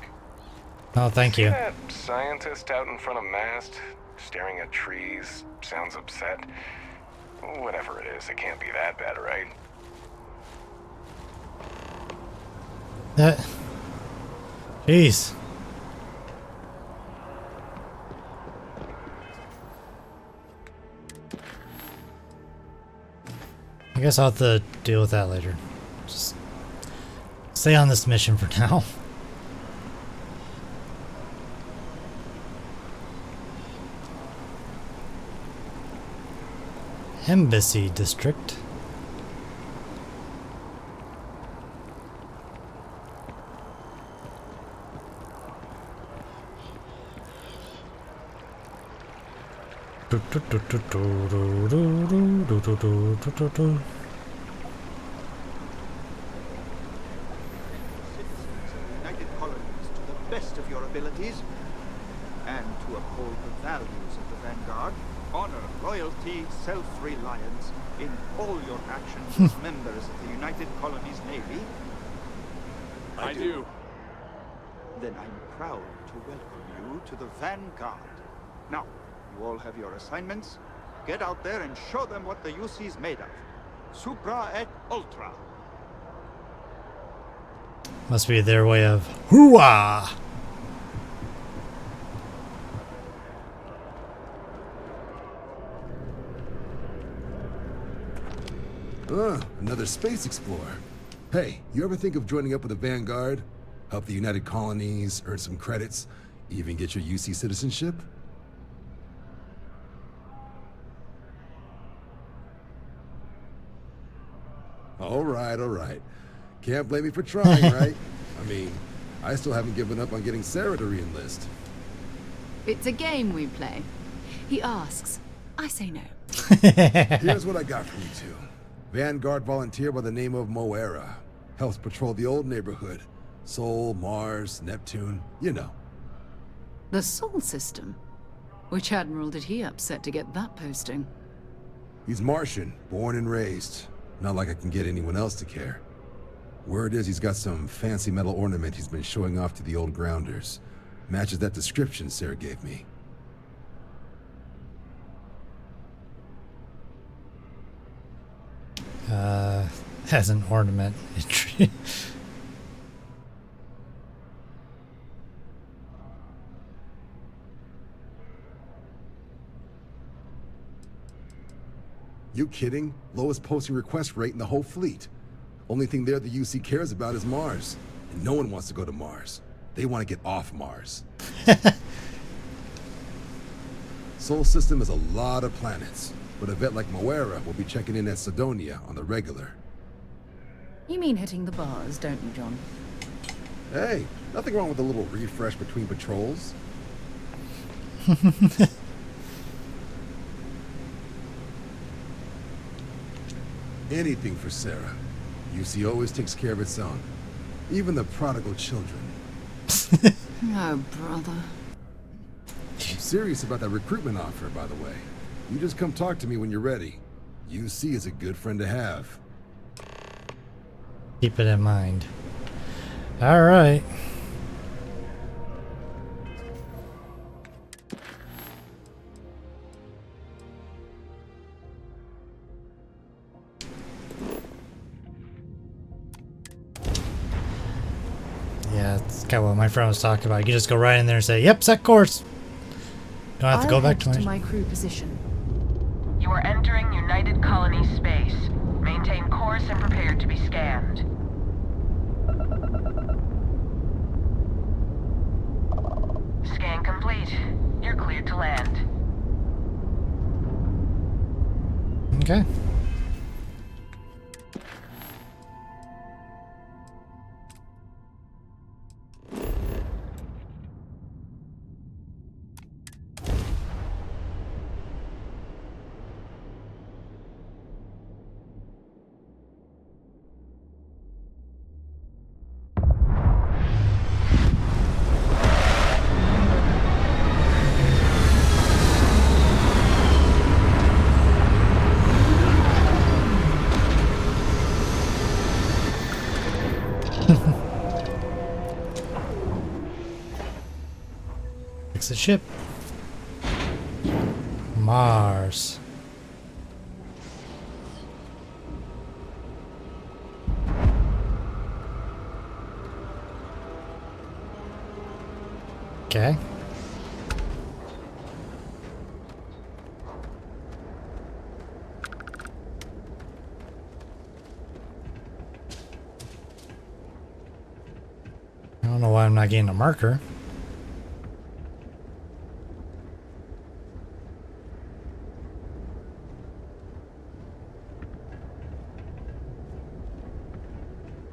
Oh, thank you. See that scientist out in front of Mast, staring at trees, sounds upset? Whatever it is, it can't be that bad, right? Jeez. I guess I'll have to deal with that later. Just stay on this mission for now. Embassy District. United Colonies to the best of your abilities, and to uphold the values of the Vanguard, honor, loyalty, self-reliance in all your actions as members of the United Colonies Navy? I do. Then I'm proud to welcome you to the Vanguard. Now, you all have your assignments. Get out there and show them what the UC's made of. Supra et Ultra. Must be their way of hooah. Another space explorer. Hey, you ever think of joining up with the Vanguard? Help the United Colonies, earn some credits, even get your UC citizenship? All right. Can't blame me for trying, right? I mean, I still haven't given up on getting Sarah to re-enlist. It's a game we play. He asks, I say no. Here's what I got for you two. Vanguard volunteer by the name of Moera. Helps patrol the old neighborhood. Sol, Mars, Neptune, you know. The Sol system? Which admiral did he upset to get that posting? He's Martian, born and raised. Not like I can get anyone else to care. Word is he's got some fancy metal ornament he's been showing off to the old grounders. Matches that description Sarah gave me. As an ornament. You kidding? Lowest posting request rate in the whole fleet. Only thing there the UC cares about is Mars. And no one wants to go to Mars. They want to get off Mars. Sol system is a lot of planets, but a vet like Moera will be checking in at Sidonia on the regular. You mean hitting the bars, don't you, John? Hey, nothing wrong with a little refresh between patrols. Anything for Sarah. UC always takes care of its own. Even the prodigal children. Oh, brother. I'm serious about that recruitment offer, by the way. You just come talk to me when you're ready. UC is a good friend to have. Keep it in mind. Alright. Yeah, it's kind of what my friend was talking about. You can just go right in there and say, yep, set course. Don't have to go back to my crew position. You are entering United Colony space. Maintain course and prepare to be scanned. Scan complete. You're cleared to land. Okay. Exit ship. Mars. Okay. I don't know why I'm not getting a marker.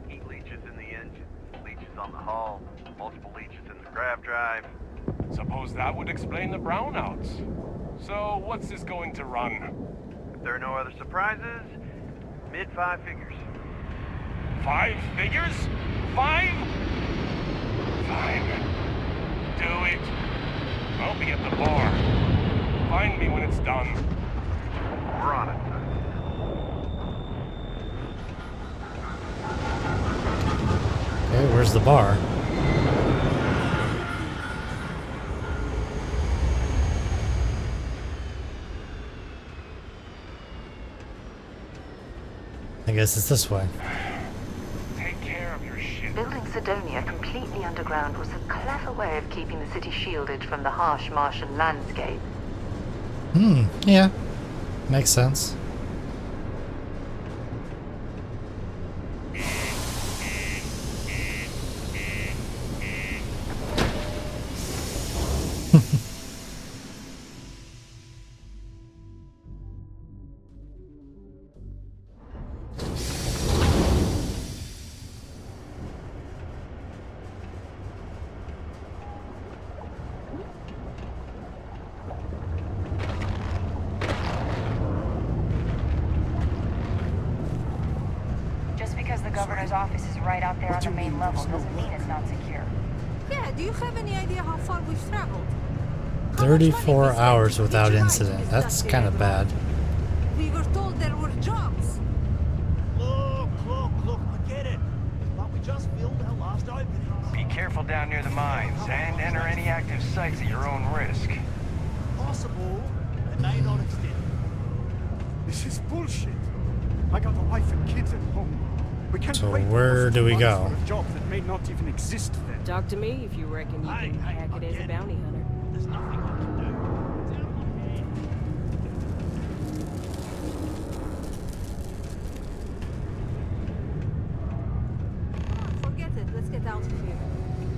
Heat leeches in the engine, leeches on the hull, multiple leeches in the grav drive. Suppose that would explain the brownouts. So, what's this going to run? If there are no other surprises, mid-5 figures. 5 figures? 5? Fine. Do it. I'll be at the bar. Find me when it's done. We're on it. Okay, where's the bar? I guess it's this way. Take care of your shit. Building Sidonia completely underground was a clever way of keeping the city shielded from the harsh Martian landscape. Yeah. Makes sense. Just because the governor's office is right out there on the main level doesn't mean it's not secure. Yeah, do you have any idea how far we've traveled? 34 hours without incident. That's kind of bad. We were told there were jobs. Look, I get it. But we just filled our last openings. Be careful down near the mines, and enter any active sites at your own risk. Possible, they may not extend. This is bullshit. I got a wife and kids at home. We can't So wait where do we go? for a job that may not even exist then. Talk to me if you reckon you can hack it as a bounty hunter. There's nothing I can do. It's out of my hands. Forget it. Let's get out of here.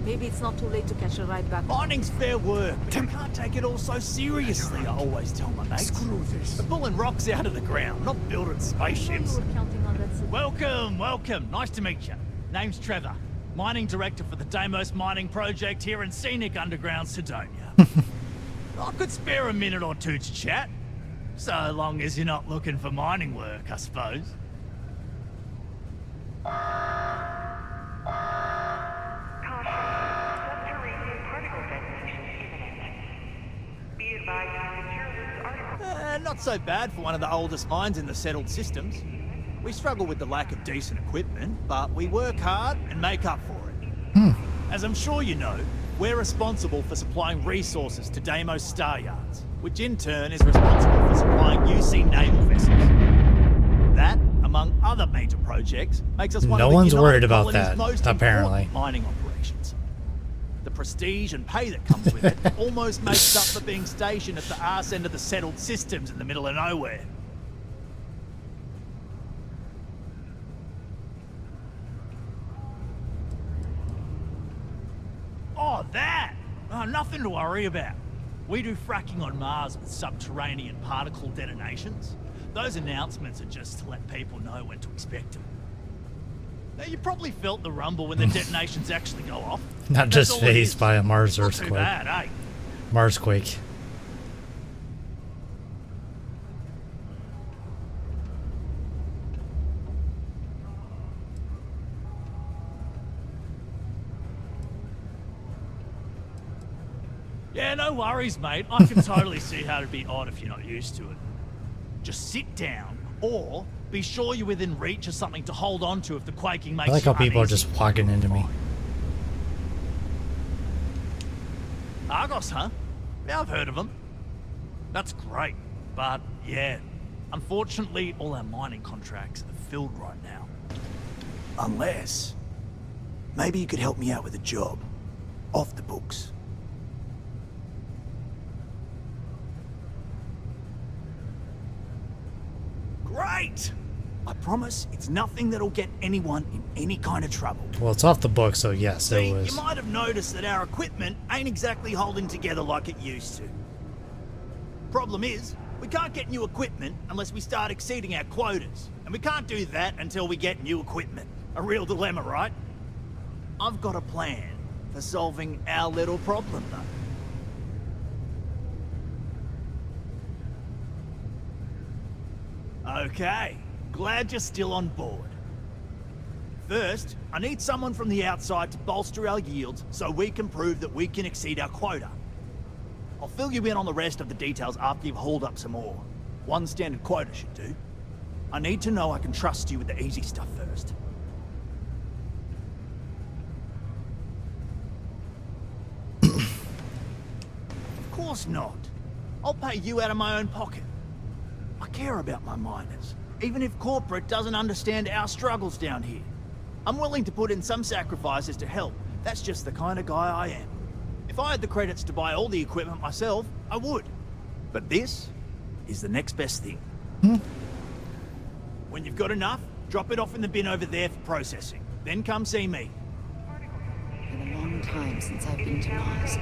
Maybe it's not too late to catch a ride back. Mining's fair work, but you can't take it all so seriously, I always tell my mates. Screw this. We're pulling rocks out of the ground, not building spaceships. You were counting on that. Welcome. Nice to meet you. Name's Trevor. Mining director for the Deimos mining project here in scenic underground Sidonia. I could spare a minute or two to chat. So long as you're not looking for mining work, I suppose. Not so bad for one of the oldest mines in the settled systems. We struggle with the lack of decent equipment, but we work hard and make up for it. As I'm sure you know, we're responsible for supplying resources to Deimos Star Yards, which in turn is responsible for supplying UC naval vessels. That, among other major projects, makes us one No of the one's United worried about Colony's that, most apparently. important mining operations. The prestige and pay that comes with it almost makes up for being stationed at the arse end of the settled systems in the middle of nowhere. Oh, that! Oh, nothing to worry about. We do fracking on Mars with subterranean particle detonations. Those announcements are just to let people know when to expect them. Now, you probably felt the rumble when the detonations actually go off. Not That's just all it phased is. by a Mars Not too earthquake. bad, eh? Marsquake. Yeah, no worries, mate. I can totally see how it'd be odd if you're not used to it. Just sit down, or be sure you're within reach of something to hold on to if the quaking makes I like how you people are uneasy. just walking into me. Argos, huh? Yeah, I've heard of them. That's great, but yeah, unfortunately, all our mining contracts are filled right now. Unless, maybe you could help me out with a job, off the books. Great! I promise it's nothing that'll get anyone in any kind of trouble. Well, it's off the book, so yes, See, it was. you might have noticed that our equipment ain't exactly holding together like it used to. Problem is, we can't get new equipment unless we start exceeding our quotas. And we can't do that until we get new equipment. A real dilemma, right? I've got a plan for solving our little problem, though. Okay, glad you're still on board. First, I need someone from the outside to bolster our yields so we can prove that we can exceed our quota. I'll fill you in on the rest of the details after you've hauled up some more. One standard quota should do. I need to know I can trust you with the easy stuff first. Of course not. I'll pay you out of my own pocket. I care about my miners, even if corporate doesn't understand our struggles down here. I'm willing to put in some sacrifices to help. That's just the kind of guy I am. If I had the credits to buy all the equipment myself, I would. But this is the next best thing. When you've got enough, drop it off in the bin over there for processing. Then come see me. It's been a long time since I've been to Mars.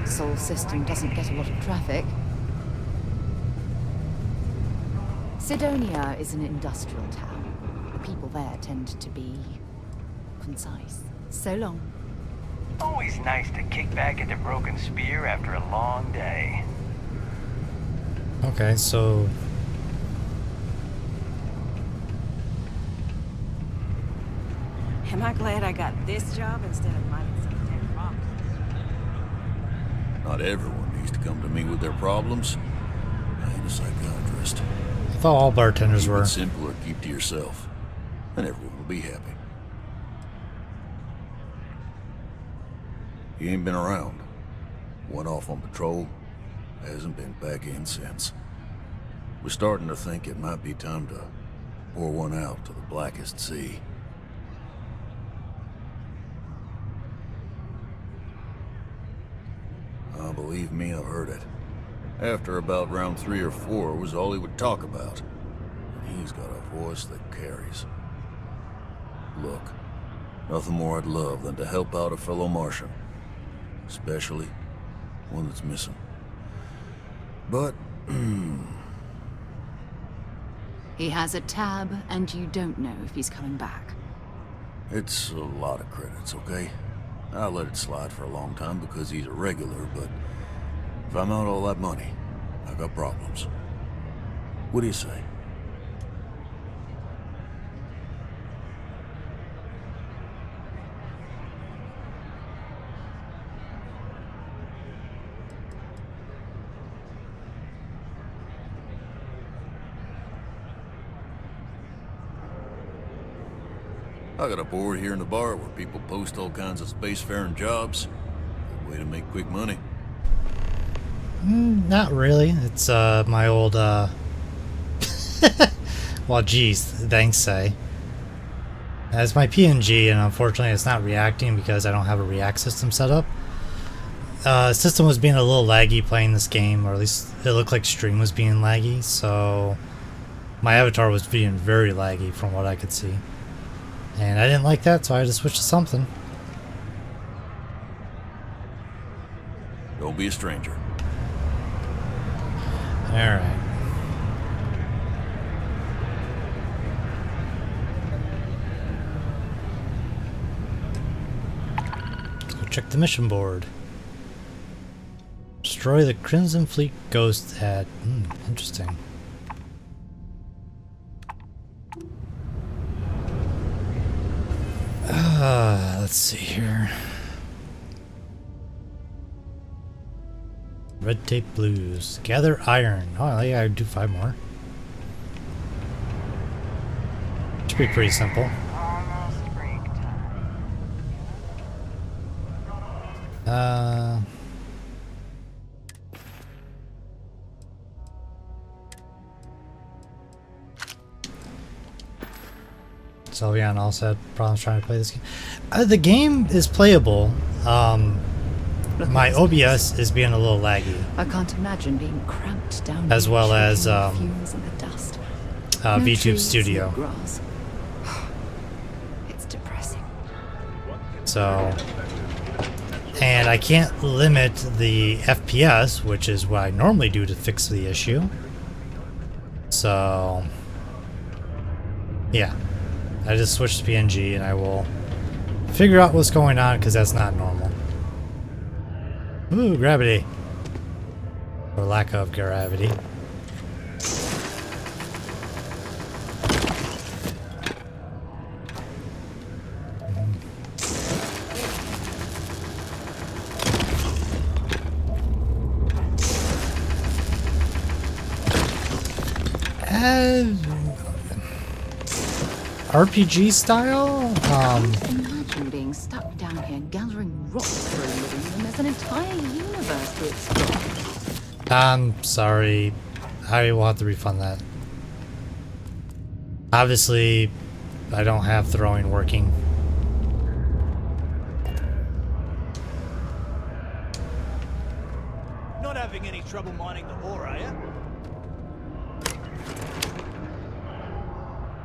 The Sol system doesn't get a lot of traffic. Sidonia is an industrial town. The people there tend to be concise. So long. Always nice to kick back at the Broken Spear after a long day. Okay, so... Am I glad I got this job instead of minding some damn problems? Not everyone needs to come to me with their problems. I ain't a psychiatrist. I thought all bartenders Keep were. it simple or keep to yourself, and everyone will be happy. He ain't been around. Went off on patrol. Hasn't been back in since. We're starting to think it might be time to pour one out to the blackest sea. Believe me, I've heard it. After about round 3 or 4 was all he would talk about. And he's got a voice that carries. Look, nothing more I'd love than to help out a fellow Martian. Especially one that's missing. But, He has a tab, and you don't know if he's coming back. it's a lot of credits, okay? I let it slide for a long time because he's a regular, but if I'm out all that money, I got problems. What do you say? I got a board here in the bar where people post all kinds of spacefaring jobs. Good way to make quick money. Not really. It's my old well, geez, thanks, say. It's my PNG, and unfortunately it's not reacting because I don't have a React system set up. System was being a little laggy playing this game, or at least it looked like stream was being laggy, so my avatar was being very laggy from what I could see. And I didn't like that, so I had to switch to something. Don't be a stranger. Alright. Let's go check the mission board. Destroy the Crimson Fleet Ghost at... interesting. Let's see here. Red Tape Blues. Gather iron. Oh, I gotta do 5 more. Should be pretty simple. Sylvian also had problems trying to play this game. The game is playable. My OBS is being a little laggy. I can't imagine being cramped down as here, well as shaking the fumes and the dust. No VTube trees, Studio. no grass. It's depressing. So, and I can't limit the FPS, which is what I normally do to fix the issue. So, yeah, I just switched to PNG and I will figure out what's going on because that's not normal. Ooh, gravity. Or lack of gravity. RPG style. Imagine being stuck down here gathering rocks for a living when there's an entire universe to explore. I'm sorry. I will have to refund that. Obviously, I don't have throwing working. Not having any trouble mining the ore, are you?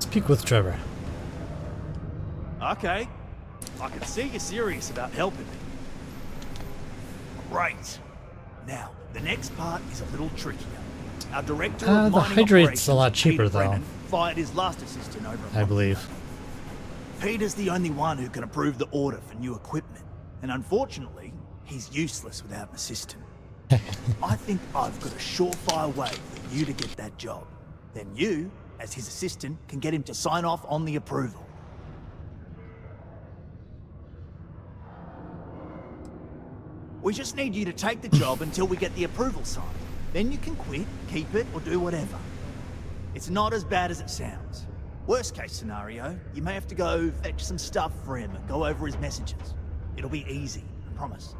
Speak with Trevor. Okay. I can see you're serious about helping me. Great. Now, the next part is a little trickier. Our director of The mining hydrate's a lot operations, cheaper Peter though. Brennan, fired his last assistant over a I month believe. ago. Peter's the only one who can approve the order for new equipment, and unfortunately, he's useless without an assistant. I think I've got a surefire way for you to get that job. Then you, as his assistant, can get him to sign off on the approval. We just need you to take the job until we get the approval signed. Then you can quit, keep it, or do whatever. It's not as bad as it sounds. Worst case scenario, you may have to go fetch some stuff for him and go over his messages. It'll be easy, I promise.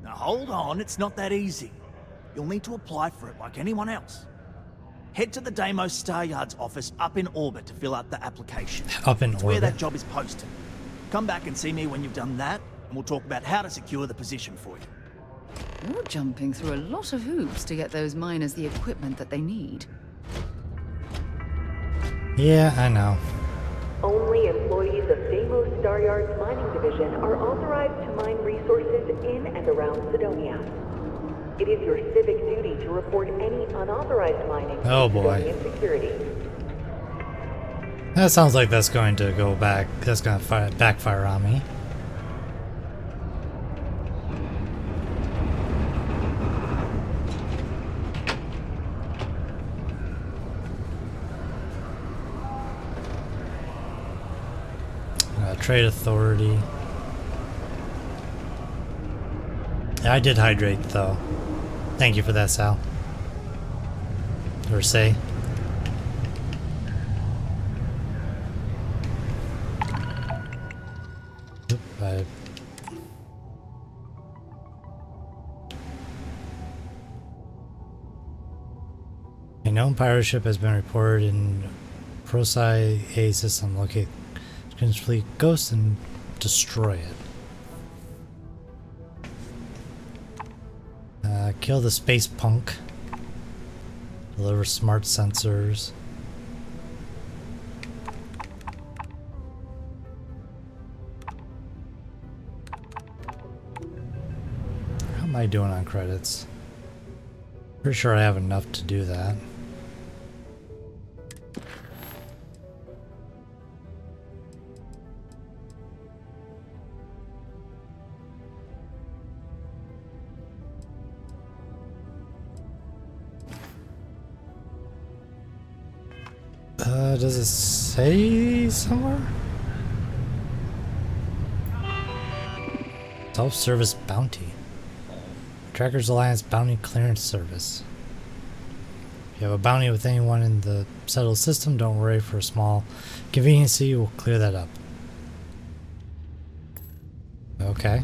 Now hold on, it's not that easy. You'll need to apply for it like anyone else. Head to the Deimos Star Yard's office up in orbit to fill out the application. Up in It's where orbit? that job is posted. Come back and see me when you've done that, and we'll talk about how to secure the position for you. You're jumping through a lot of hoops to get those miners the equipment that they need. Yeah, I know. Only employees of Deimos Star Yard's mining division are authorized to mine resources in and around Sidonia. It is your civic duty to report any unauthorized mining Oh, to boy. Sidonian security. That sounds like that's going to go back. That's going to backfire on me. Trade authority. Yeah, I did hydrate though. Thank you for that, Sal. Or say. Oop, A known pirate ship has been reported in Procyon A system. Locate Prince Fleet Ghost and destroy it. Kill the space punk. Deliver smart sensors. How am I doing on credits? Pretty sure I have enough to do that. Does it say somewhere? Self-service bounty. Trackers Alliance Bounty Clearance Service. If you have a bounty with anyone in the settled system, don't worry, for a small conveniency, we'll clear that up. Okay.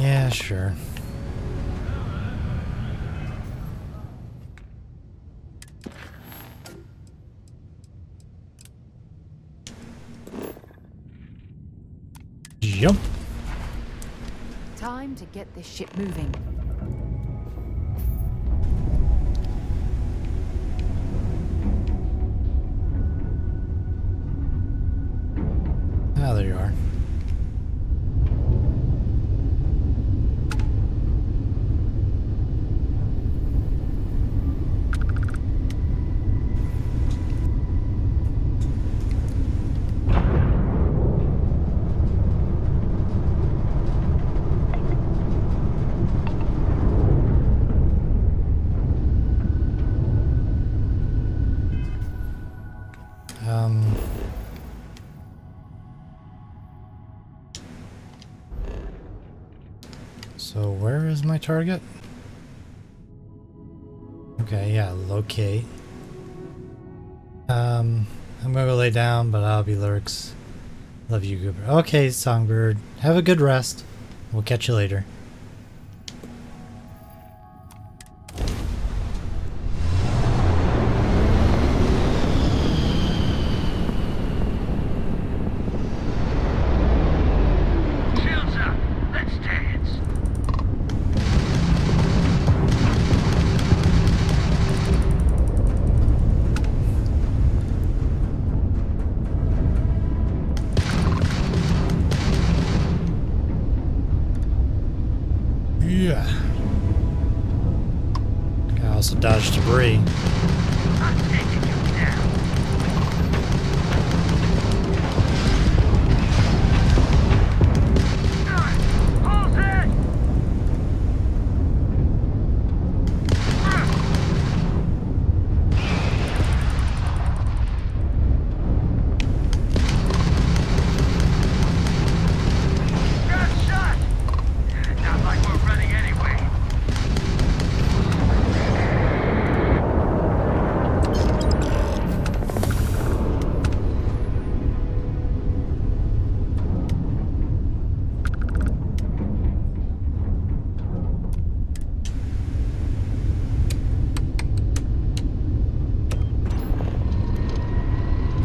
Yeah, sure. Jump. Time to get this ship moving. Ah, there you are. So where is my target? Okay, yeah, locate. I'm gonna go lay down, but I'll be Lurks. Love you, Goober. Okay, Songbird. Have a good rest. We'll catch you later. Shields up. Let's dance. Yeah. I also dodged debris. I'm taking you down. Hold it! Got shot! Not like we're running anyway.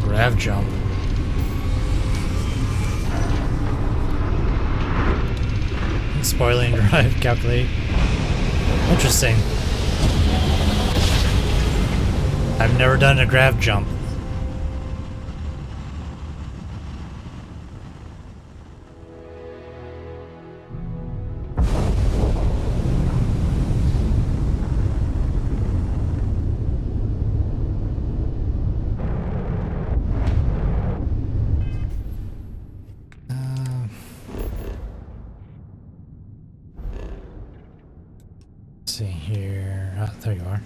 Grav jump. Spoiling drive, calculate. Interesting. I've never done a grav jump. See here. Ah, there you are.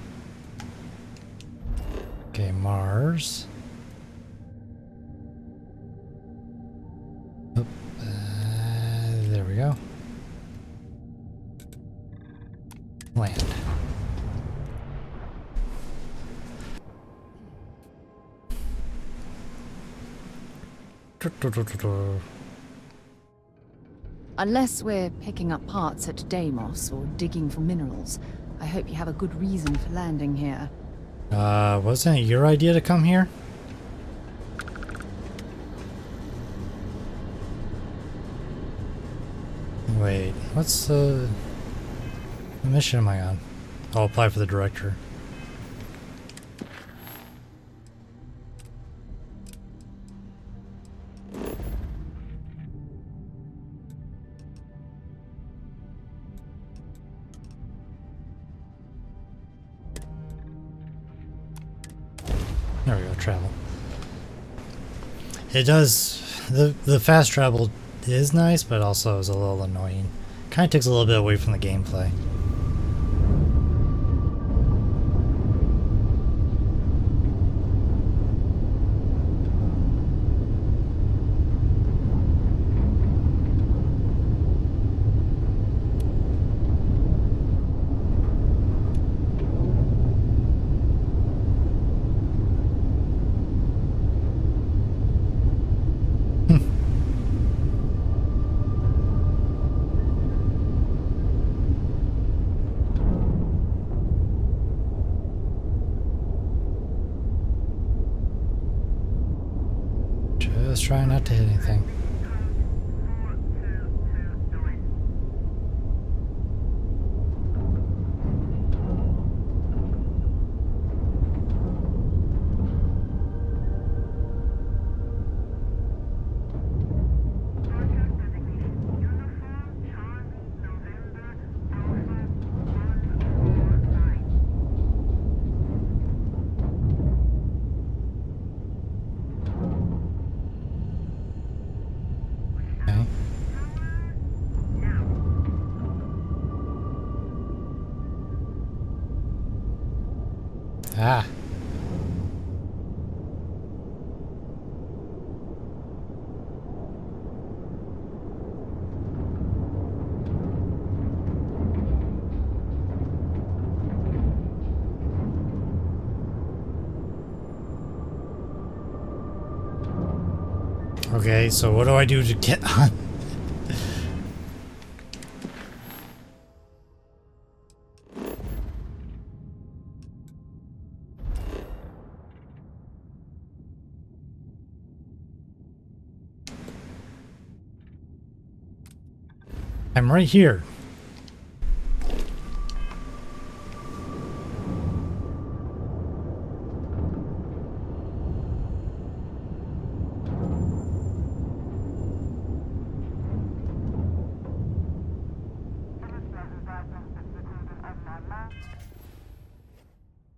Okay, Mars. Oh, there we go. Land. Unless we're picking up parts at Deimos or digging for minerals, I hope you have a good reason for landing here. Wasn't it your idea to come here? Wait, what's the mission am I on? I'll apply for the director. There we go, travel. It does, the fast travel is nice, but also is a little annoying. Kind of takes a little bit away from the gameplay. Just trying not to hit anything. Okay. Ah. Okay, so what do I do to get on? I'm right here.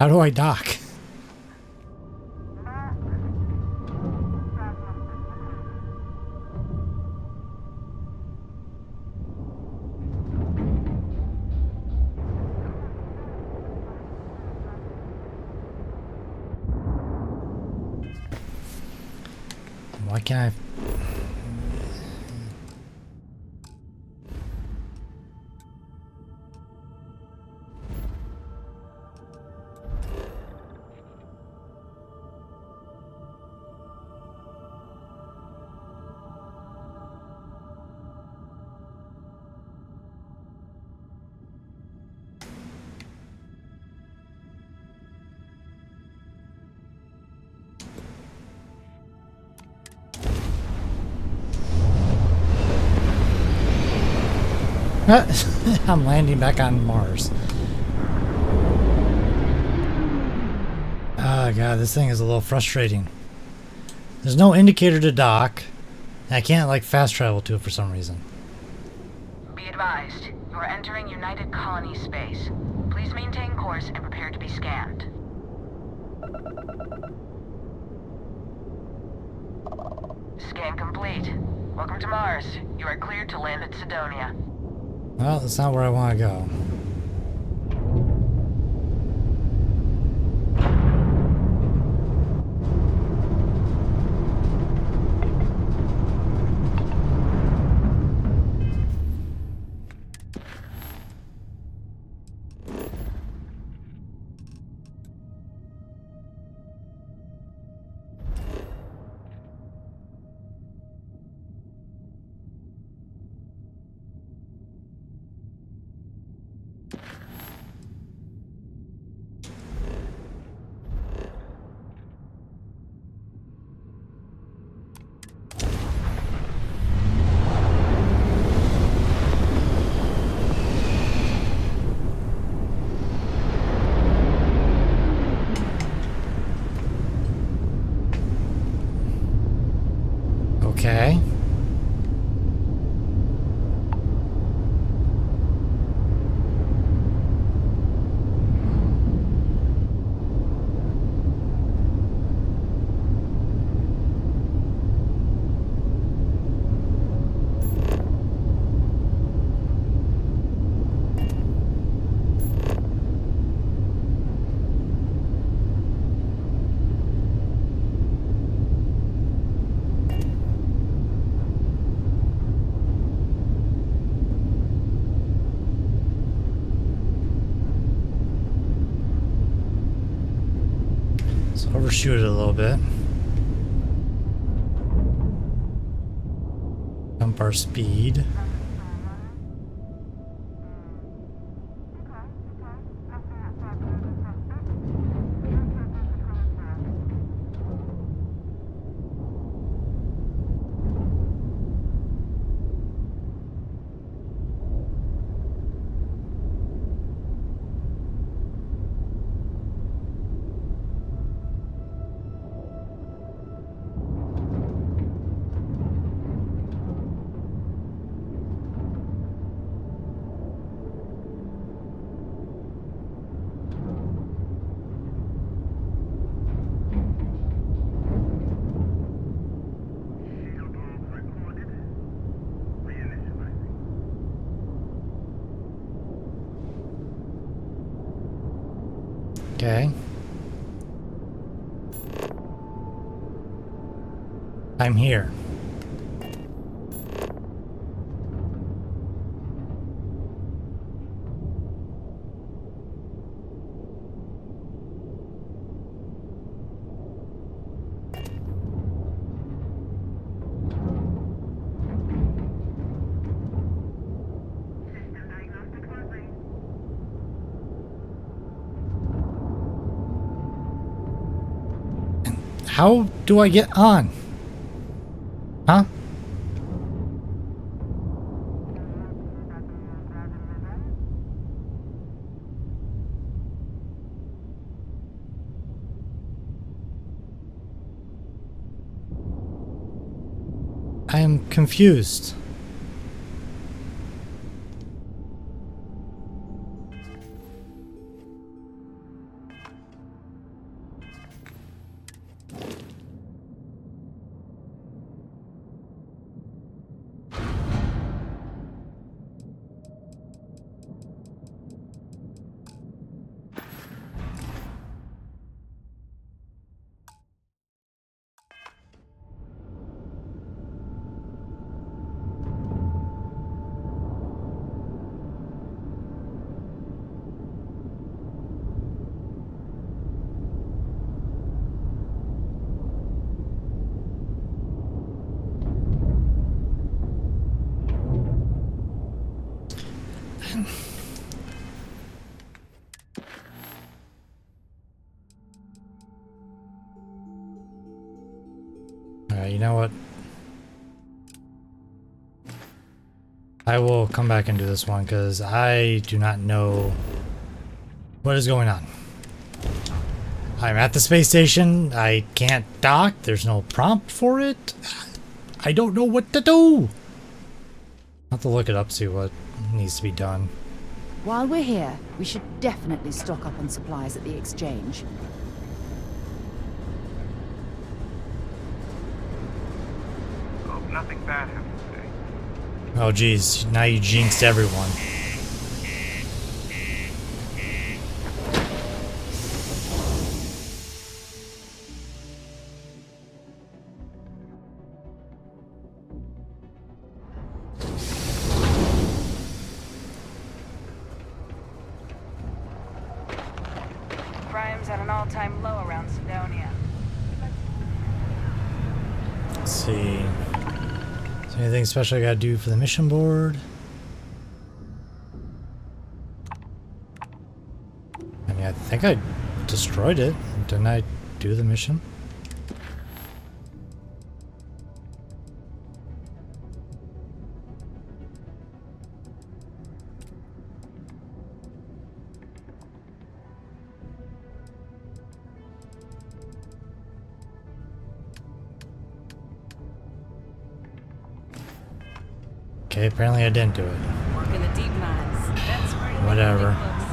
How do I dock? Why can't I? I'm landing back on Mars. Oh god, this thing is a little frustrating. There's no indicator to dock. And I can't like fast travel to it for some reason. Be advised, you are entering United Colony space. Please maintain course and prepare to be scanned. Scan complete. Welcome to Mars. You are cleared to land at Sidonia. Well, that's not where I want to go. Okay. Let's overshoot it a little bit. Dump our speed. Okay. I'm here. How do I get on? Huh? I am confused. Alright, you know what? I will come back and do this one because I do not know what is going on. I'm at the space station. I can't dock. There's no prompt for it. I don't know what to do. I'll have to look it up, see what needs to be done. While we're here, we should definitely stock up on supplies at the exchange. Oh, nothing bad happened today. Oh geez, now you jinxed everyone. Crime's at an all-time low around Sidonia. Let's see. Is there anything special I gotta do for the mission board? I mean, I think I destroyed it. Didn't I do the mission? Okay, apparently I didn't do it. Work in the deep mines. That's where you Whatever. make books.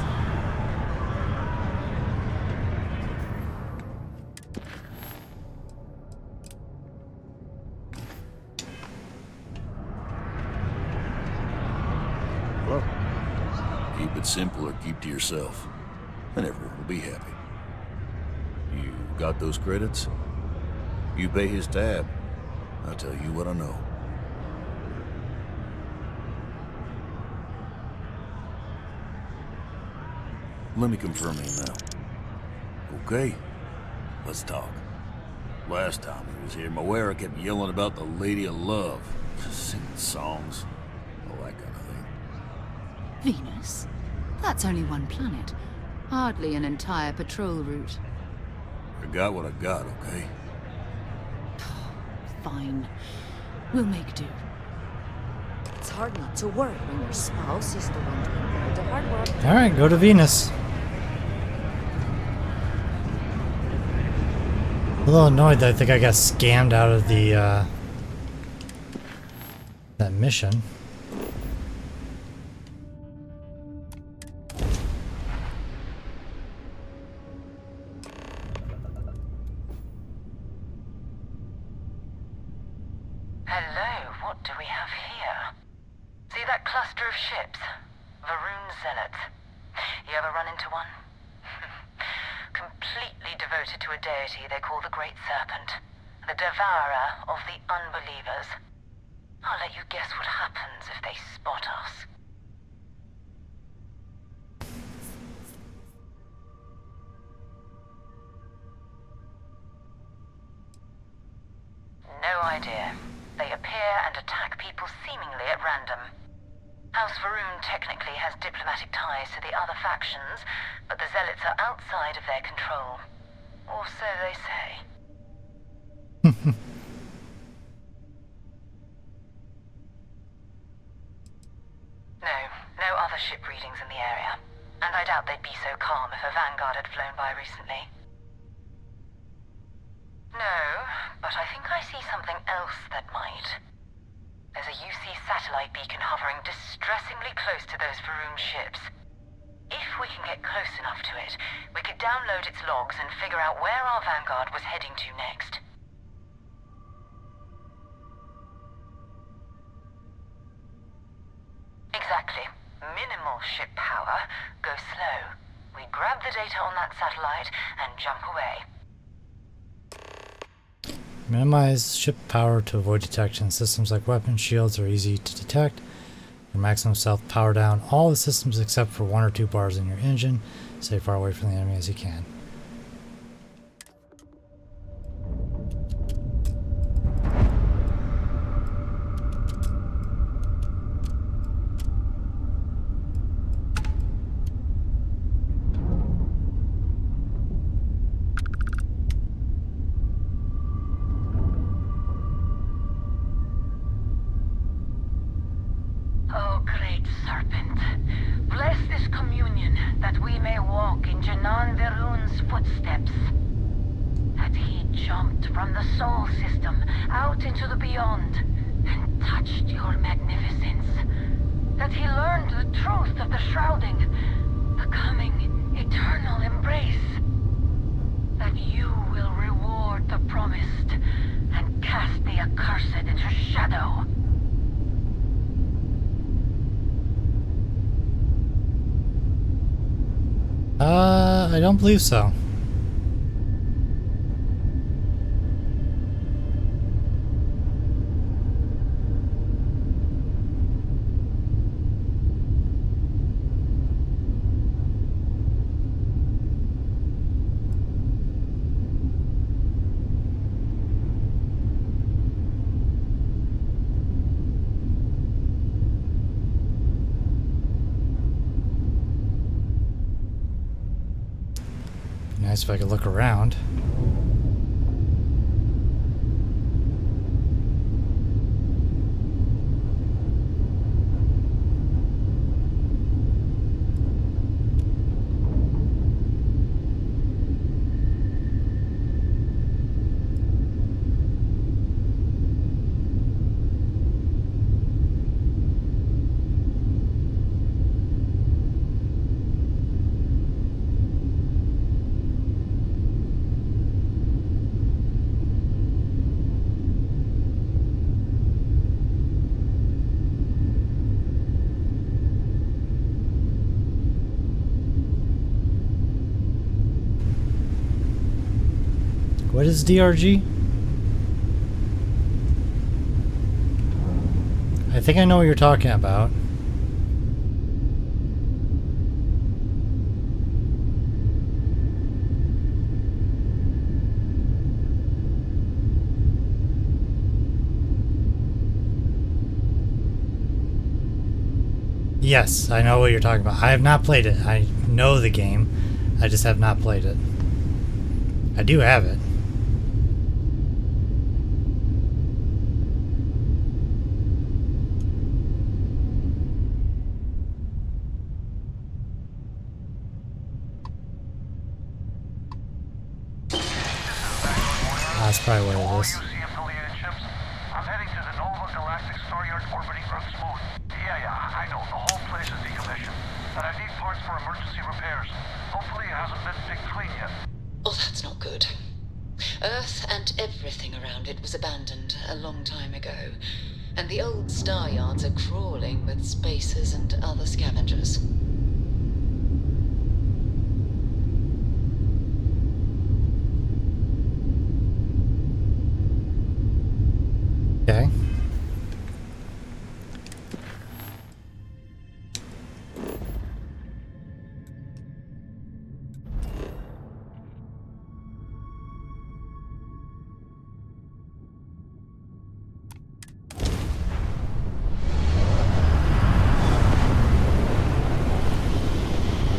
Hello. Keep it simple or keep to yourself, and everyone will be happy. You got those credits? You pay his tab. I'll tell you what I know. Let me confirm him now. Okay, let's talk. Last time he was here, Moira kept yelling about the Lady of Love, singing songs, all that kind of thing. Venus? That's only one planet. Hardly an entire patrol route. I got what I got, okay? Fine. We'll make do. It's hard not to work when your spouse is the one doing the hard work. Alright, go to Venus. A little annoyed that I think I got scammed out of the, that mission. Hello, what do we have here? See that cluster of ships? Varun Zealots. You ever run into one? Completely devoted to a deity they call the Great Serpent, the devourer of the unbelievers. I'll let you guess what happens if they spot us. No idea. They appear and attack people seemingly at random. House Varun technically has diplomatic ties to the other factions, but the Zealots are outside of their control. Or so they say. ship readings in the area, and I doubt they'd be so calm if a Vanguard had flown by recently. No, but I think I see something else that might. There's a UC satellite beacon hovering distressingly close to those Varun ships. If we can get close enough to it, we could download its logs and figure out where our Vanguard was heading to next. Exactly. Minimal ship power, go slow. We grab the data on that satellite and jump away. Minimize ship power to avoid detection. Systems like weapon shields are easy to detect. For maximum stealth, power down all the systems except for 1 or 2 bars in your engine. Stay far away from the enemy as you can. Oh, great serpent, bless this communion that we may walk in Janan Verun's footsteps. That he jumped from the soul system out into the beyond and touched your magnificence. That he learned the truth of the shrouding, the coming eternal embrace. That you will reward the promised and cast the accursed into shadow. I don't believe so. Nice if I could look around. What is DRG? I think I know what you're talking about. Yes, I know what you're talking about. I have not played it. I know the game. I just have not played it. I do have it. That's probably what it is. I'm heading to the Nova Galactic Star Yard orbiting Earth's moon. Yeah, I know. The whole place is decommissioned. But I need parts for emergency repairs. Hopefully it hasn't been picked clean yet. Oh, that's not good. Earth and everything around it was abandoned a long time ago. And the old star yards are crawling with spacers and other scavengers. Okay.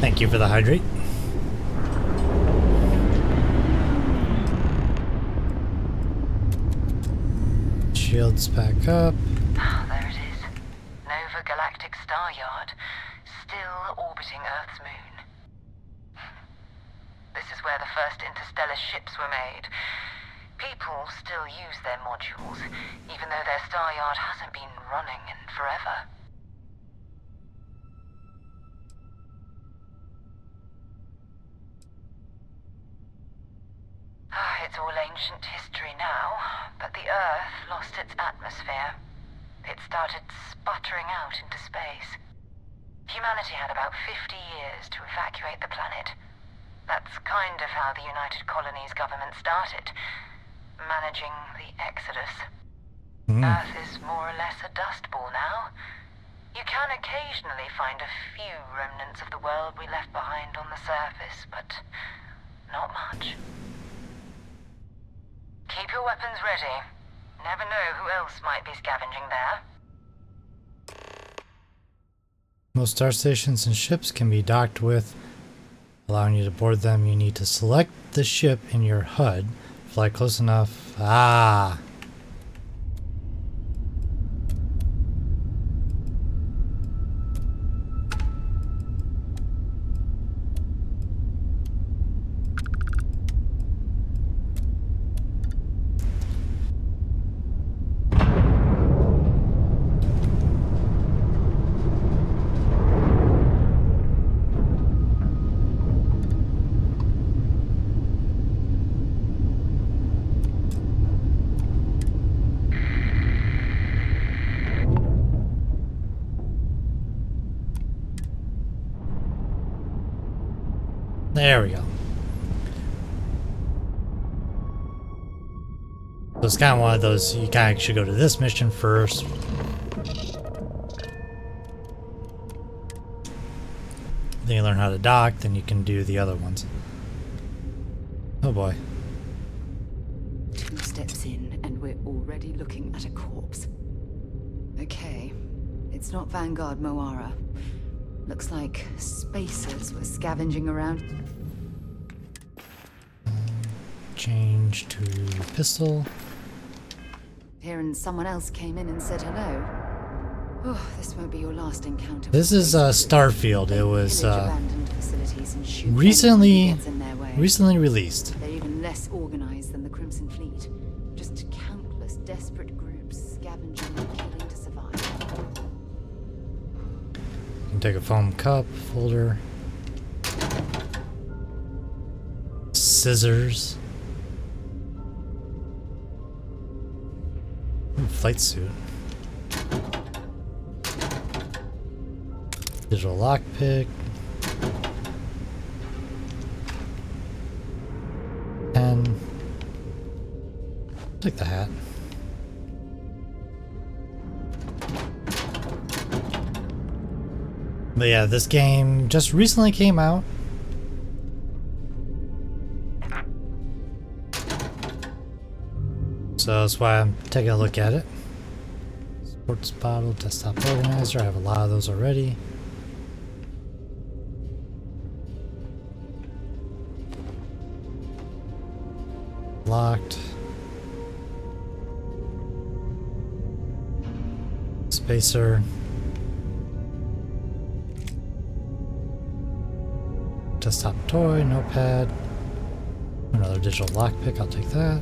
Thank you for the hydrate. Shields back up. There it is. Nova Galactic Star Yard. Still first interstellar ships were made. People still use their modules, even though their star yard hasn't been running in forever. It's all ancient history now, but the Earth lost its atmosphere. It started sputtering out into space. Humanity had about 50 years to evacuate the planet. That's kind of how the United Colonies government started, managing the exodus. Earth is more or less a dust ball now. You can occasionally find a few remnants of the world we left behind on the surface, but not much. Keep your weapons ready. Never know who else might be scavenging there. Most star stations and ships can be docked with. Allowing you to board them, you need to select the ship in your HUD. Fly close enough. Ah! There we go. So it's kind of one of those, you kind of should go to this mission first. Then you learn how to dock, then you can do the other ones. Oh boy. 2 steps in and we're already looking at a corpse. Okay, it's not Vanguard Moara. Looks like spacers were scavenging around. Change to pistol. Hearing someone else came in and said hello. Oh, this won't be your last encounter. This is Starfield. It was recently released. They're even less organized than the Crimson Fleet. Just countless desperate groups scavenging and killing to survive. You can take a foam cup, folder, scissors. Ooh, flight suit. Digital lockpick. Pen. Take the hat. But yeah, this game just recently came out. So that's why I'm taking a look at it. Sports bottle, desktop organizer. I have a lot of those already. Locked. Spacer. Desktop toy, notepad. Another digital lockpick, I'll take that.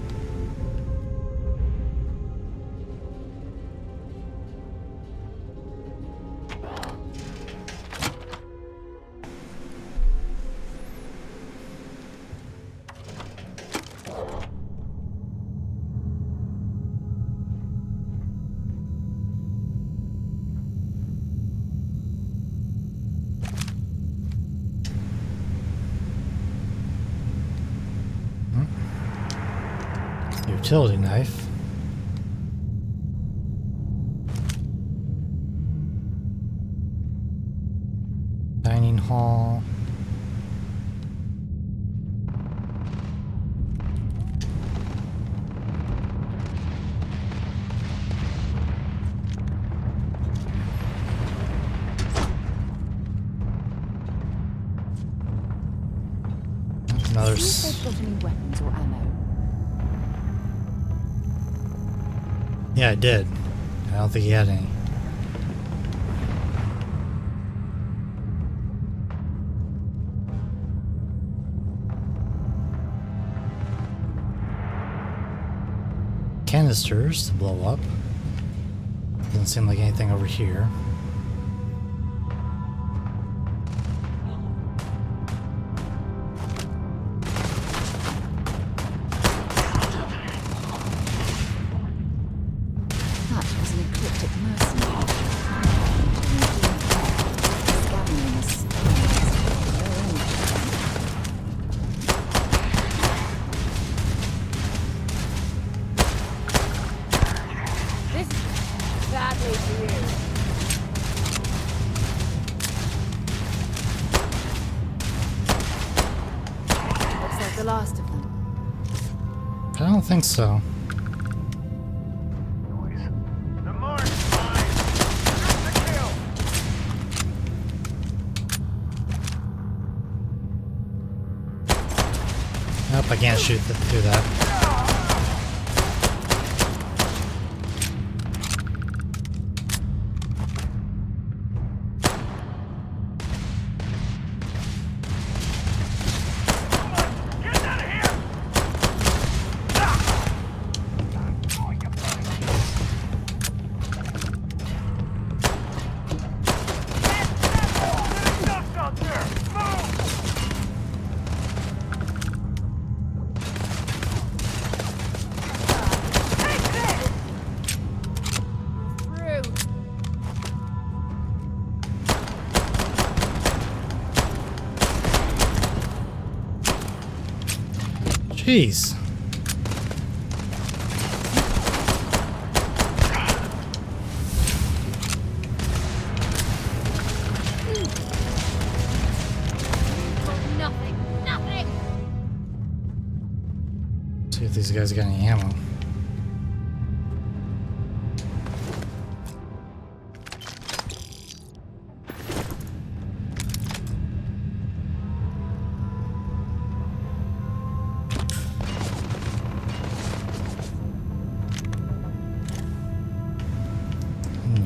Utility knife. Dining hall. Another. See if they've got any weapons or ammo. Yeah, I did. I don't think he had any. canisters to blow up. Doesn't seem like anything over here. That was an ecliptic mercenary. Scavenging the stars. This is badly weird. Looks like the last of them. I don't think so. The mark's mine! Shoot the kill! Nope, I can't shoot through that. Jeez. Nothing. See if these guys got any ammo.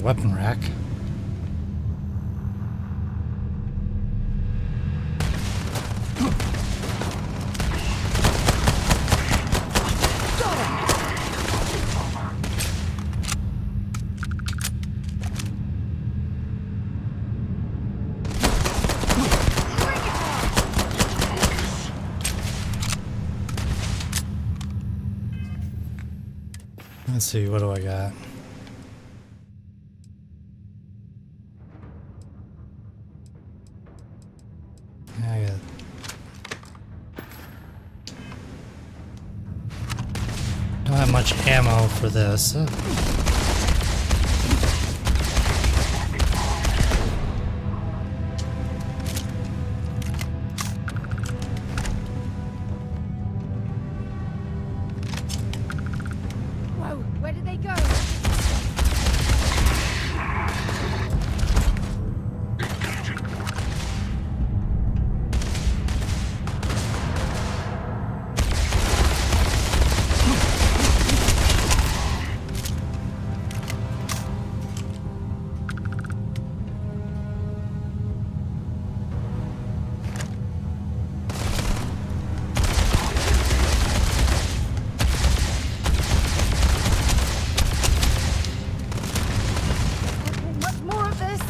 Weapon rack. Let's see, what do I got? I got don't have much ammo for this. Whoa, where did they go? Much more of this.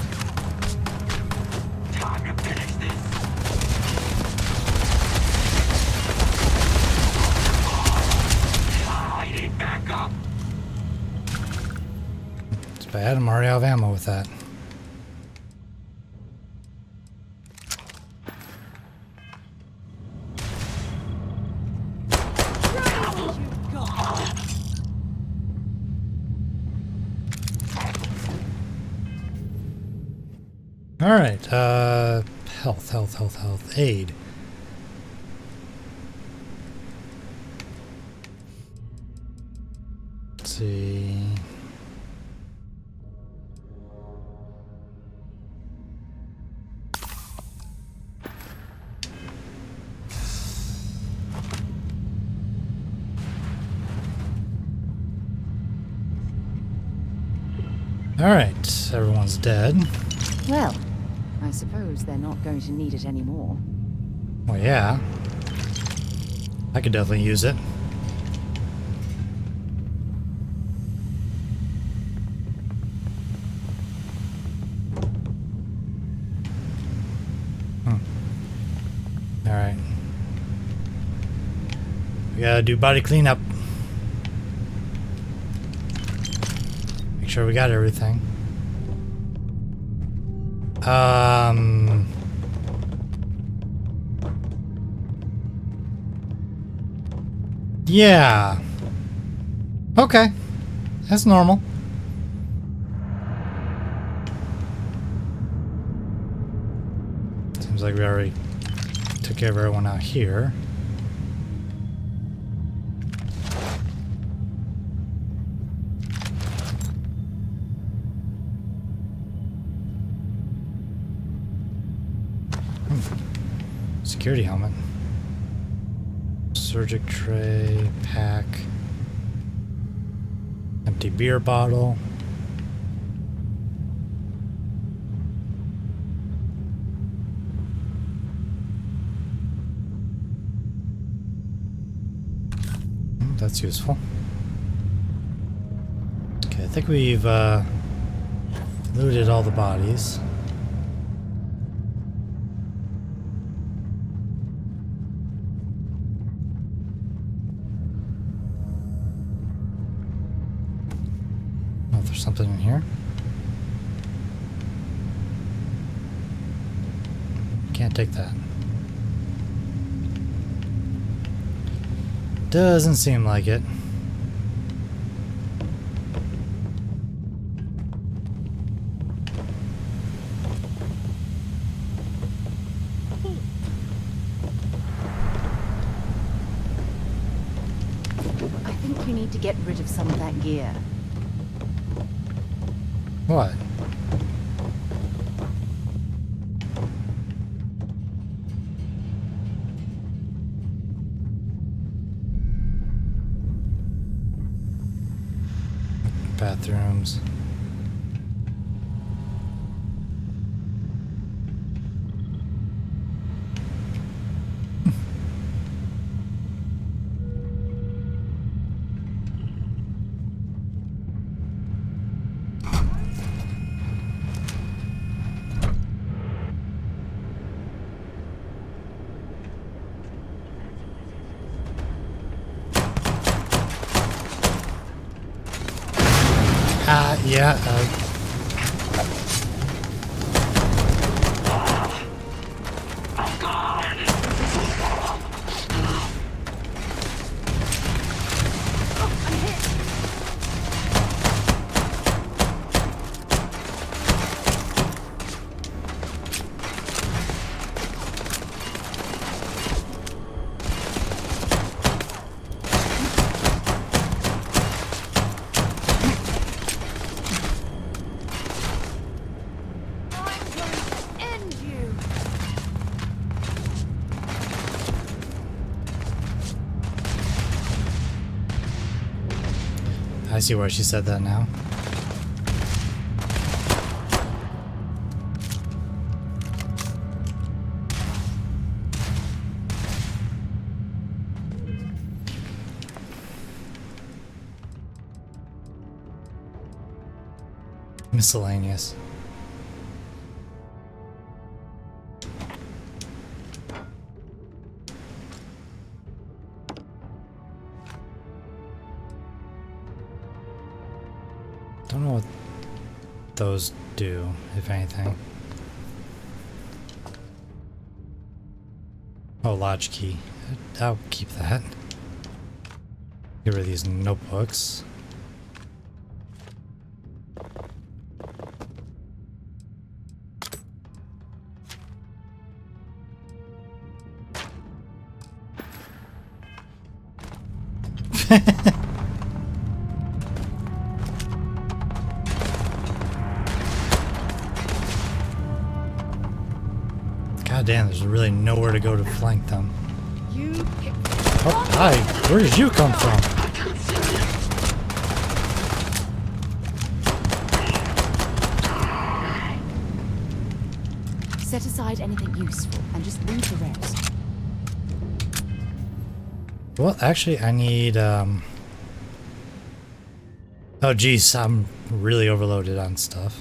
Time to finish this! I need backup! It's bad, I'm already out of ammo with that. Alright, health, aid. Let's see. Alright, everyone's dead. Well, I suppose they're not going to need it anymore. Well, yeah. I could definitely use it. We gotta do body cleanup. Make sure we got everything. Yeah. Okay. That's normal. Seems like we already took care of everyone out here. Security helmet. Surgic tray, pack. Empty beer bottle. That's useful. Okay, I think we've looted all the bodies. Oh, there's something in here. Can't take that. Doesn't seem like it. I think you need to get rid of some of that gear. What? Bathrooms. Yeah. I see why she said that now. Miscellaneous. Don't know what those do, if anything. Oh, latch key. I'll keep that. Get rid of these notebooks. God damn, there's really nowhere to go to flank them. Oh, hi. Where did you come from? Set aside anything useful and just leave the rest. Well, actually, I need, Oh, geez, I'm really overloaded on stuff.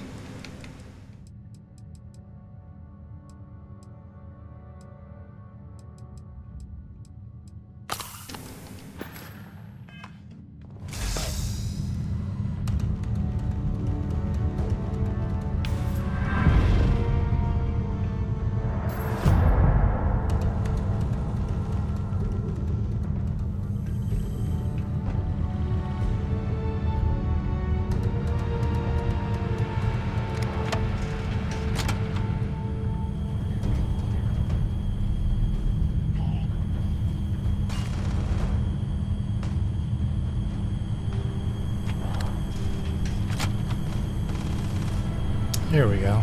Here we go.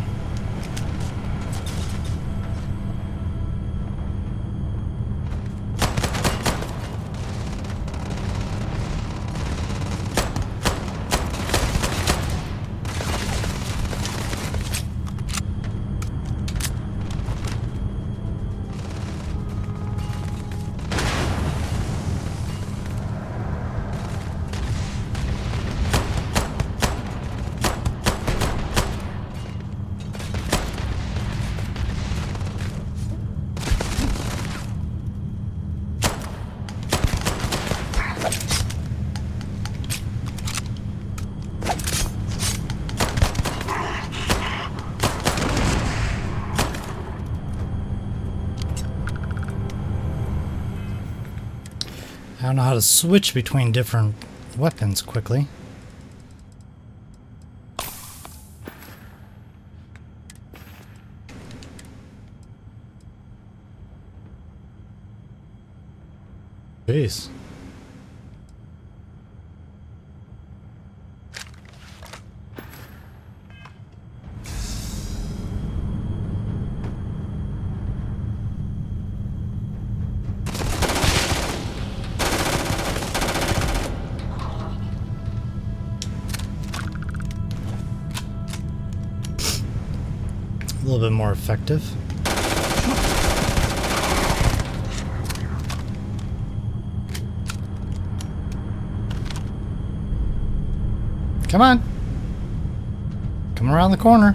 I don't know how to switch between different weapons quickly. Jeez. A little bit more effective. Come on. Come around the corner.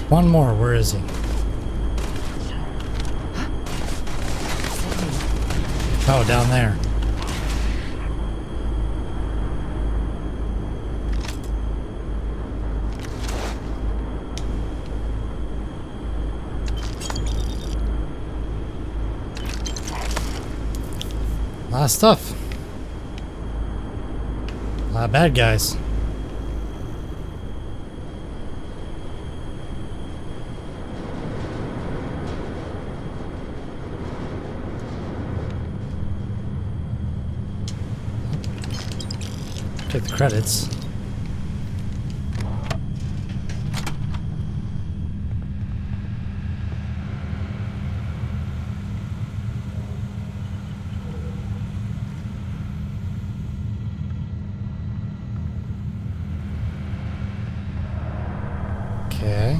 One more, where is he? Oh, down there. A lot of stuff. A lot of bad guys. Take the credits. Okay.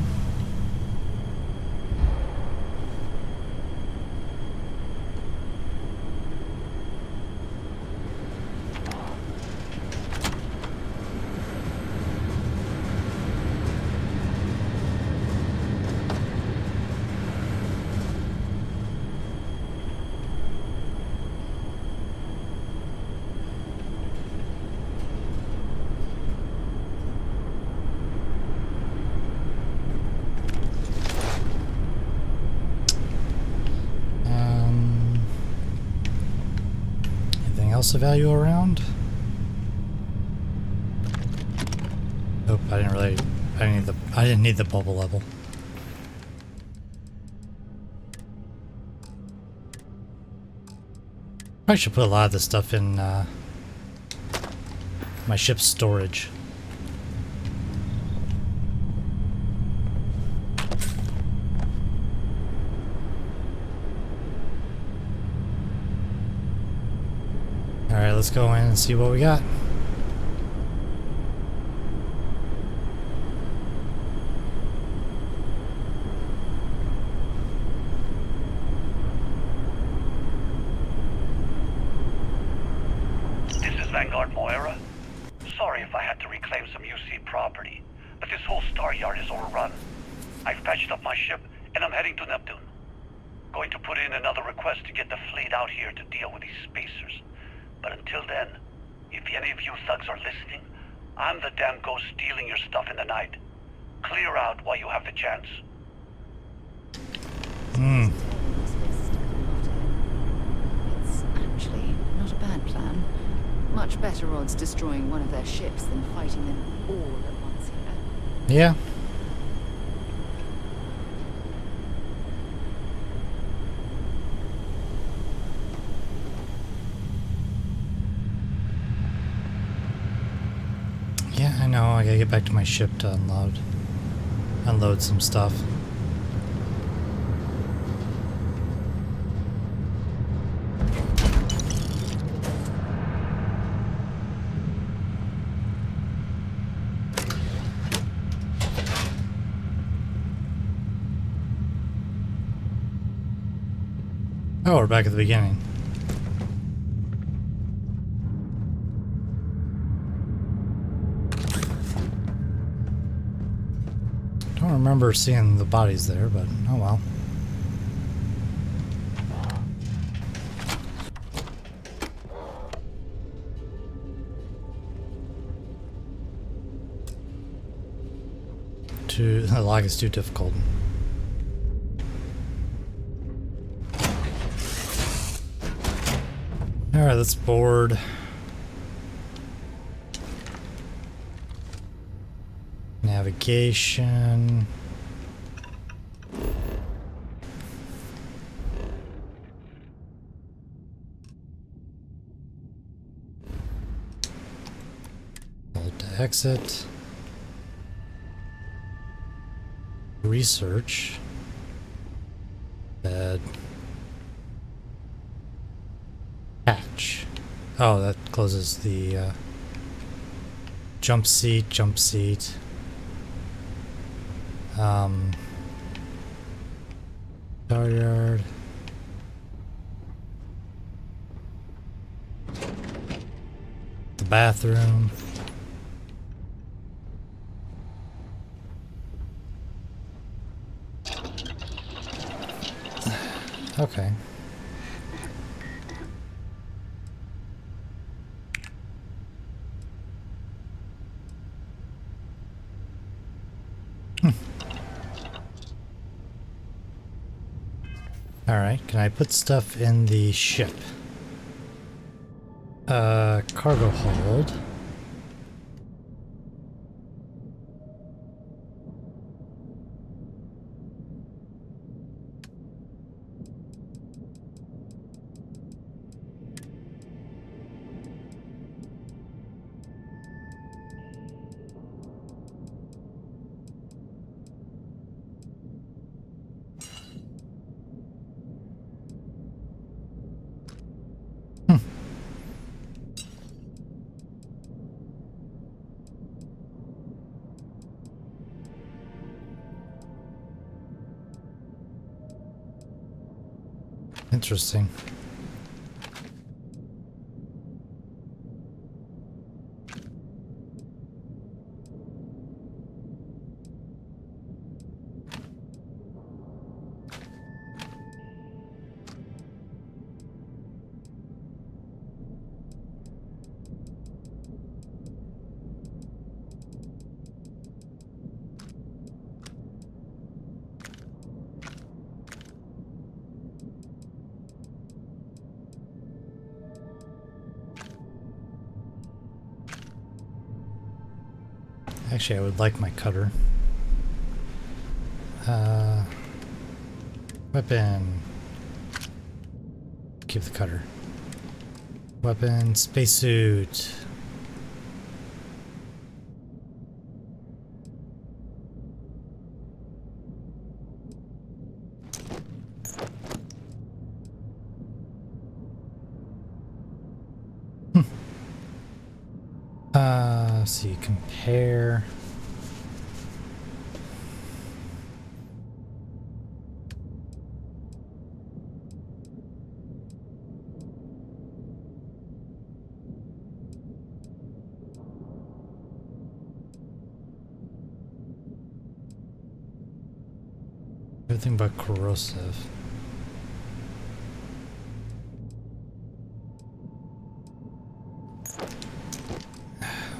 Else of value around? Nope, I didn't need the bubble level. I should put a lot of this stuff in my ship's storage. Alright, let's go in and see what we got. fixed up my ship, and I'm heading to Neptune. Going to put in another request to get the fleet out here to deal with these spacers. But until then, if any of you thugs are listening, I'm the damn ghost stealing your stuff in the night. Clear out while you have the chance. It's actually not a bad plan. Much better odds destroying one of their ships than fighting them all at once here. Yeah. Yeah, I know. I gotta get back to my ship to unload some stuff. Oh, we're back at the beginning. Don't remember seeing the bodies there, but oh well. The log is too difficult. Alright, let's board. Navigation. Hold to exit. Research. Bed. Hatch. Oh, that closes the jump seat. Tower yard. The bathroom. Okay. Alright, can I put stuff in the ship? Cargo hold. Interesting. Actually, I would like my cutter. Weapon. Keep the cutter. Weapon, spacesuit. Let's see, compare. Everything but corrosive.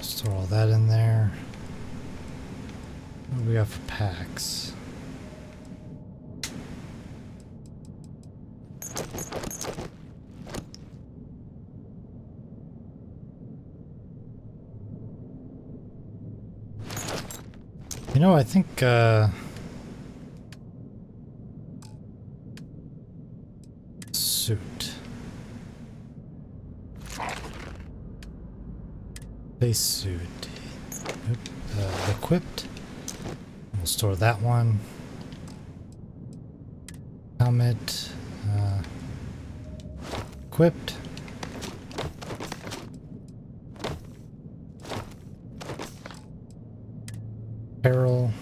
Store all that in there. What do we got for packs? You know, I think suit. Base suit. Equipped. We'll store that one. Helmet. Equipped. Apparel.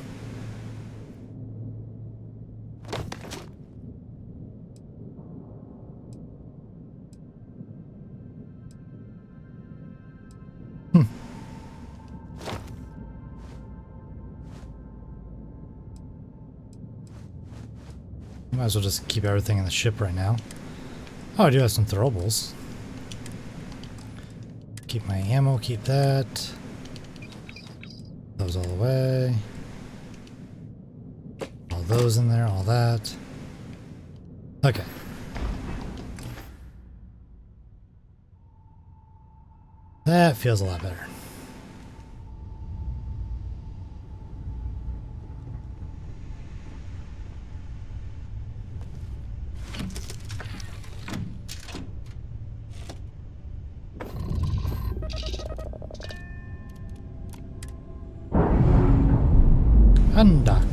Might as well just keep everything in the ship right now. Oh, I do have some throwables. Keep my ammo, keep that. Those all the way. All those in there, all that. Okay. That feels a lot better. Undock.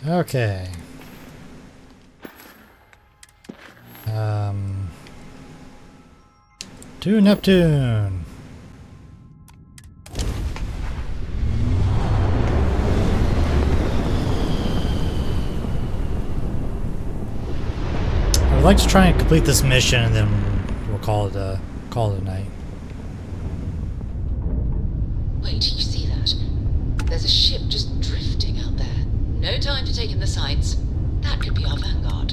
Okay. To Neptune. I would like to try and complete this mission and then we'll call it a night. Wait, you see that? There's a ship just drifting out there. No time to take in the sights. That could be our vanguard.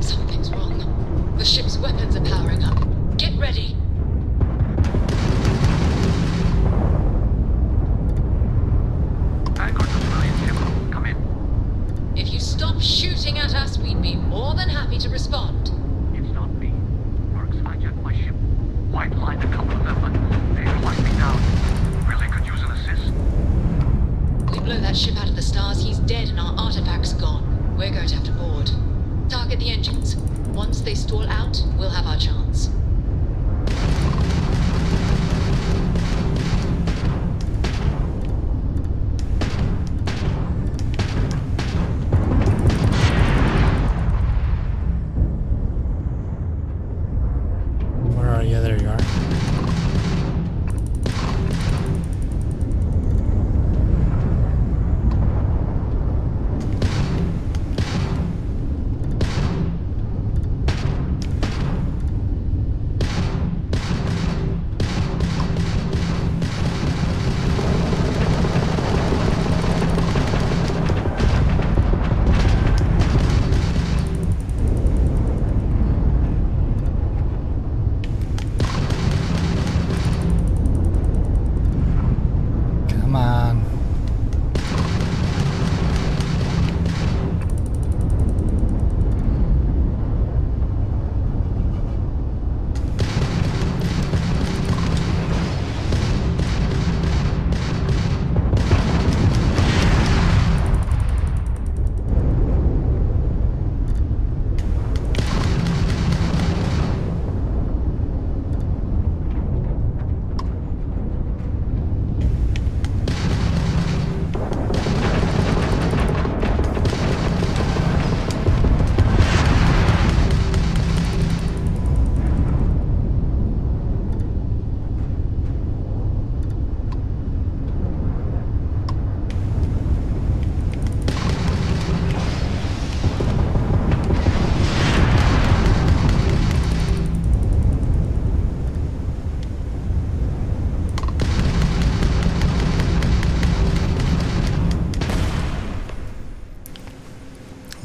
Something's wrong. The ship's weapons are powering up. Get ready. If you stop shooting at us, we'd be more than happy to respond. It's not me. Mercs hijacked my ship. White lined a couple of them, but they've locked me down. Really could use an assist. We blow that ship out of the stars, he's dead and our artifact's gone. We're going to have to board. Target the engines. Once they stall out, we'll have our chance. Where are you? There you are.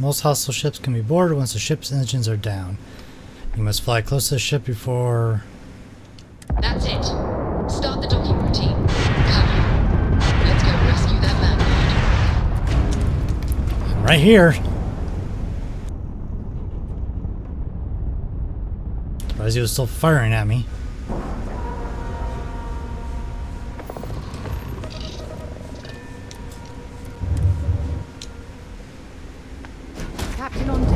Most hostile ships can be boarded once the ship's engines are down. You must fly close to the ship before... That's it. Start the docking routine. Come on. Let's go rescue that Vanguard. I'm right here. Surprised he was still firing at me. Captain on deck.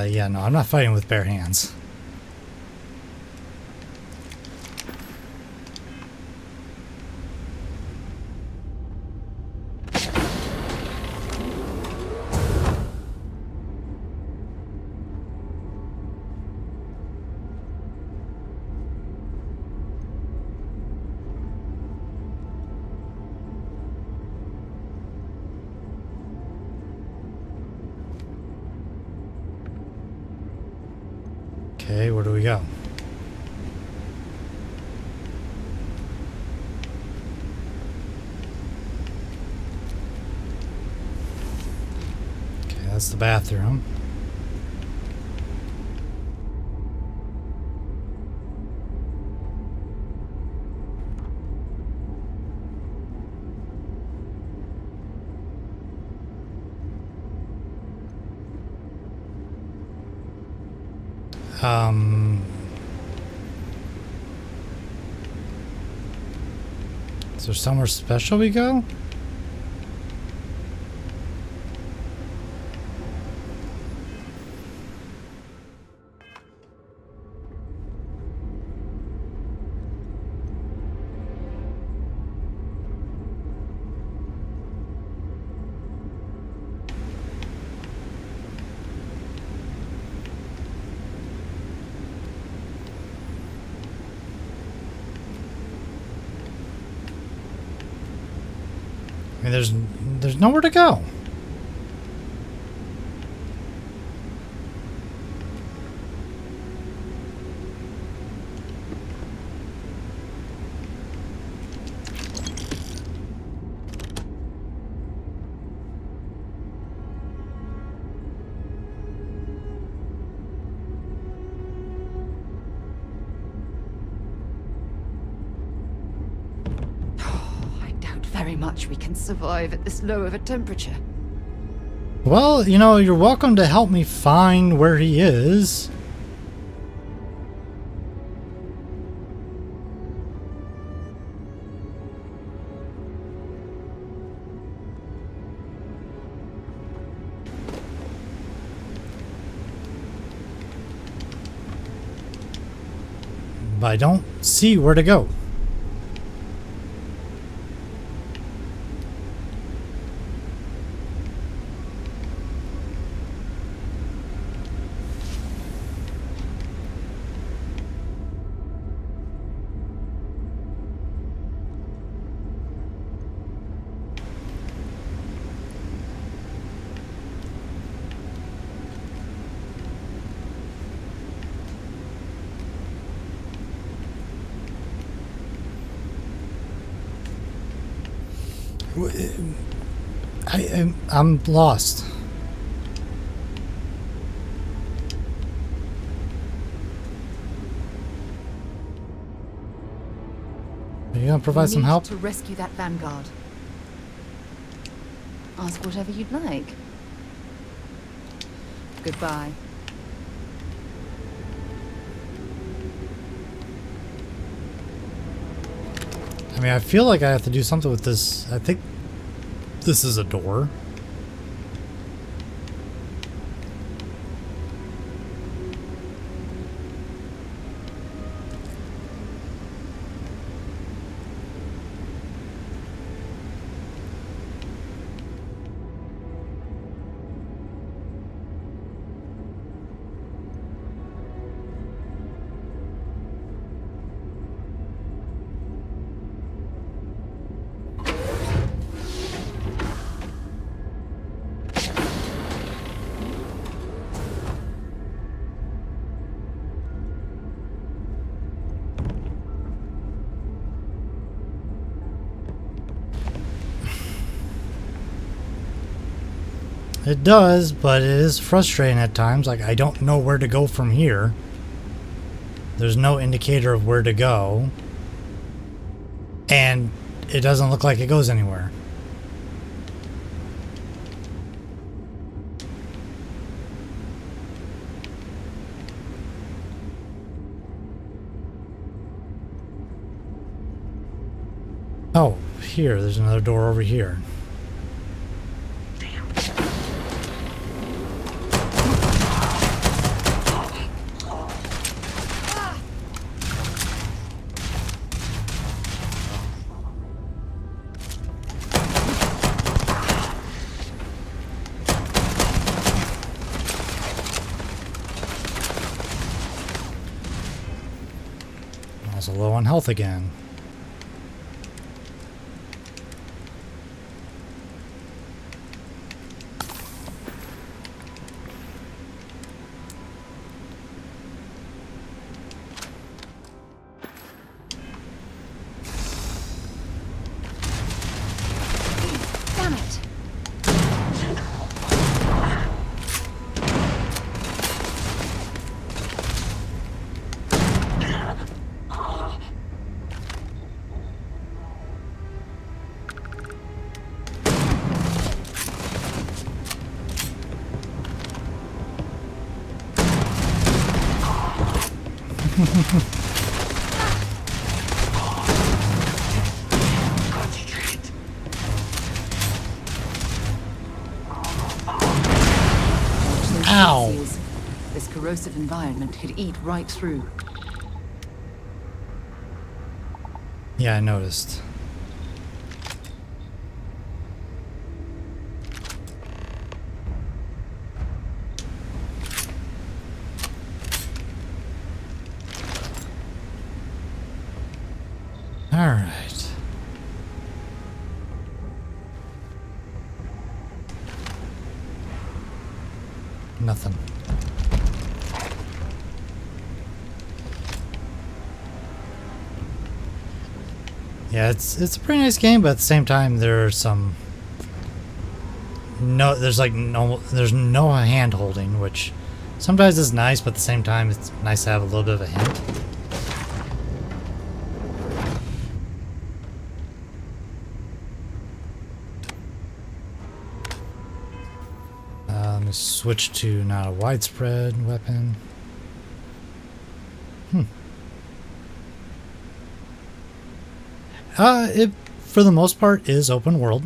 Yeah, no, I'm not fighting with bare hands. Okay, where do we go? Okay, that's the bathroom. Is there somewhere special we go? I mean, there's nowhere to go. Very much we can survive at this low of a temperature. Well, you know, you're welcome to help me find where he is. But I don't see where to go. I'm lost. Are you gonna provide some help? To rescue that Vanguard. Ask whatever you'd like. Goodbye. I mean, I feel like I have to do something with this. I think this is a door. It does, but it is frustrating at times. Like, I don't know where to go from here. There's no indicator of where to go. And it doesn't look like it goes anywhere. Oh, here. There's another door over here. Also low on health again. Damn it! Ow! This corrosive environment could eat right through. Yeah, I noticed. All right. Nothing. Yeah, it's a pretty nice game, but at the same time there are some there's no hand holding, which sometimes is nice, but at the same time it's nice to have a little bit of a hint. Let me switch to not a widespread weapon. It, for the most part, is open world.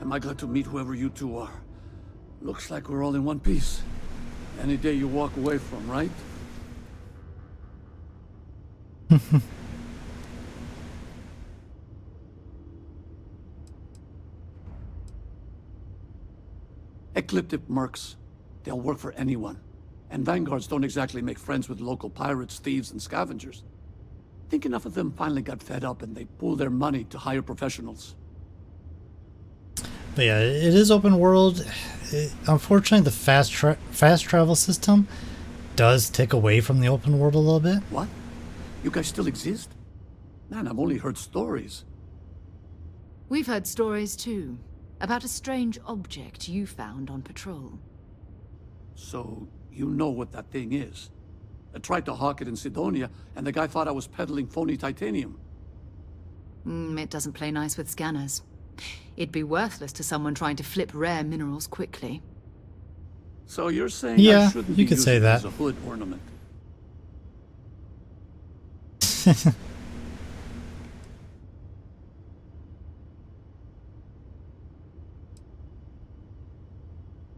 Am I glad to meet whoever you two are? Looks like we're all in one piece. Any day you walk away from, right? Ecliptic mercs. They'll work for anyone. And vanguards don't exactly make friends with local pirates, thieves, and scavengers. Think enough of them finally got fed up and they pooled their money to hire professionals. But yeah, it is open world. Unfortunately, the fast travel system does take away from the open world a little bit. What? You guys still exist? Man, I've only heard stories. We've heard stories too, about a strange object you found on patrol. So, you know what that thing is? I tried to hawk it in Sidonia, and the guy thought I was peddling phony titanium. It doesn't play nice with scanners. It'd be worthless to someone trying to flip rare minerals quickly. So you're saying yeah, I shouldn't you be could say using it that. as a hood ornament?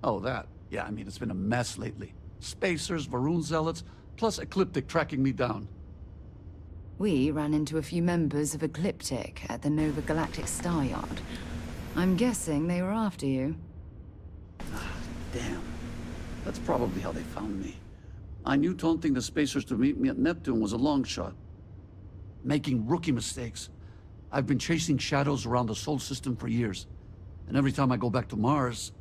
Oh, that. Yeah, I mean, it's been a mess lately. Spacers, Varun zealots, plus Ecliptic tracking me down. We ran into a few members of Ecliptic at the Nova Galactic Star Yard. I'm guessing they were after you. Damn. That's probably how they found me. I knew taunting the Spacers to meet me at Neptune was a long shot. Making rookie mistakes. I've been chasing shadows around the Sol system for years. And every time I go back to Mars,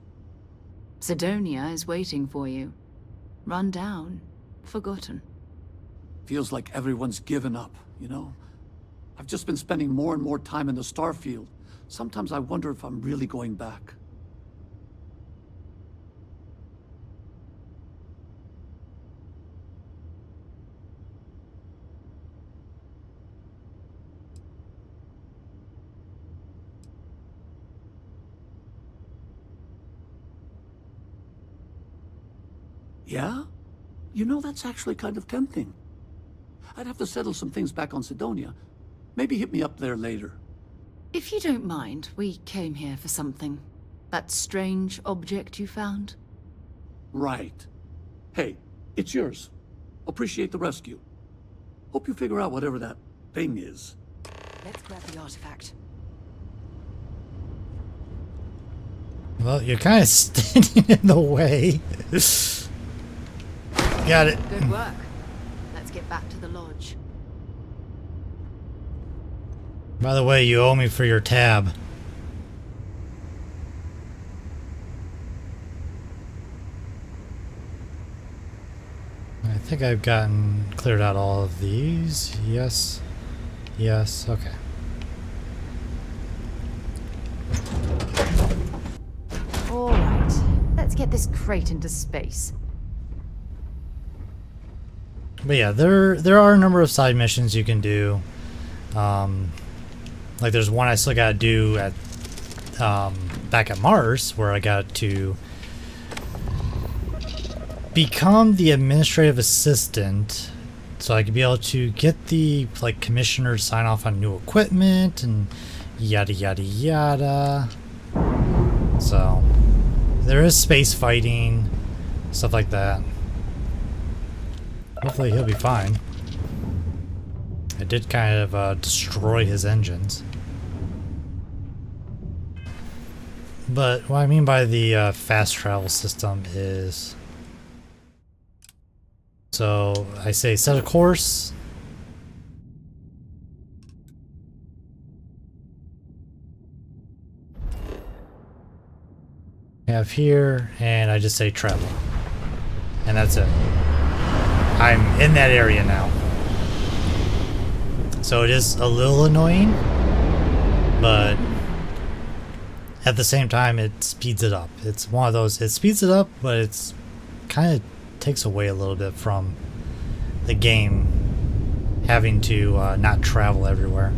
Sidonia is waiting for you. Run down, forgotten. Feels like everyone's given up, you know? I've just been spending more and more time in the Starfield. Sometimes I wonder if I'm really going back. Yeah? You know, that's actually kind of tempting. I'd have to settle some things back on Sidonia. Maybe hit me up there later. If you don't mind, we came here for something. That strange object you found? Right. Hey, it's yours. Appreciate the rescue. Hope you figure out whatever that thing is. Let's grab the artifact. Well, you're kind of standing in the way. Got it. Good work. Let's get back to the lodge. By the way, you owe me for your tab. I think I've cleared out all of these. Yes. Yes. Okay. All right. Let's get this crate into space. But yeah, there are a number of side missions you can do. Like there's one I still gotta do at back at Mars, where I got to become the administrative assistant, so I could be able to get the commissioner to sign off on new equipment and yada yada yada. So there is space fighting, stuff like that. Hopefully he'll be fine. I did kind of destroy his engines. But what I mean by the fast travel system is... So I say set a course. Have here, and I just say travel. And that's it. I'm in that area now. So it is a little annoying, but at the same time it speeds it up. It's one of those, it speeds it up, but it's kind of takes away a little bit from the game having to not travel everywhere.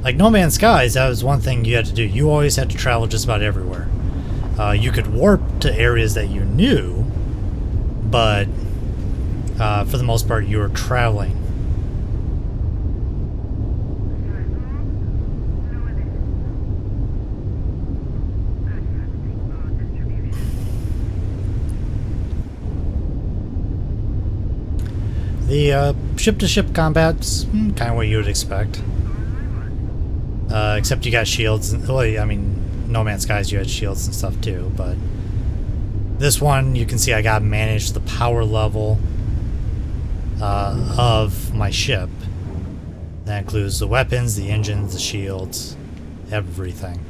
Like No Man's Skies, that was one thing you had to do. You always had to travel just about everywhere. You could warp to areas that you knew, but for the most part you were traveling. The ship-to-ship combat's kind of what you would expect. Except you got shields. Well, I mean, No Man's Skies, you had shields and stuff too, but this one, you can see I got to manage the power level of my ship. That includes the weapons, the engines, the shields, everything.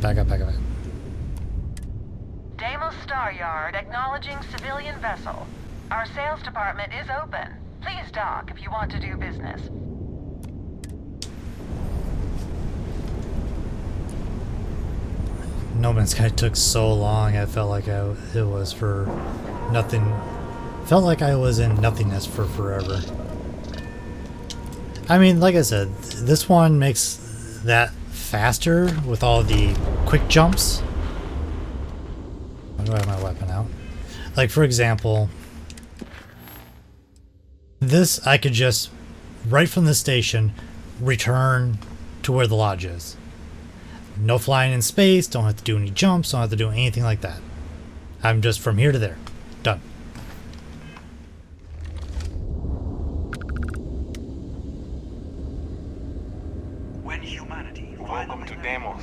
Back up, back up, back up. Deimos Star Yard acknowledging civilian vessel. Our sales department is open. Please dock if you want to do business. No Man's Sky took so long, I felt like it was for nothing. Felt like I was in nothingness for forever. I mean, like I said, this one makes that faster with all the quick jumps. Why do I have my weapon out? Like, for example, this I could just, right from the station, return to where the lodge is. No flying in space, don't have to do any jumps, don't have to do anything like that. I'm just from here to there. Done. When humanity welcome to Deimos.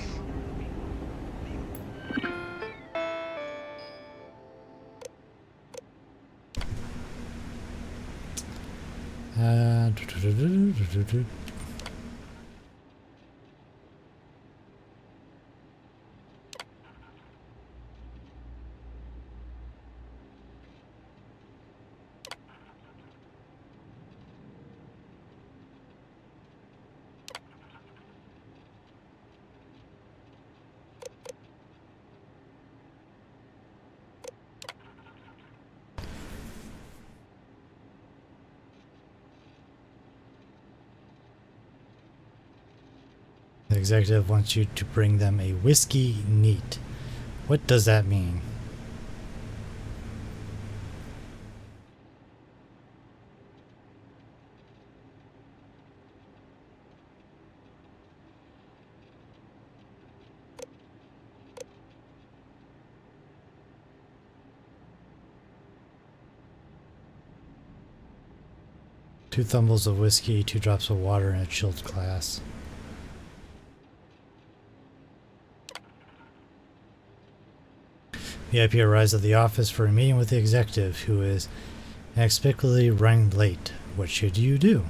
executive wants you to bring them a whiskey neat. What does that mean? Two thumbles of whiskey, 2 drops of water in a chilled glass. VIP arrives at the office for a meeting with the executive, who is inexplicably running late. What should you do?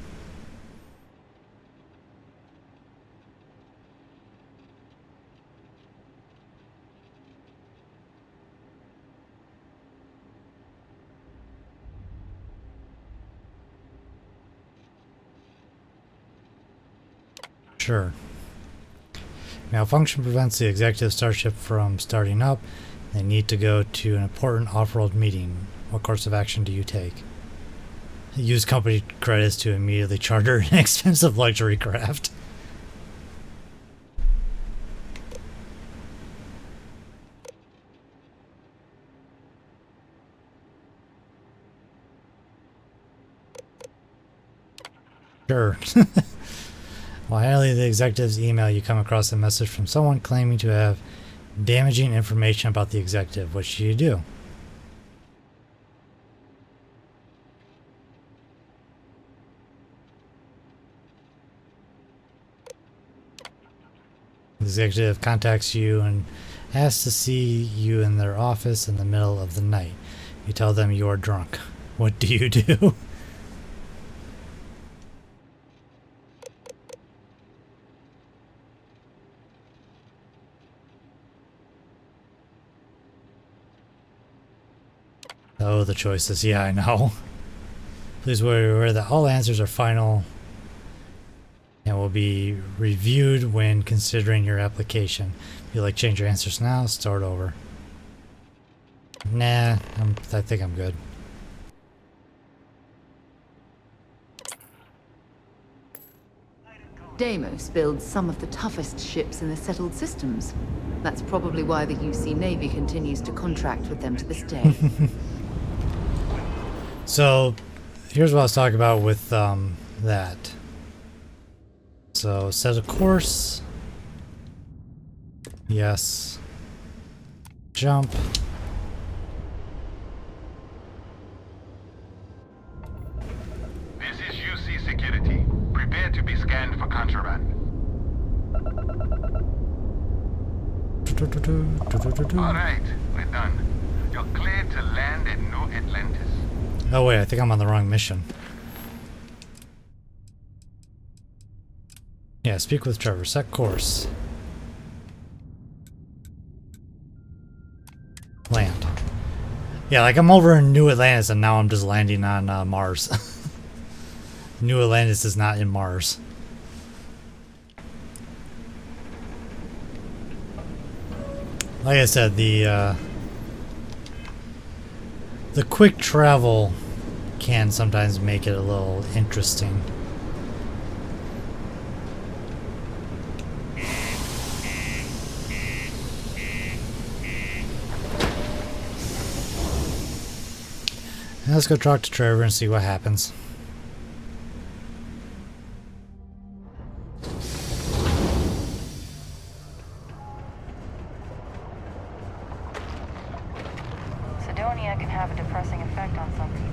Sure. Malfunction prevents the executive starship from starting up. They need to go to an important off-world meeting. What course of action do you take? Use company credits to immediately charter an expensive luxury craft. Sure. While handling the executive's email, you come across a message from someone claiming to have damaging information about the executive. What should you do? The executive contacts you and asks to see you in their office in the middle of the night. You tell them you are drunk. What do you do? Oh, the choices. Yeah, I know. Please be aware that all answers are final and will be reviewed when considering your application. If you like change your answers now, start over. Nah, I think I'm good. Deimos builds some of the toughest ships in the settled systems. That's probably why the UC Navy continues to contract with them to this day. So, here's what I was talking about with that. So, set a course. Yes. Jump. This is UC Security. Prepare to be scanned for contraband. Alright, we're done. You're cleared to land at New Atlantis. Oh wait, I think I'm on the wrong mission. Yeah, speak with Trevor. Set course. Land. Yeah, like I'm over in New Atlantis and now I'm just landing on Mars. New Atlantis is not in Mars. Like I said, the quick travel can sometimes make it a little interesting. Now let's go talk to Trevor and see what happens. Sidonia can have a depressing effect on some people.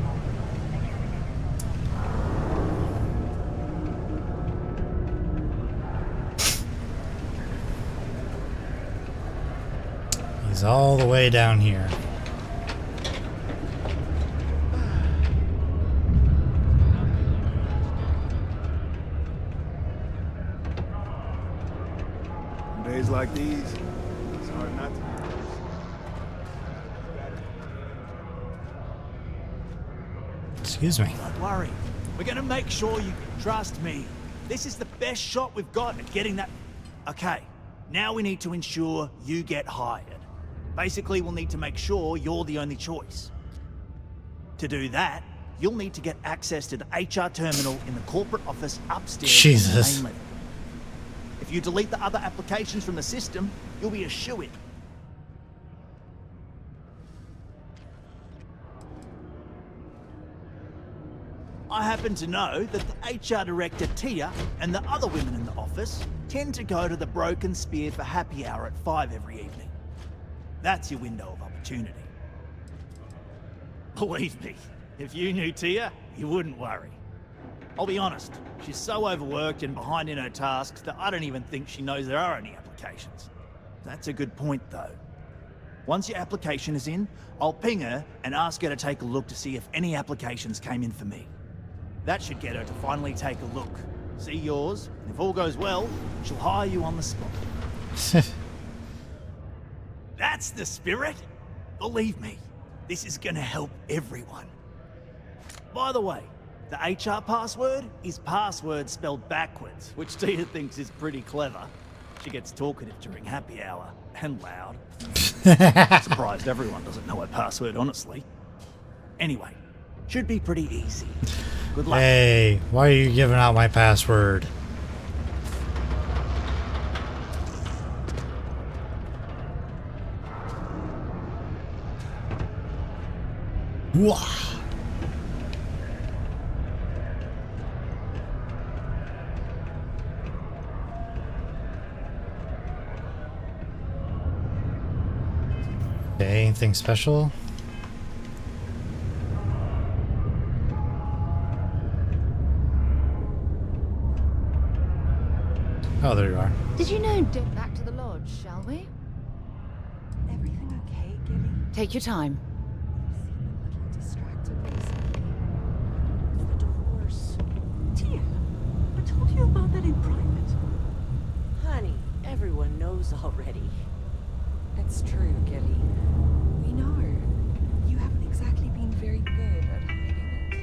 He's all the way down here. Days like these, it's hard not to. Excuse me. Don't worry. We're gonna make sure you trust me. This is the best shot we've got at getting that. Okay, now we need to ensure you get hired. Basically, we'll need to make sure you're the only choice. To do that, you'll need to get access to the HR terminal in the corporate office upstairs. Jesus. On the main level. If you delete the other applications from the system, you'll be a shoo-in. I happen to know that the HR director, Tia, and the other women in the office tend to go to the Broken Spear for happy hour at 5 every evening. That's your window of opportunity. Believe me, if you knew Tia, you wouldn't worry. I'll be honest, she's so overworked and behind in her tasks that I don't even think she knows there are any applications. That's a good point, though. Once your application is in, I'll ping her and ask her to take a look to see if any applications came in for me. That should get her to finally take a look, see yours, and if all goes well, she'll hire you on the spot. That's the spirit! Believe me, this is gonna help everyone. By the way, the HR password is password spelled backwards, which Tia thinks is pretty clever. She gets talkative during happy hour, and loud. Surprised everyone doesn't know her password, honestly. Anyway, should be pretty easy. Good luck. Hey, why are you giving out my password? Wah. Okay, anything special? Oh, there you are. Did you know? Back to the lodge, shall we? Everything okay, Gilly? Take your time. You seem a little distracted recently. It's the divorce. Tia, I told you about that in private. Honey, everyone knows already. It's true, Gilly. We know. You haven't exactly been very good at hiding it.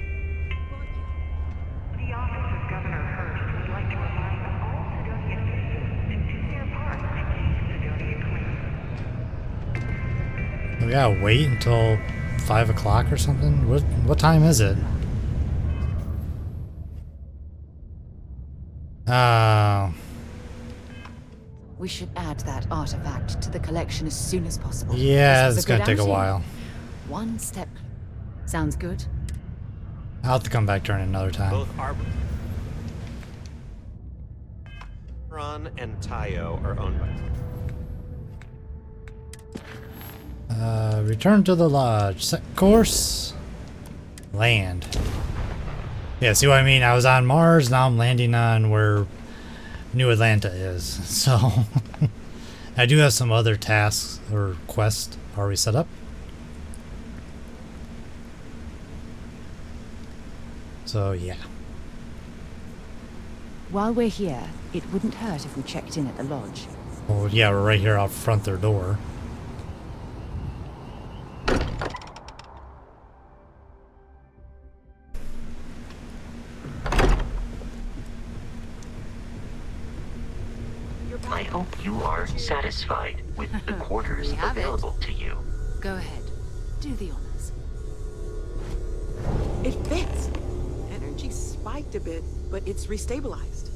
The office of Governor Hurst would like to remind all Sidonia citizens to do their part to keep Sidonia clean. We gotta wait until 5 o'clock or something? What time is it? We should add that artifact to the collection as soon as possible. Yeah, This was it's gonna take a outing. while. One step. Sounds good. I'll have to come back during another time. Both Arbron and Tayo are owned by... Return to the lodge. Set course. Land. Yeah, see what I mean? I was on Mars, now I'm landing on where New Atlanta is. So, I do have some other tasks or quests already set up. So, yeah. While we're here, it wouldn't hurt if we checked in at the lodge. Well, yeah, we're right here out front their door. I hope you are satisfied with the quarters available to you. Go ahead. Do the honors. It fits. Energy spiked a bit, but it's restabilized.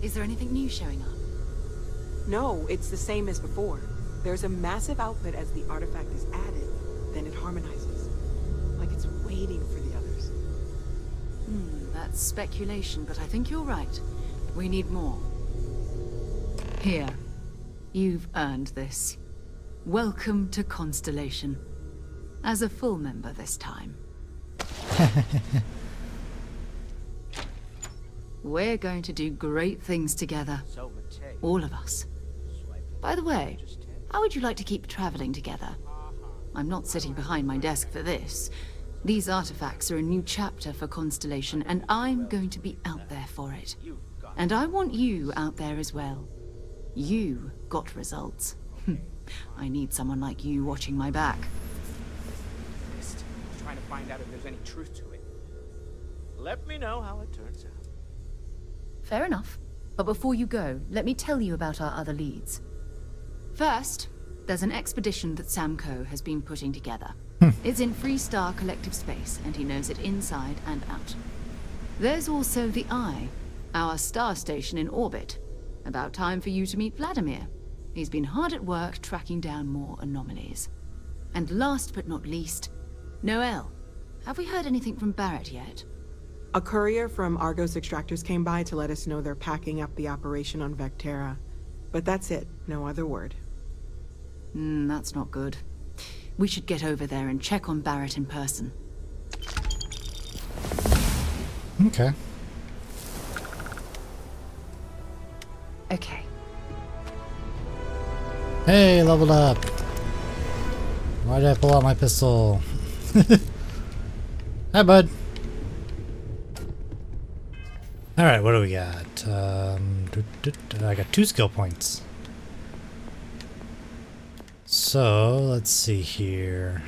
Is there anything new showing up? No, it's the same as before. There's a massive output as the artifact is added, then it harmonizes. Like it's waiting for the others. That's speculation, but I think you're right. We need more. Here. You've earned this. Welcome to Constellation. As a full member this time. We're going to do great things together. All of us. By the way, how would you like to keep traveling together? I'm not sitting behind my desk for this. These artifacts are a new chapter for Constellation, and I'm going to be out there for it. And I want you out there as well. You got results. I need someone like you watching my back. Trying to find out if there's any truth to it. Let me know how it turns out. Fair enough. But before you go, let me tell you about our other leads. First, there's an expedition that Samco has been putting together. It's in Freestar Collective Space, and he knows it inside and out. There's also the Eye, our star station in orbit. About time for you to meet Vladimir. He's been hard at work tracking down more anomalies. And last but not least, Noel. Have we heard anything from Barrett yet? A courier from Argos Extractors came by to let us know they're packing up the operation on Vectera. But that's it. No other word. That's not good. We should get over there and check on Barrett in person. Okay. Okay. Hey, leveled up. Why did I pull out my pistol? Hi, bud. Alright, what do we got? I got 2 skill points. So, let's see here.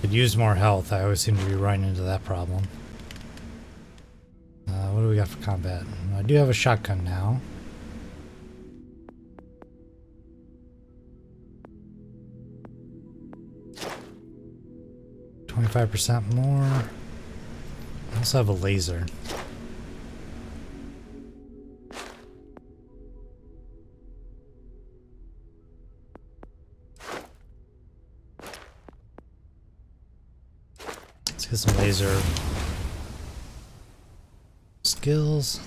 Could use more health. I always seem to be running into that problem. What do we got for combat? I do have a shotgun now. $25% more. I also have a laser. Let's get some laser skills.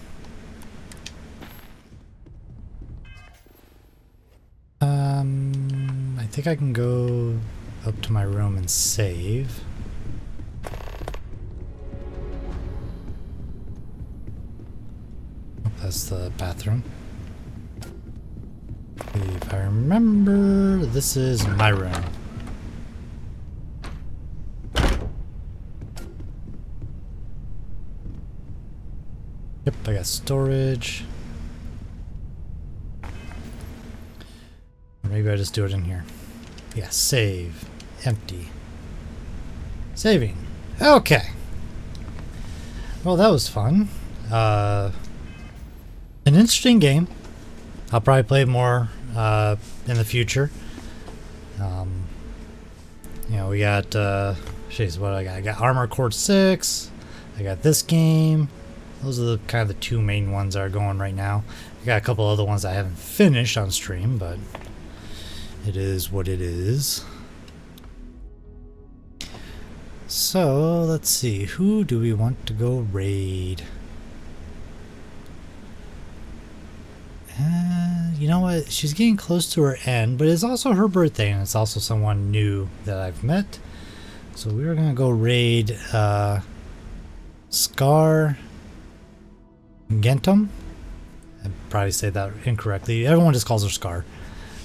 I think I can go up to my room and save. Oh, that's the bathroom. If I remember, this is my room. Yep, I got storage. Or maybe I just do it in here. Yeah, save. Empty. Saving. Okay. Well, that was fun. An interesting game. I'll probably play more in the future. You know, we got, jeez, what I got? I got Armor Core 6. I got this game. Those are the kind of the 2 main ones that are going right now. I got a couple other ones I haven't finished on stream, but it is what it is. So, let's see. Who do we want to go raid? You know what? She's getting close to her end, but it's also her birthday, and it's also someone new that I've met. So we're going to go raid Scar Gentum. I probably say that incorrectly. Everyone just calls her Scar.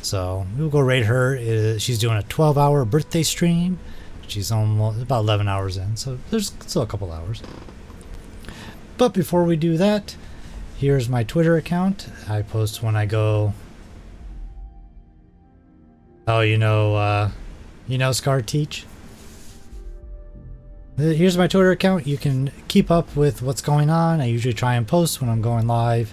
So we'll go raid her. She's doing a 12-hour birthday stream. She's almost about 11 hours in, so there's still a couple hours. But before we do that, here's my Twitter account. I post when I go. Oh, you know Scar Teach. Here's my Twitter account. You can keep up with what's going on. I usually try and post when I'm going live,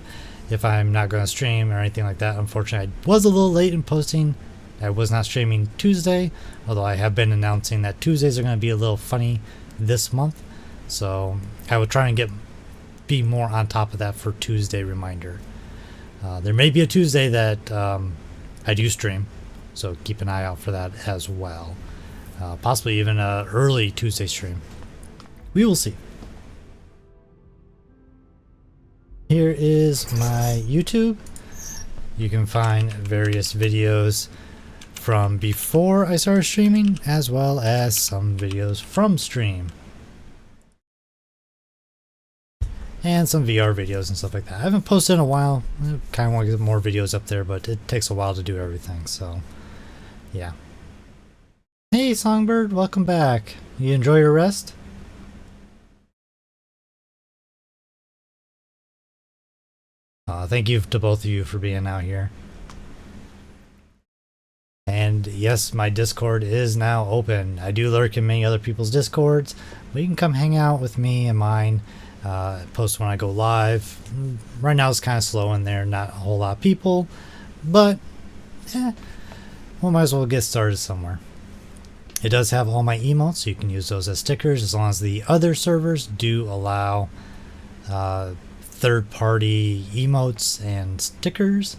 if I'm not going to stream or anything like that. Unfortunately, I was a little late in posting. I was not streaming Tuesday, although I have been announcing that Tuesdays are going to be a little funny this month. So I will try and be more on top of that for Tuesday reminder. There may be a Tuesday that I do stream, so keep an eye out for that as well. Possibly even an early Tuesday stream. We will see. Here is my YouTube. You can find various videos from before I started streaming, as well as some videos from stream. And some VR videos and stuff like that. I haven't posted in a while. I kind of want to get more videos up there, but it takes a while to do everything, so yeah. Hey Songbird, welcome back. You enjoy your rest? Thank you to both of you for being out here. And yes, my Discord is now open. I do lurk in many other people's Discords, but you can come hang out with me and mine. Post when I go live. Right now it's kind of slow in there, not a whole lot of people, but we might as well get started somewhere. It does have all my emotes, so you can use those as stickers as long as the other servers do allow third-party emotes and stickers.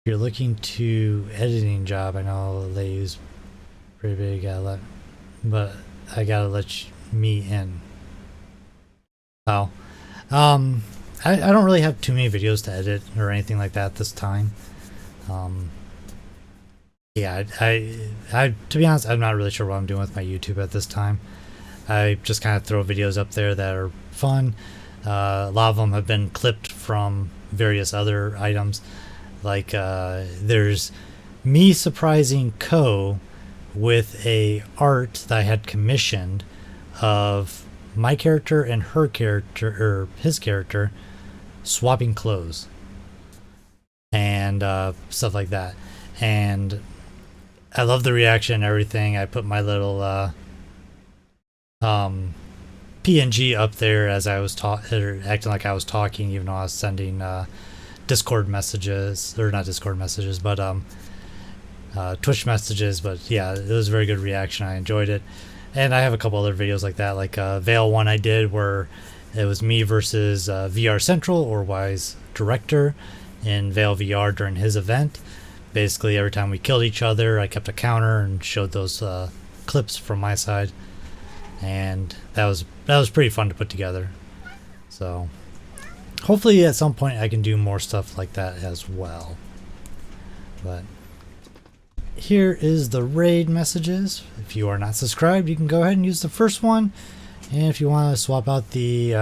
If you're looking to editing job, I know they use pretty big, but I gotta let me in. Oh, I don't really have too many videos to edit or anything like that this time. Yeah, I to be honest, I'm not really sure what I'm doing with my YouTube at this time. I just kind of throw videos up there that are fun. A lot of them have been clipped from various other items. Like there's me surprising Ko with a art that I had commissioned of my character and her character, or his character, swapping clothes and stuff like that. And I love the reaction and everything. I put my little PNG up there as I was acting like I was talking, even though I was sending Discord messages, or not Discord messages, but Twitch messages. But yeah, it was a very good reaction. I enjoyed it. And I have a couple other videos like that, like Veil one I did where it was me versus VR Central, or Wise Director, in Veil VR during his event. Basically, every time we killed each other, I kept a counter and showed those clips from my side, and that was pretty fun to put together. So hopefully at some point I can do more stuff like that as well. But here is the raid messages. If you are not subscribed, you can go ahead and use the first one, and if you want to swap out the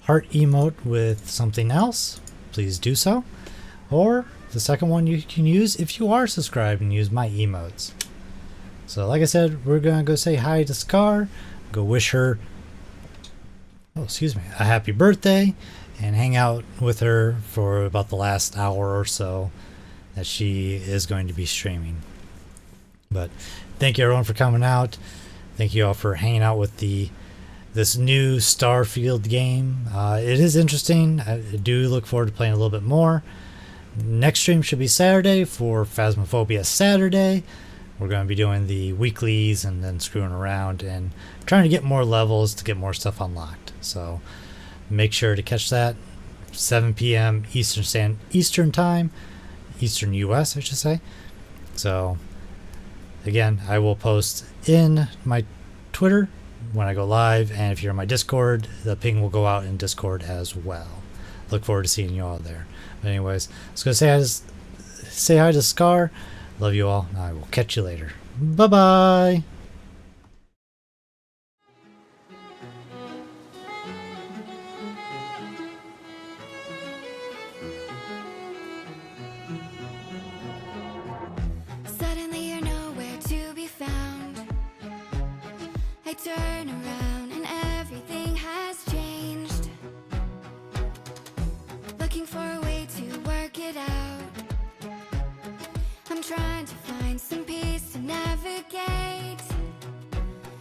heart emote with something else, please do so. Or the second one you can use if you are subscribed and use my emotes. So like I said, we're gonna go say hi to Scar, go wish her, oh excuse me, a happy birthday, and hang out with her for about the last hour or so that she is going to be streaming. But thank you everyone for coming out. Thank you all for hanging out with this new Starfield game. It is interesting. I do look forward to playing a little bit more. Next stream should be Saturday for Phasmophobia Saturday. We're going to be doing the weeklies and then screwing around and trying to get more levels to get more stuff unlocked. So make sure to catch that 7 p.m. Eastern time, Eastern US I should say. So again, I will post in my Twitter when I go live, and if you're in my Discord, the ping will go out in Discord as well. Look forward to seeing you all there. But anyways, let's go say hi to Scar. Love you all. I will catch you later. Bye bye. Suddenly you're nowhere to be found. I turn around and everything has changed. Looking for a way to work it out. I'm trying to find some peace to navigate.